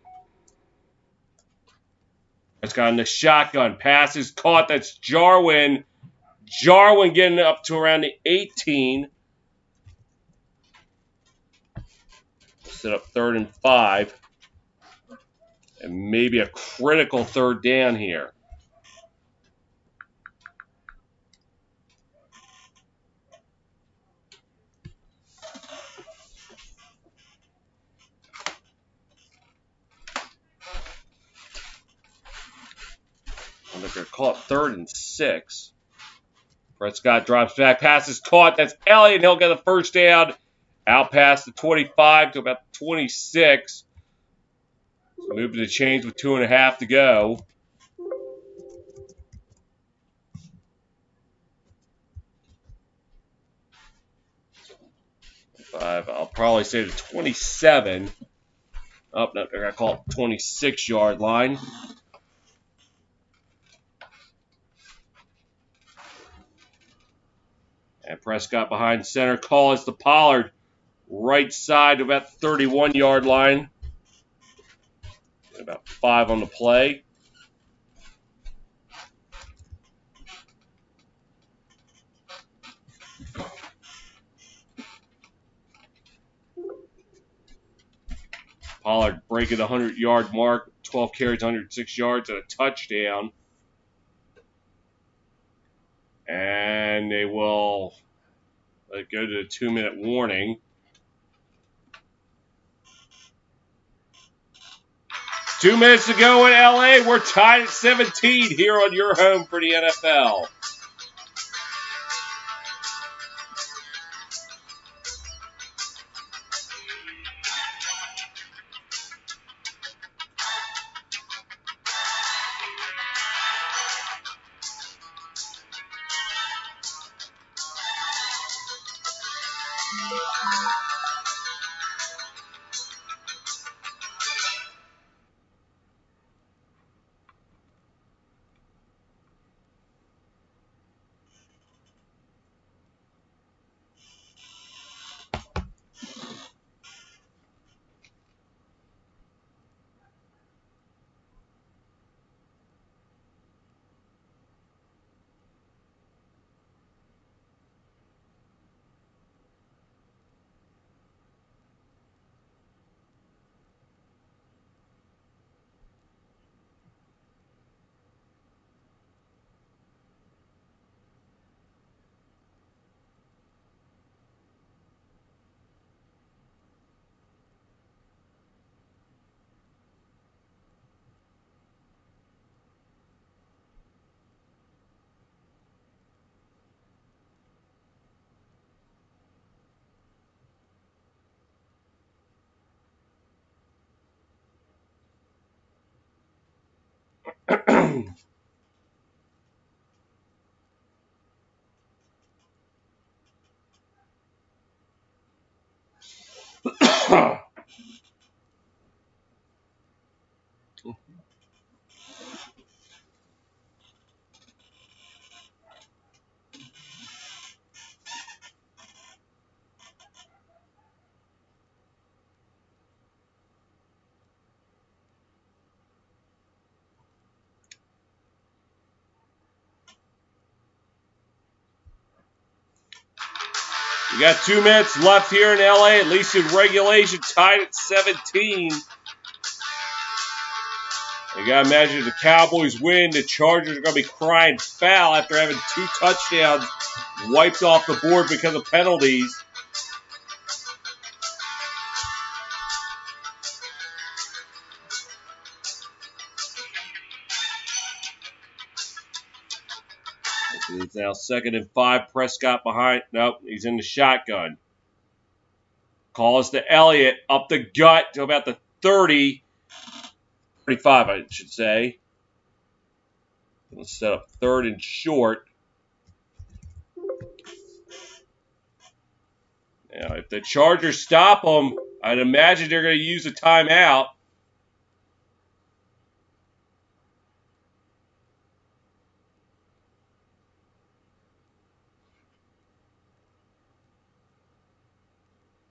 It's got in the shotgun. Pass is caught. That's Jarwin. Jarwin getting up to around the 18. Set up 3rd and 5. And maybe a critical 3rd down here. And they're going to call it 3rd and 6. Prescott drops back. Pass is caught. That's Elliott. And he'll get the first down. Out past the 25 to about 26. So moving the chains with 2.5 to go. 5. I'll probably say the 27. Oh, no, they're going to call it 26-yard line. And Prescott behind center. Call is to Pollard. Right side to about the 31-yard line. About 5 on the play. Pollard breaking the 100-yard mark, 12 carries, 106 yards, and a touchdown. And they will go to the 2-minute warning. Two minutes to go in LA. We're tied at 17 here on your home for the NFL. You got 2 minutes left here in LA, at least in regulation, tied at 17. You got to imagine if the Cowboys win, the Chargers are going to be crying foul after having 2 touchdowns wiped off the board because of penalties. It's now 2nd and 5. Prescott behind. Nope, he's in the shotgun. Calls to Elliott up the gut to about the 30. 35, I should say. Let's set up 3rd and short. Now, if the Chargers stop them, I'd imagine they're going to use a timeout.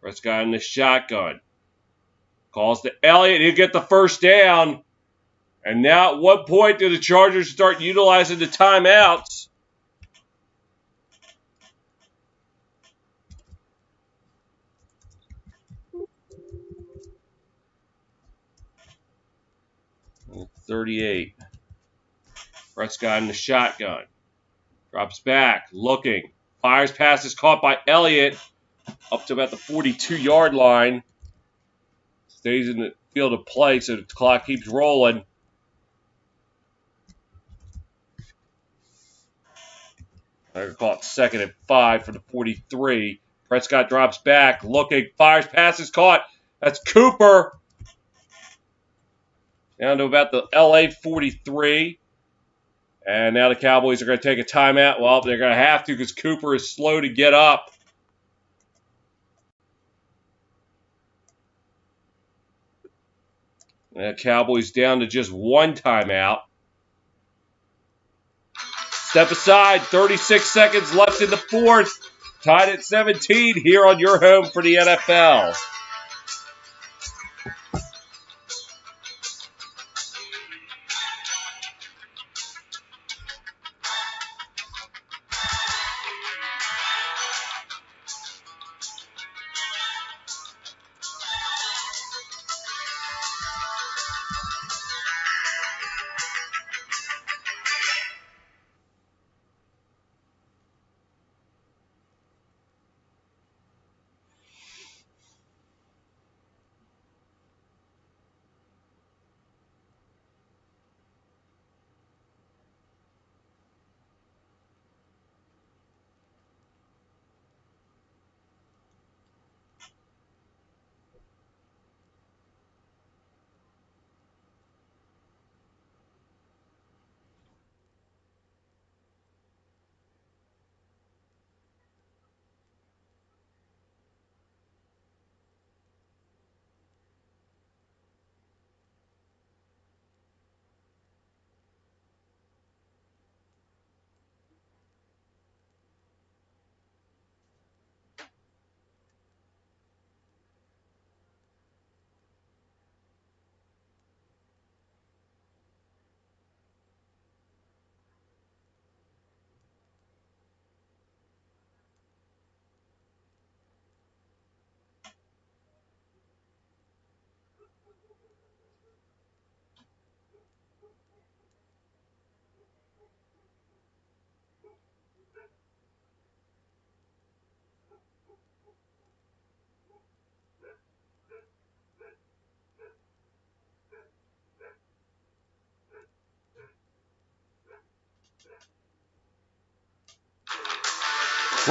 Prescott in the shotgun. Calls to Elliott. He'll get the first down. And now at what point do the Chargers start utilizing the timeouts? Well, 38. Prescott in the shotgun. Drops back. Looking. Fires pass is caught by Elliott. Up to about the 42-yard line. Stays in the field of play, so the clock keeps rolling. I'm going to call it 2nd and 5 for the 43. Prescott drops back, looking, fires, passes caught. That's Cooper. Down to about the LA 43. And now the Cowboys are going to take a timeout. Well, they're going to have to because Cooper is slow to get up. And the Cowboys down to just 1 timeout. Step aside, 36 seconds left in the 4th. Tied at 17 here on your home for the NFL.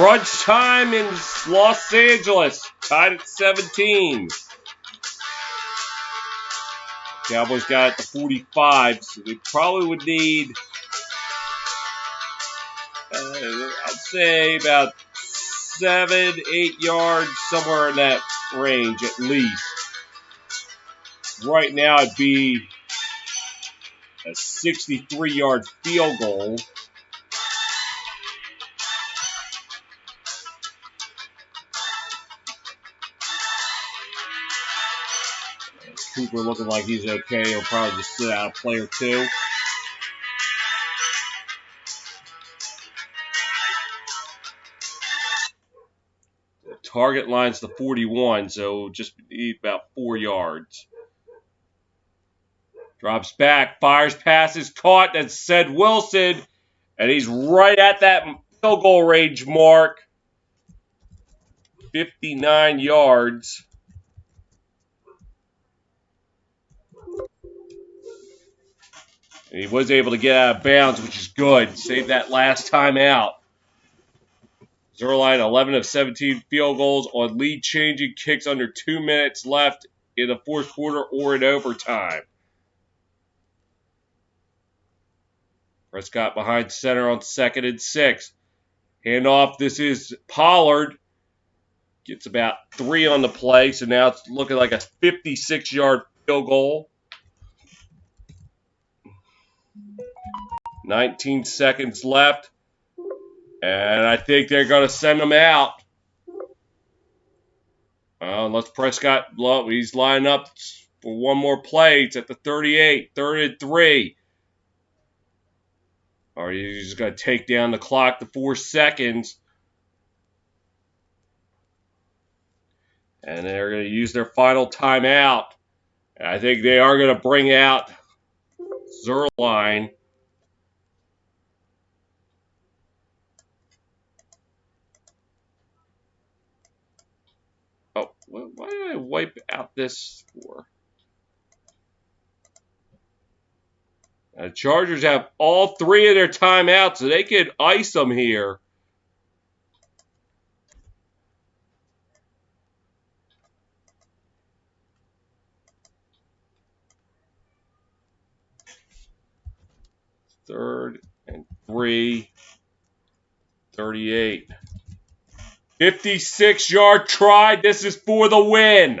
Crunch time in Los Angeles. Tied at 17. Cowboys got it to 45, so they probably would need, I'd say, about 7, 8 yards, somewhere in that range at least. Right now, it'd be a 63-yard field goal. Cooper looking like he's okay. He'll probably just sit out a play or two. The target line's the 41, so just need about 4 yards. Drops back, fires passes, caught. That's Ced Wilson, and he's right at that field goal range mark. 59 yards. And he was able to get out of bounds, which is good. Saved that last time out. Zerline, 11 of 17 field goals on lead-changing kicks under 2 minutes left in the fourth quarter or in overtime. Prescott behind center on 2nd and 6. Handoff, this is Pollard. Gets about 3 on the play, so now it's looking like a 56-yard field goal. 19 seconds left. And I think they're going to send him out. Unless Prescott, he's lining up for one more play. It's at the 38, 3rd and 3. Or he's just going to take down the clock to 4 seconds. And they're going to use their final timeout. And I think they are going to bring out Zerline. Oh, why did I wipe out this for? The Chargers have all 3 of their timeouts, so they could ice them here. Third and 3, 38. 56-yard try. This is for the win.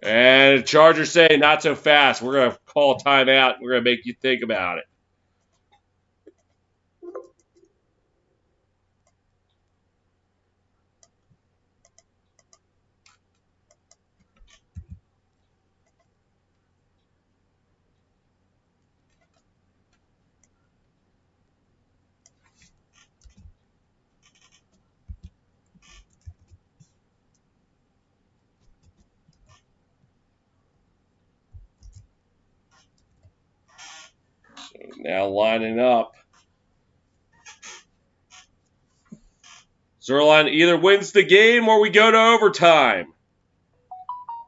And the Chargers say, not so fast. We're going to call timeout. We're going to make you think about it. So now lining up. Zerline either wins the game or we go to overtime.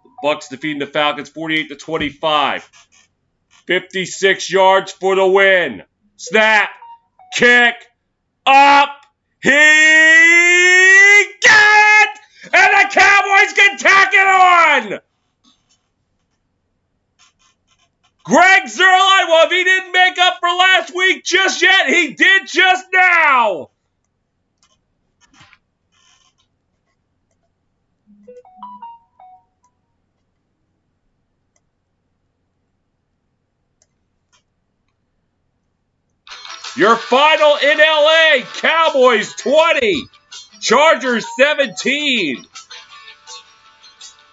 The Bucs defeating the Falcons 48-25. 56 yards for the win. Snap. Kick. Up. He got it! And the Cowboys can tack it on! Greg Zerline, well, if he didn't make up for last week just yet, he did just now! Your final in LA, Cowboys 20, Chargers 17.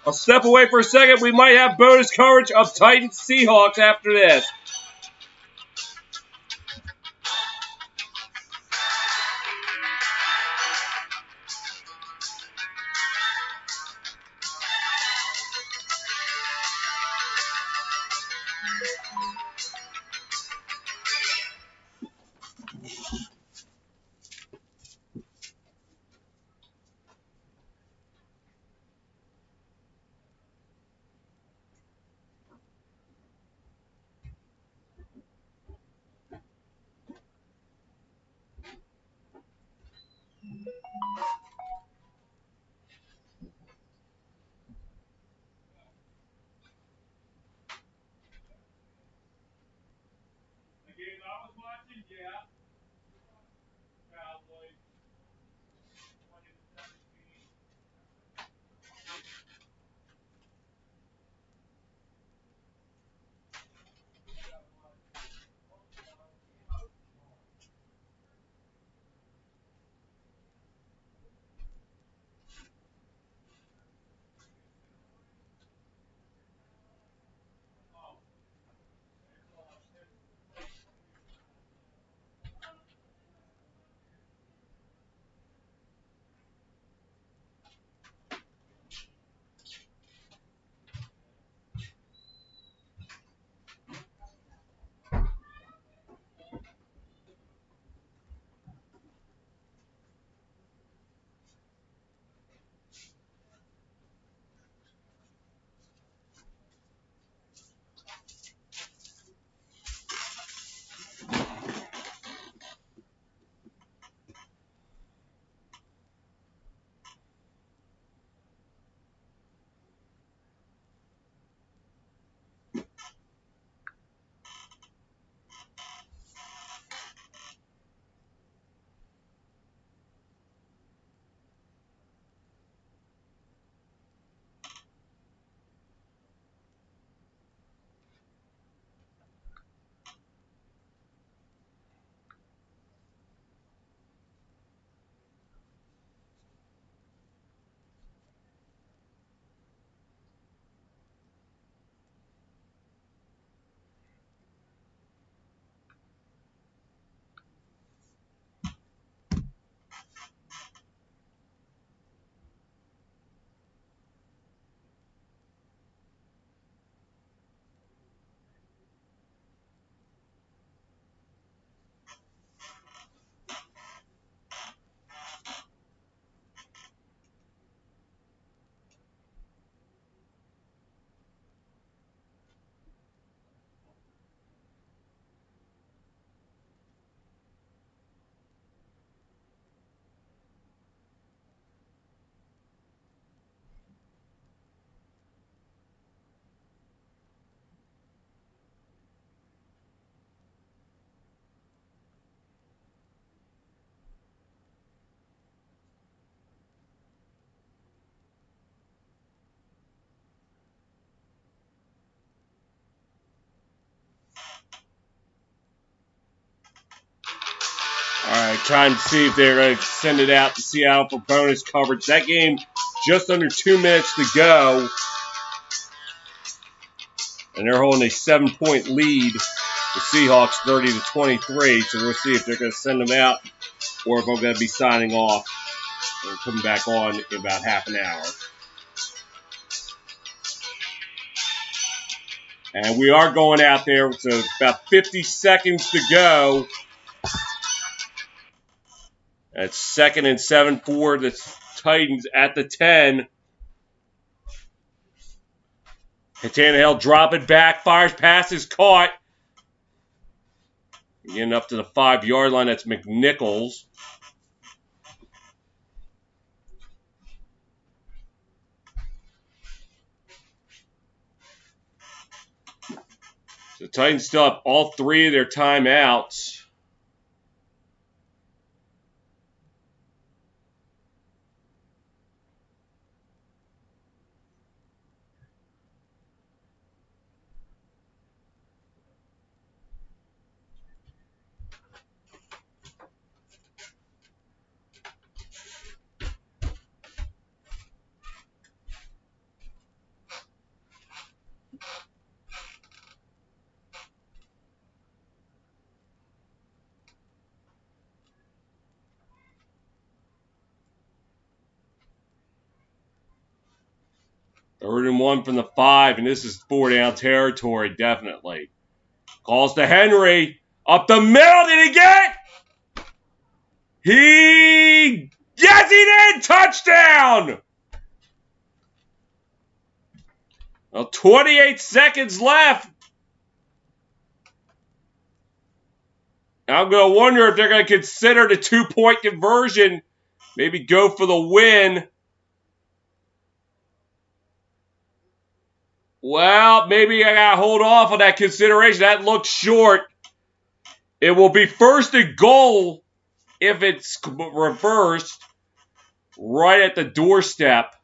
I'll step away for a second. We might have bonus coverage of Titans Seahawks after this. Time to see if they're going to send it out to Seattle for bonus coverage. That game, just under 2 minutes to go. And they're holding a 7-point lead. The Seahawks 30-23. So we'll see if they're going to send them out or if I'm going to be signing off and coming back on in about half an hour. And we are going out there. So about 50 seconds to go. That's 2nd and 7 for the Titans at the 10. Tannehill dropping back, fires pass is caught. Getting up to the 5-yard line, that's McNichols. The Titans still have all 3 of their timeouts. Third and 1 from the 5, and this is 4-down territory, definitely. Calls to Henry. Up the middle, did he get it? Yes, he did! Touchdown! Well, 28 seconds left. I'm going to wonder if they're going to consider the 2-point conversion. Maybe go for the win. Well, maybe I got to hold off on that consideration. That looks short. It will be 1st and goal if it's reversed right at the doorstep.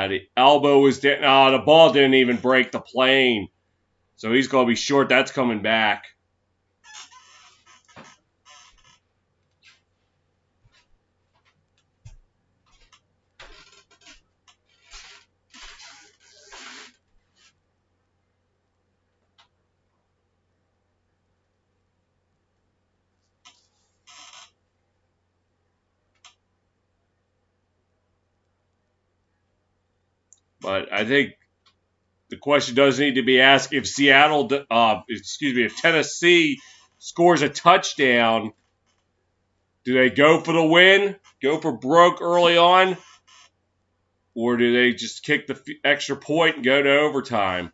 The elbow was down. The ball didn't even break the plane. So he's going to be short. That's coming back. But I think the question does need to be asked if if Tennessee scores a touchdown, do they go for the win, go for broke early on, or do they just kick the extra point and go to overtime?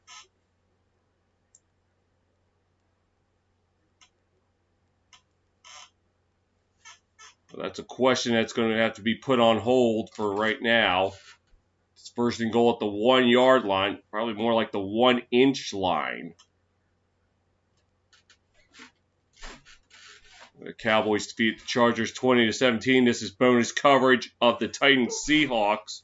Well, that's a question that's going to have to be put on hold for right now. 1st and goal at the 1-yard line, probably more like the 1-inch line. The Cowboys defeat the Chargers 20-17. This is bonus coverage of the Titans Seahawks.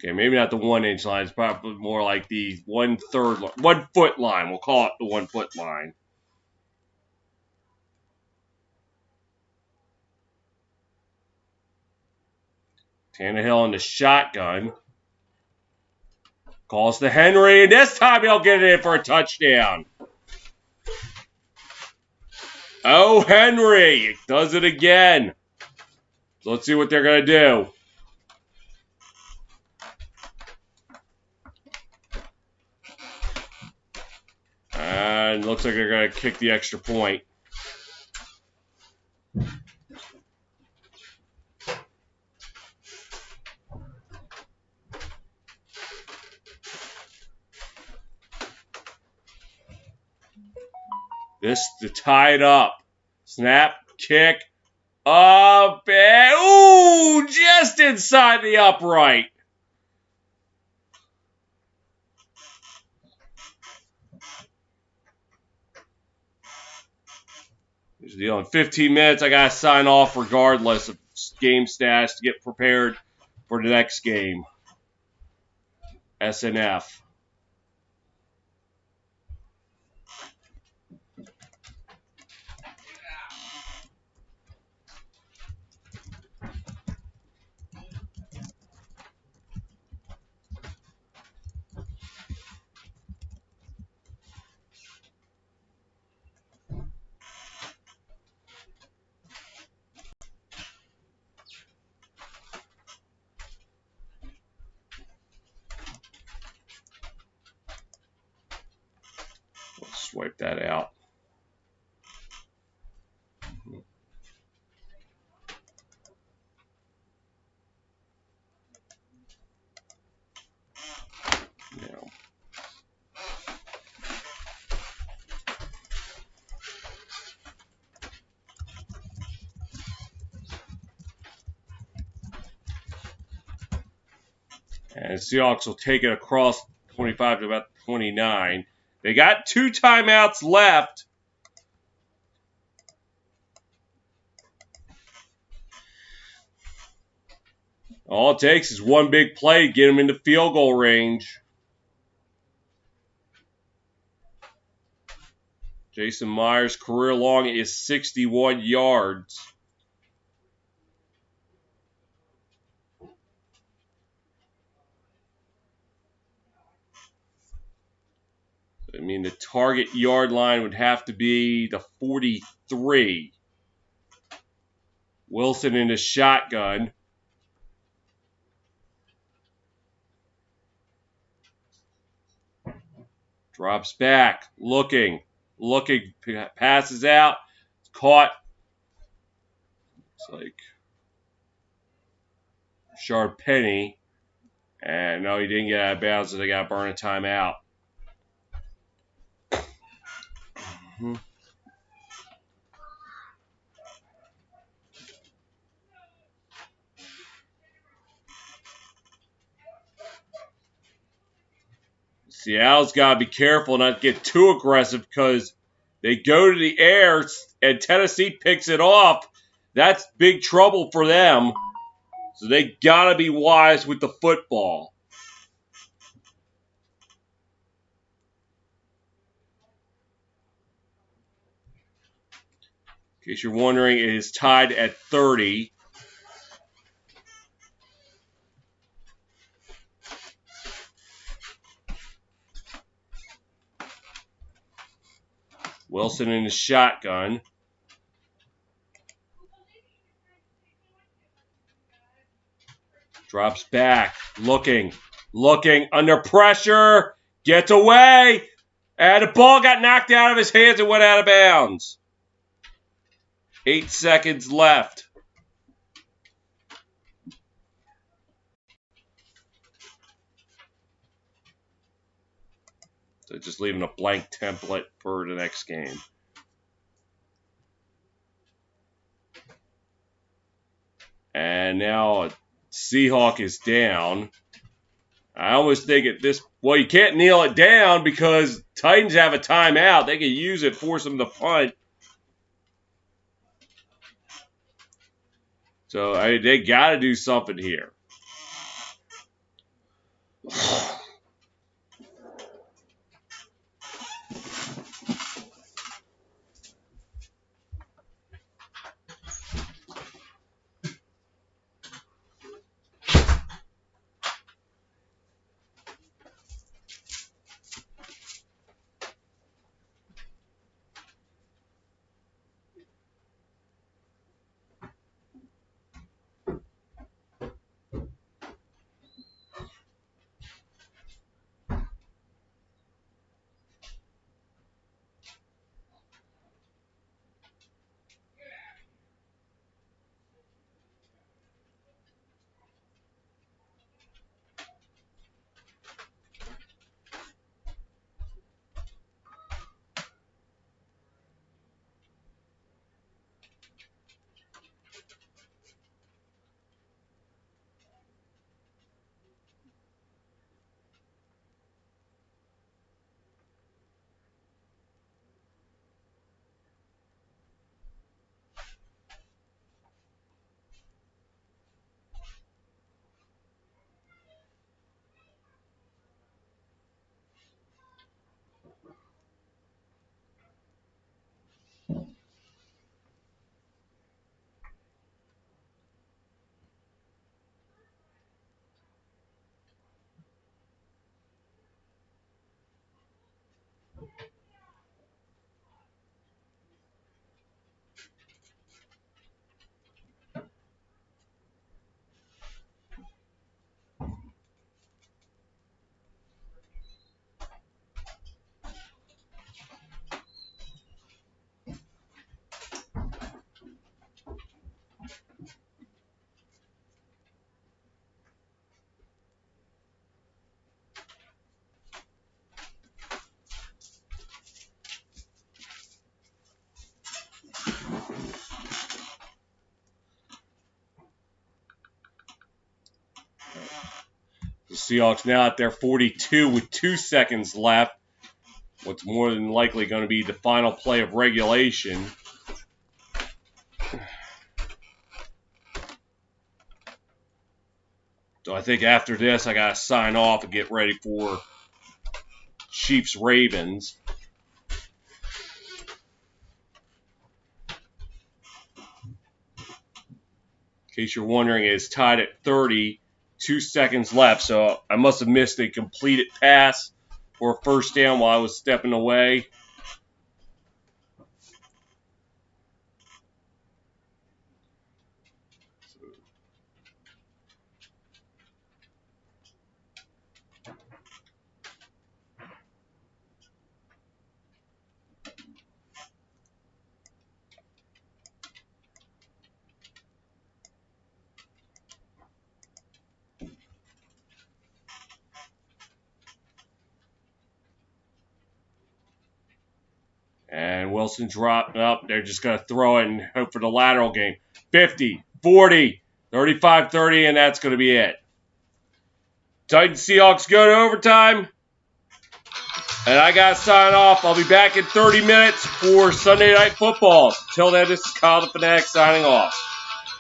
Okay, maybe not the 1-inch line. It's probably more like the 1-foot line. We'll call it the 1-foot line. Tannehill in the shotgun. Calls to Henry, and this time he'll get it in for a touchdown. Oh, Henry does it again. So let's see what they're going to do. And looks like they're going to kick the extra point. This to tie it up. Snap, kick, up, and ooh, just inside the upright. Here's the deal. In 15 minutes, I got to sign off regardless of game stats to get prepared for the next game. SNF. Let's wipe that out. And Seahawks will take it across 25 to about 29. They got 2 timeouts left. All it takes is one big play to get them into field goal range. Jason Myers' career long is 61 yards. I mean, the target yard line would have to be the 43. Wilson in the shotgun. Drops back, looking, passes out, caught. It's like Sharp Penny. And no, he didn't get out of bounds, so they got to burn a timeout. Seattle's got to be careful not to get too aggressive because they go to the air and Tennessee picks it off. That's big trouble for them. So they got to be wise with the football. In case you're wondering, it is tied at 30. Wilson in the shotgun. Drops back, looking, under pressure, gets away, and the ball got knocked out of his hands and went out of bounds. 8 seconds left. So just leaving a blank template for the next game. And now Seahawk is down. I almost think at this, well, you can't kneel it down because Titans have a timeout. They can use it, force them to punt. So they got to do something here. The Seahawks now at their 42 with 2 seconds left. What's more than likely going to be the final play of regulation. So I think after this, I got to sign off and get ready for Chiefs-Ravens. In case you're wondering, it's tied at 30, 2 seconds left. So I must have missed a completed pass for a first down while I was stepping away. And Wilson dropped up. They're just going to throw it and hope for the lateral game. 50, 40, 35-30, and that's going to be it. Titans Seahawks go to overtime. And I got to sign off. I'll be back in 30 minutes for Sunday Night Football. Until then, this is Kyle the Fanatic signing off.